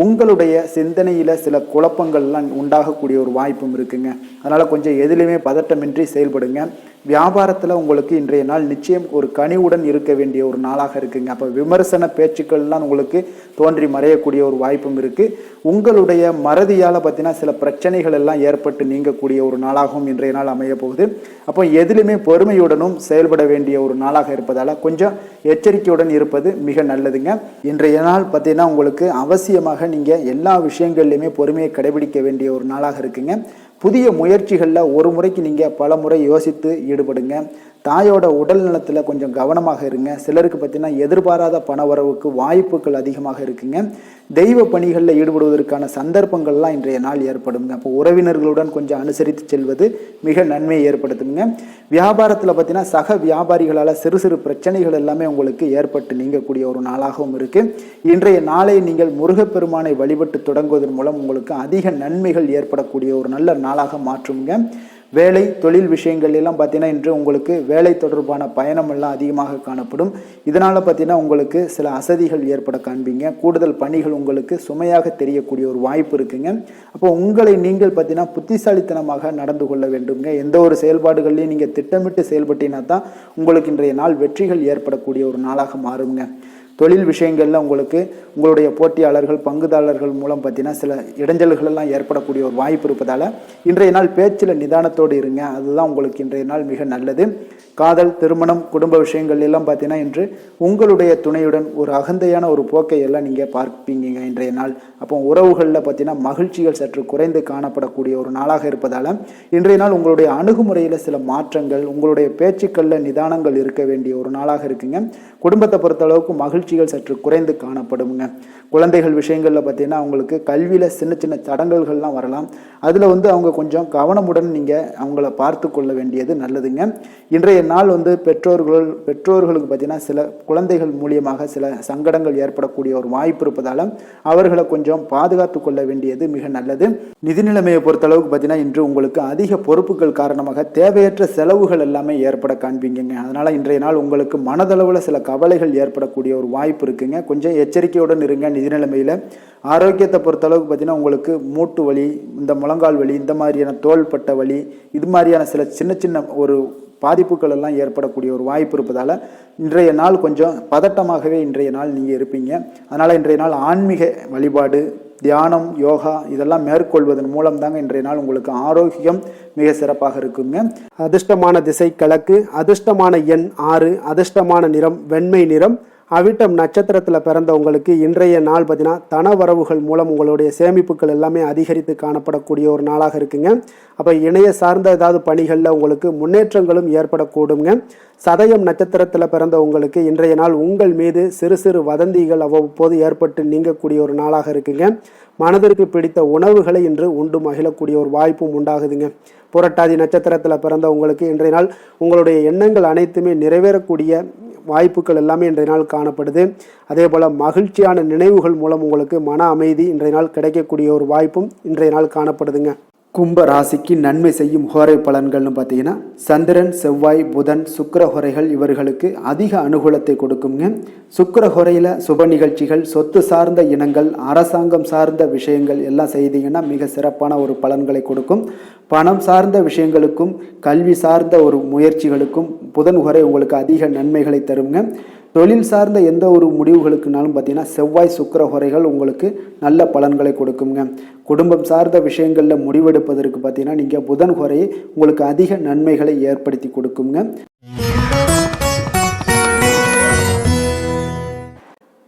உங்களுடைய சிந்தனையில் சில குழப்பங்கள்லாம் உண்டாகக்கூடிய ஒரு வாய்ப்பும் இருக்குங்க. அதனால் கொஞ்சம் எதிலுமே பதட்டமின்றி செயல்படுங்க. வியாபாரத்தில் உங்களுக்கு இன்றைய நாள் நிச்சயம் ஒரு கனிவுடன் இருக்க வேண்டிய ஒரு நாளாக இருக்குங்க. அப்போ விமர்சன பேச்சுக்கள்லாம் உங்களுக்கு தோன்றி மறையக்கூடிய ஒரு வாய்ப்பும் இருக்குது. உங்களுடைய மறதியால் பார்த்தீங்கன்னா சில பிரச்சனைகள் எல்லாம் ஏற்பட்டு நீங்கக்கூடிய ஒரு நாளாகவும் இன்றைய நாள் அமைய போகுது. அப்போ எதிலுமே பொறுமையுடனும் செயல்பட வேண்டிய ஒரு நாளாக இருப்பதால் கொஞ்சம் எச்சரிக்கையுடன் இருப்பது மிக நல்லதுங்க. இன்றைய நாள் பார்த்தீங்கன்னா உங்களுக்கு அவசியமாக நீங்கள் எல்லா விஷயங்கள்லையுமே பொறுமையை கடைபிடிக்க வேண்டிய ஒரு நாளாக இருக்குங்க. புதிய முயற்சிகளில் ஒரு முறைக்கு நீங்கள் பல முறை யோசித்து ஈடுபடுங்க. தாயோட உடல் நலத்தில் கொஞ்சம் கவனமாக இருங்க. சிலருக்கு பார்த்தீங்கன்னா எதிர்பாராத பணவரவுக்கு வாய்ப்புகள் அதிகமாக இருக்குங்க. தெய்வ பணிகளில் ஈடுபடுவதற்கான சந்தர்ப்பங்கள்லாம் இன்றைய நாள் ஏற்படுங்க. அப்போ உறவினர்களுடன் கொஞ்சம் அனுசரித்து செல்வது மிக நன்மையை ஏற்படுத்துங்க. வியாபாரத்தில் பார்த்தீங்கன்னா சக வியாபாரிகளால் சிறு சிறு பிரச்சனைகள் எல்லாமே உங்களுக்கு ஏற்பட்டு நீங்கக்கூடிய ஒரு நாளாகவும் இருக்குது. இன்றைய நாளை நீங்கள் முருகப்பெருமானை வழிபட்டு தொடங்குவதன் மூலம் உங்களுக்கு அதிக நன்மைகள் ஏற்படக்கூடிய ஒரு நல்ல நாளாக மாற்றுங்க. வேலை தொழில் விஷயங்கள் எல்லாம் பார்த்தீங்கன்னா இன்று உங்களுக்கு வேலை தொடர்பான பயணம் எல்லாம் அதிகமாக காணப்படும். இதனால் பார்த்தீங்கன்னா உங்களுக்கு சில அசதிகள் ஏற்பட காண்பீங்க. கூடுதல் பணிகள் உங்களுக்கு சுமையாக தெரியக்கூடிய ஒரு வாய்ப்பு இருக்குங்க. அப்போ உங்களை நீங்கள் பார்த்தீங்கன்னா புத்திசாலித்தனமாக நடந்து கொள்ள வேண்டுங்க. எந்த ஒரு செயல்பாடுகள்லையும் நீங்கள் திட்டமிட்டு செயல்பட்டீங்கன்னா தான் உங்களுக்கு இன்றைய நாள் வெற்றிகள் ஏற்படக்கூடிய ஒரு நாளாக மாறுங்க. தொழில் விஷயங்களில் உங்களுக்கு உங்களுடைய போட்டியாளர்கள், பங்குதாரர்கள் மூலம் பார்த்தீங்கன்னா சில இடைஞ்சல்கள் எல்லாம் ஏற்படக்கூடிய ஒரு வாய்ப்பு இருப்பதால் இன்றைய நாள் பேச்சில் நிதானத்தோடு இருங்க. அதுதான் உங்களுக்கு இன்றைய நாள் மிக நல்லது. காதல், திருமணம், குடும்ப விஷயங்கள் எல்லாம் பார்த்தீங்கன்னா இன்று உங்களுடைய துணையுடன் ஒரு அகந்தையான ஒரு போக்கை எல்லாம் நீங்கள் பார்ப்பீங்க இன்றைய நாள். அப்போ உறவுகளில் பார்த்தீங்கன்னா மகிழ்ச்சிகள் சற்று குறைந்து காணப்படக்கூடிய ஒரு நாளாக இருப்பதால் இன்றைய நாள் உங்களுடைய அணுகுமுறையில் சில மாற்றங்கள், உங்களுடைய பேச்சுக்களில் நிதானங்கள் இருக்க வேண்டிய ஒரு நாளாக இருக்குங்க. குடும்பத்தை பொறுத்தளவுக்கு மகிழ்ச்சி மகிழ்ச்சிகள் சற்று குறைந்து காணப்படுங்க. குழந்தைகள் விஷயங்களில் பார்த்தீங்கன்னா அவங்களுக்கு கல்வியில் சின்ன சின்ன தடங்கல்கள்லாம் வரலாம். அதில் அவங்க கொஞ்சம் கவனமுடன் நீங்கள் அவங்கள பார்த்து கொள்ள வேண்டியது நல்லதுங்க. இன்றைய நாள் பெற்றோர்களுக்கு பார்த்தீங்கன்னா சில குழந்தைகள் மூலியமாக சில சங்கடங்கள் ஏற்படக்கூடிய ஒரு வாய்ப்பு இருப்பதால் அவர்களை கொஞ்சம் பாதுகாத்து கொள்ள வேண்டியது மிக நல்லது. நிதி நிலைமையை பொறுத்தளவுக்கு பார்த்தீங்கன்னா இன்று உங்களுக்கு அதிக பொறுப்புகள் காரணமாக தேவையற்ற செலவுகள் எல்லாமே ஏற்பட காண்பீங்க. அதனால் இன்றைய நாள் உங்களுக்கு மனதளவில் சில கவலைகள் ஏற்படக்கூடிய ஒரு வாய்ப்பு இருக்குங்க. கொஞ்சம் எச்சரிக்கையுடன் இருங்க. நிதி நிலைமையில் ஆரோக்கியத்தை பொறுத்தளவுக்கு பார்த்தீங்கன்னா உங்களுக்கு மூட்டு வலி, இந்த முழங்கால் வலி, இந்த மாதிரியான தோள்பட்ட வலி, இது மாதிரியான சில சின்ன சின்ன ஒரு பாதிப்புகள் எல்லாம் ஏற்படக்கூடிய ஒரு வாய்ப்பு இருப்பதால் இன்றைய நாள் கொஞ்சம் பதட்டமாகவே இன்றைய நாள் நீங்கள் இருப்பீங்க. அதனால் இன்றைய நாள் ஆன்மீக வழிபாடு, தியானம், யோகா இதெல்லாம் மேற்கொள்வதன் மூலம் தாங்க இன்றைய நாள் உங்களுக்கு ஆரோக்கியம் மிக சிறப்பாக இருக்குங்க. அதிர்ஷ்டமான திசை கிழக்கு, அதிர்ஷ்டமான எண் 6, அதிர்ஷ்டமான நிறம் வெண்மை நிறம். அவிட்டம் நட்சத்திரத்தில் பிறந்தவங்களுக்கு இன்றைய நாள் பார்த்தீங்கன்னா தன வரவுகள் மூலம் உங்களுடைய சேமிப்புகள் எல்லாமே அதிகரித்து காணப்படக்கூடிய ஒரு நாளாக இருக்குங்க. அப்போ இணைய சார்ந்த ஏதாவது பணிகளில் உங்களுக்கு முன்னேற்றங்களும் ஏற்படக்கூடுங்க. சதயம் நட்சத்திரத்தில் பிறந்தவங்களுக்கு இன்றைய நாள் உங்கள் மீது சிறு சிறு வதந்திகள் அவ்வப்போது ஏற்பட்டு நீங்கக்கூடிய ஒரு நாளாக இருக்குங்க. மனதிற்கு பிடித்த உணவுகளை இன்று உண்டு மகிழக்கூடிய ஒரு வாய்ப்பும் உண்டாகுதுங்க. புரட்டாதி நட்சத்திரத்தில் பிறந்தவங்களுக்கு இன்றைய நாள் உங்களுடைய எண்ணங்கள் அனைத்துமே நிறைவேறக்கூடிய வாய்ப்புகள் எல்லாமே இன்றைய நாள் காணப்படுது. அதே போல் மகிழ்ச்சியான நினைவுகள் மூலம் உங்களுக்கு மன அமைதி இன்றைய நாள் கிடைக்கக்கூடிய ஒரு வாய்ப்பும் இன்றைய நாள் காணப்படுதுங்க. கும்ப ராசிக்கு நன்மை செய்யும் ஹோரை பலன்கள்னு பார்த்தீங்கன்னா சந்திரன், செவ்வாய், புதன், சுக்கிர ஹோரைகள் இவர்களுக்கு அதிக அனுகூலத்தை கொடுக்குங்க. சுக்கிர ஹோரையில் சுப நிகழ்ச்சிகள், சொத்து சார்ந்த இனங்கள், அரசாங்கம் சார்ந்த விஷயங்கள் எல்லாம் செய்தீங்கன்னா மிக சிறப்பான ஒரு பலன்களை கொடுக்கும். பணம் சார்ந்த விஷயங்களுக்கும் கல்வி சார்ந்த ஒரு முயற்சிகளுக்கும் புதன் ஹோரை உங்களுக்கு அதிக நன்மைகளை தருங்க. தொழில் சார்ந்த எந்த ஒரு முடிவுகளுக்குனாலும் பார்த்தீங்கன்னா செவ்வாய், சுக்கிர ஹோரைகள் உங்களுக்கு நல்ல பலன்களை கொடுக்குங்க. குடும்பம் சார்ந்த விஷயங்களில் முடிவெடுப்பதற்கு பார்த்தீங்கன்னா நீங்கள் புதன் ஹோரையை உங்களுக்கு அதிக நன்மைகளை ஏற்படுத்தி கொடுக்குங்க.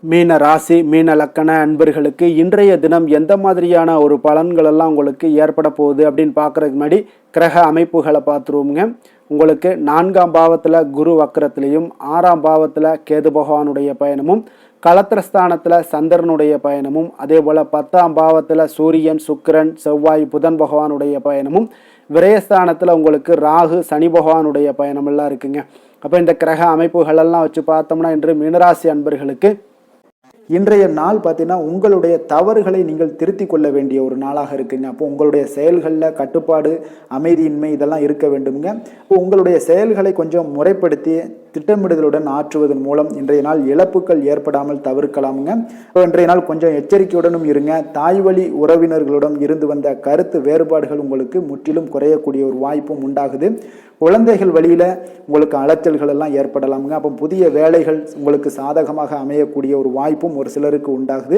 மீன ராசி, மீன லக்கண அன்பர்களுக்கு இன்றைய தினம் எந்த மாதிரியான ஒரு பலன்கள் எல்லாம் உங்களுக்கு ஏற்பட போகுது அப்படின்னு பார்க்குறதுக்கு முன்னாடி கிரக அமைப்புகளை பார்த்துருவோங்க. உங்களுக்கு 4ஆம் பாவத்தில் குரு வக்கரத்திலையும், 6ஆம் பாவத்தில் கேது பகவானுடைய பயணமும், களத்திரஸ்தானத்தில் சந்திரனுடைய பயணமும், அதே போல் 10ஆம் பாவத்தில் சூரியன், சுக்கிரன், செவ்வாய், புதன் பகவானுடைய பயணமும், விரயஸ்தானத்தில் உங்களுக்கு ராகு, சனி பகவானுடைய பயணமெல்லாம் இருக்குங்க. அப்போ இந்த கிரக அமைப்புகளெல்லாம் வச்சு பார்த்தோம்னா இன்று மீனராசி அன்பர்களுக்கு இன்றைய நாள் பார்த்தீங்கன்னா உங்களுடைய தவறுகளை நீங்கள் திருத்தி கொள்ள வேண்டிய ஒரு நாளாக இருக்குங்க. அப்போ உங்களுடைய செயல்களில் கட்டுப்பாடு, அமைதியின்மை இதெல்லாம் இருக்க வேண்டுங்க. இப்போ உங்களுடைய செயல்களை கொஞ்சம் முறைப்படுத்தி திட்டமிடுதலுடன் ஆற்றுவதன் மூலம் இன்றைய நாள் இழப்புகள் ஏற்படாமல் தவிர்க்கலாமுங்க. இப்போ இன்றைய நாள் கொஞ்சம் எச்சரிக்கையுடனும் இருங்க. தாய் வழி உறவினர்களுடன் இருந்து வந்த கருத்து வேறுபாடுகள் உங்களுக்கு முற்றிலும் குறையக்கூடிய ஒரு வாய்ப்பும் உண்டாகுது. குழந்தைகள் வழியில் உங்களுக்கு அலைச்சல்கள் எல்லாம் ஏற்படலாமுங்க. அப்போ புதிய வேலைகள் உங்களுக்கு சாதகமாக அமையக்கூடிய ஒரு வாய்ப்பும் ஒரு சிலருக்கு உண்டாகுது.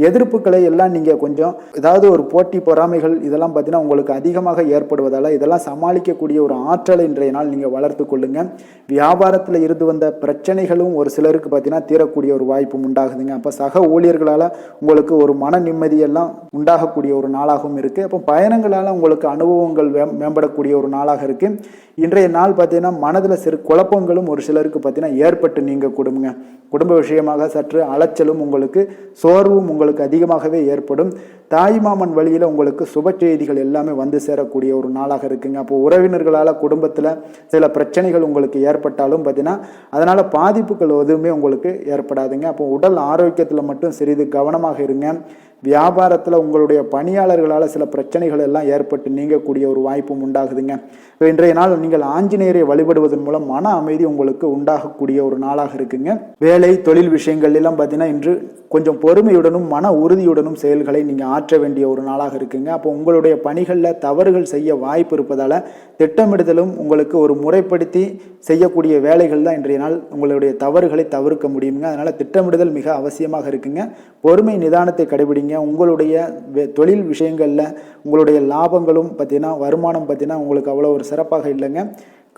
எதிர்ப்புகளை எல்லாம் நீங்கள் கொஞ்சம் ஏதாவது ஒரு போட்டி பொறாமைகள் இதெல்லாம் பார்த்தீங்கன்னா உங்களுக்கு அதிகமாக ஏற்படுவதால் இதெல்லாம் சமாளிக்கக்கூடிய ஒரு ஆற்றலை இன்றைய நாள் நீங்கள் வளர்த்து கொள்ளுங்க. வியாபாரத்தில் இருந்து வந்த பிரச்சனைகளும் ஒரு சிலருக்கு பார்த்தீங்கன்னா தீரக்கூடிய ஒரு வாய்ப்பும் உண்டாகுதுங்க. அப்போ சக ஊழியர்களால் உங்களுக்கு ஒரு மன நிம்மதியெல்லாம் உண்டாகக்கூடிய ஒரு நாளாகவும் இருக்குது. அப்போ பயணங்களால் உங்களுக்கு அனுபவங்கள் மேம்படக்கூடிய ஒரு நாளாக இருக்குது. இன்றைய நாள் பார்த்தீங்கன்னா மனதில் சிறு குழப்பங்களும் ஒரு சிலருக்கு பார்த்தீங்கன்னா ஏற்பட்டு நீங்க குடும்ப விஷயமாக சற்று அலைச்சலும் உங்களுக்கு சோர்வும் உங்களுக்கு அதிகமாகவே ஏற்படும். தாய்மாமன் வழியில் உங்களுக்கு சுப செய்திகள் எல்லாமே வந்து சேரக்கூடிய ஒரு நாளாக இருக்குங்க. அப்போ உறவினர்களால் குடும்பத்தில் சில பிரச்சனைகள் உங்களுக்கு ஏற்பட்டாலும் பார்த்தீங்கன்னா அதனால் பாதிப்புகள் எதுவுமே உங்களுக்கு ஏற்படாதுங்க. அப்போ உடல் ஆரோக்கியத்தில் மட்டும் சிறிது கவனமாக இருங்க. வியாபாரத்தில் உங்களுடைய பணியாளர்களால் சில பிரச்சனைகள் எல்லாம் ஏற்பட்டு நீங்கக்கூடிய ஒரு வாய்ப்பும் உண்டாகுதுங்க. இப்போ இன்றைய நாள் நீங்கள் ஆஞ்சநேயரை வழிபடுவதன் மூலம் மன அமைதி உங்களுக்கு உண்டாகக்கூடிய ஒரு நாளாக இருக்குங்க. வேலை தொழில் விஷயங்கள் எல்லாம் பார்த்தீங்கன்னா இன்று கொஞ்சம் பொறுமையுடனும் மன உறுதியுடனும் செயல்களை நீங்கள் ஆற்ற வேண்டிய ஒரு நாளாக இருக்குங்க. அப்போ உங்களுடைய பணிகளில் தவறுகள் செய்ய வாய்ப்பு இருப்பதால் திட்டமிடுதலும் உங்களுக்கு ஒரு முறைப்படுத்தி செய்யக்கூடிய வேலைகள் தான் இன்றைய நாள் உங்களுடைய தவறுகளை தவிர்க்க முடியுங்க. அதனால் திட்டமிடுதல் மிக அவசியமாக இருக்குங்க. பொறுமை நிதானத்தை கடைபிடிங்க. உங்களுடைய தொழில் விஷயங்களில் உங்களுடைய லாபங்களும் பார்த்தீங்கன்னா வருமானம் பார்த்தீங்கன்னா உங்களுக்கு அவ்வளோ ஒரு சிறப்பாக இல்லைங்க.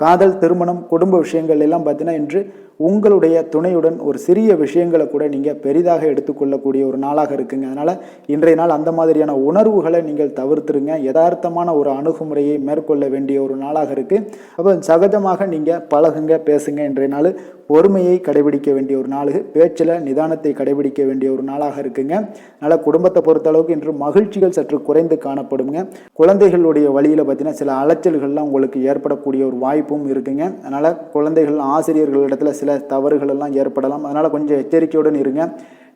காதல், திருமணம், குடும்ப விஷயங்கள் எல்லாம் பார்த்தீங்கன்னா இன்று உங்களுடைய துணையுடன் ஒரு சிறிய விஷயங்களை கூட நீங்கள் பெரிதாக எடுத்துக்கொள்ளக்கூடிய ஒரு நாளாக இருக்குங்க. அதனால் இன்றைய நாள் அந்த மாதிரியான உணர்வுகளை நீங்கள் தவிர்த்துருங்க. யதார்த்தமான ஒரு அணுகுமுறையை மேற்கொள்ள வேண்டிய ஒரு நாளாக இருக்குது. அப்போ சகஜமாக நீங்கள் பழகுங்க, பேசுங்க. இன்றைய நாள் பொறுமையை கடைபிடிக்க வேண்டிய ஒரு நாள், பேச்சில் நிதானத்தை கடைபிடிக்க வேண்டிய ஒரு நாளாக இருக்குங்க. அதனால் குடும்பத்தை பொறுத்தளவுக்கு இன்று மகிழ்ச்சிகள் சற்று குறைந்து காணப்படுங்க. குழந்தைகளுடைய வழியில் பார்த்தீங்கன்னா சில அலைச்சல்கள்லாம் உங்களுக்கு ஏற்படக்கூடிய ஒரு வாய்ப்பும் இருக்குங்க. அதனால் குழந்தைகள் ஆசிரியர்களிடத்துல சில தவறுகள் எல்லாம் ஏற்படலாம். அதனால் கொஞ்சம் எச்சரிக்கையுடன் இருங்க.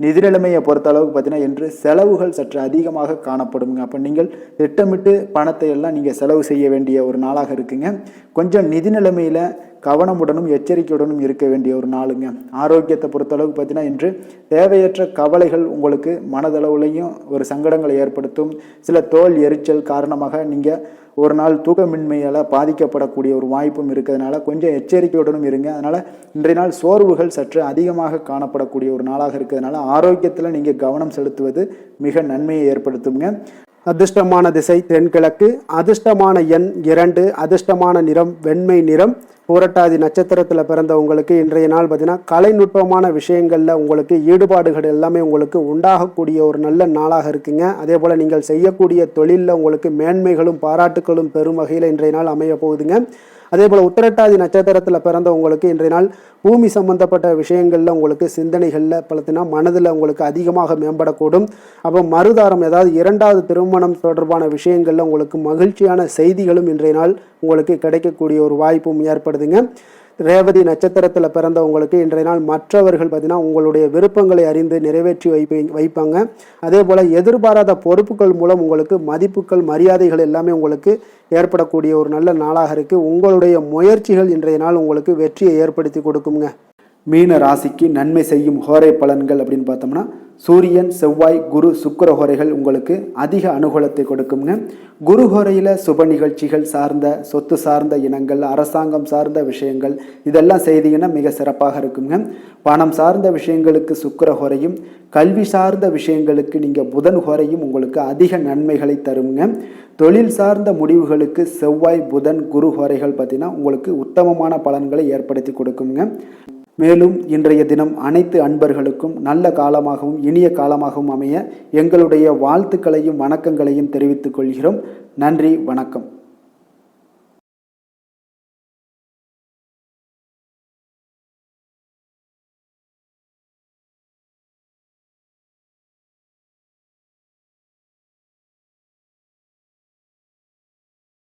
நிதி நிலைமையை பொறுத்த அளவுக்கு பார்த்தீங்கன்னா இன்று செலவுகள் சற்று அதிகமாக காணப்படுங்க. அப்போ நீங்கள் திட்டமிட்டு பணத்தை எல்லாம் நீங்கள் செலவு செய்ய வேண்டிய ஒரு நாளாக இருக்குங்க. கொஞ்சம் நிதி நிலைமையில் கவனமுடனும் எச்சரிக்கையுடனும் இருக்க வேண்டிய ஒரு நாளுங்க. ஆரோக்கியத்தை பொறுத்தளவுக்கு பார்த்தீங்கன்னா இன்று தேவையற்ற கவலைகள் உங்களுக்கு மனதளவுலையும் ஒரு சங்கடங்களை ஏற்படுத்தும். சில தோல் எரிச்சல் காரணமாக நீங்கள் ஒரு நாள் தூக்கமின்மையால் பாதிக்கப்படக்கூடிய ஒரு வாய்ப்பும் இருக்கிறதுனால கொஞ்சம் எச்சரிக்கையுடனும் இருங்க. அதனால் இன்றைய நாள் சோர்வுகள் சற்று அதிகமாக காணப்படக்கூடிய ஒரு நாளாக இருக்கிறதுனால ஆரோக்கியத்தில் நீங்கள் கவனம் செலுத்துவது மிக நன்மையை ஏற்படுத்துங்க. அதிர்ஷ்டமான திசை தென்கிழக்கு, அதிர்ஷ்டமான எண் 2, அதிர்ஷ்டமான நிறம் வெண்மை நிறம். பூரட்டாதி நட்சத்திரத்தில் பிறந்தவங்களுக்கு இன்றைய நாள் பார்த்தீங்கன்னா கலைநுட்பமான விஷயங்களில் உங்களுக்கு ஈடுபாடுகள் எல்லாமே உங்களுக்கு உண்டாகக்கூடிய ஒரு நல்ல நாளாக இருக்குங்க. அதே போல் நீங்கள் செய்யக்கூடிய தொழிலில் உங்களுக்கு மேன்மைகளும் பாராட்டுகளும் பெரும் வகையில் இன்றைய நாள் அமைய போகுதுங்க. அதே போல் உத்திரட்டாதி நட்சத்திரத்தில் பிறந்தவங்களுக்கு இன்றைய நாள் பூமி சம்பந்தப்பட்ட விஷயங்களில் உங்களுக்கு சிந்தனைகளில் பார்த்தீங்கன்னா மனதில் உங்களுக்கு அதிகமாக மேம்படக்கூடும். அப்போ மறுதாரம், ஏதாவது 2வது திருமணம் தொடர்பான விஷயங்களில் உங்களுக்கு மகிழ்ச்சியான செய்திகளும் இன்றைய நாள் உங்களுக்கு கிடைக்கக்கூடிய ஒரு வாய்ப்பும் ஏற்படுதுங்க. ரேவதி நட்சத்திரத்தில் பிறந்தவங்களுக்கு இன்றைய நாள் மற்றவர்கள் பார்த்தீங்கன்னா உங்களுடைய விருப்பங்களை அறிந்து நிறைவேற்றி வைப்பாங்க. அதே போல் எதிர்பாராத பொறுப்புகள் மூலம் உங்களுக்கு மதிப்புகள், மரியாதைகள் எல்லாமே உங்களுக்கு ஏற்படக்கூடிய ஒரு நல்ல நாளாக இருக்குது. உங்களுடைய முயற்சிகள் இன்றைய நாள் உங்களுக்கு வெற்றியை ஏற்படுத்தி கொடுக்குங்க. மீன ராசிக்கு நன்மை செய்யும் ஹோரை பலன்கள் அப்படின்னு பார்த்தோம்னா சூரியன், செவ்வாய், குரு, சுக்கிர ஹோரைகள் உங்களுக்கு அதிக அனுகூலத்தை கொடுக்குங்க. குரு ஹோரையில் சுப நிகழ்ச்சிகள் சார்ந்த, சொத்து சார்ந்த இனங்கள், அரசாங்கம் சார்ந்த விஷயங்கள் இதெல்லாம் செய்தீங்கன்னா மிக சிறப்பாக இருக்குங்க. பணம் சார்ந்த விஷயங்களுக்கு சுக்கிர ஹோரையும், கல்வி சார்ந்த விஷயங்களுக்கு நீங்கள் புதன் ஹோரையும் உங்களுக்கு அதிக நன்மைகளை தருங்க. தொழில் சார்ந்த முடிவுகளுக்கு செவ்வாய், புதன், குரு ஹோரைகள் பார்த்தீங்கன்னா உங்களுக்கு உத்தமமான பலன்களை ஏற்படுத்தி கொடுக்குங்க. மேலும் இன்றைய தினம் அனைத்து அன்பர்களுக்கும் நல்ல காலமாகவும் இனிய காலமாகவும் அமைய எங்களுடைய வாழ்த்துக்களையும் வணக்கங்களையும் தெரிவித்துக் கொள்கிறோம். நன்றி, வணக்கம்.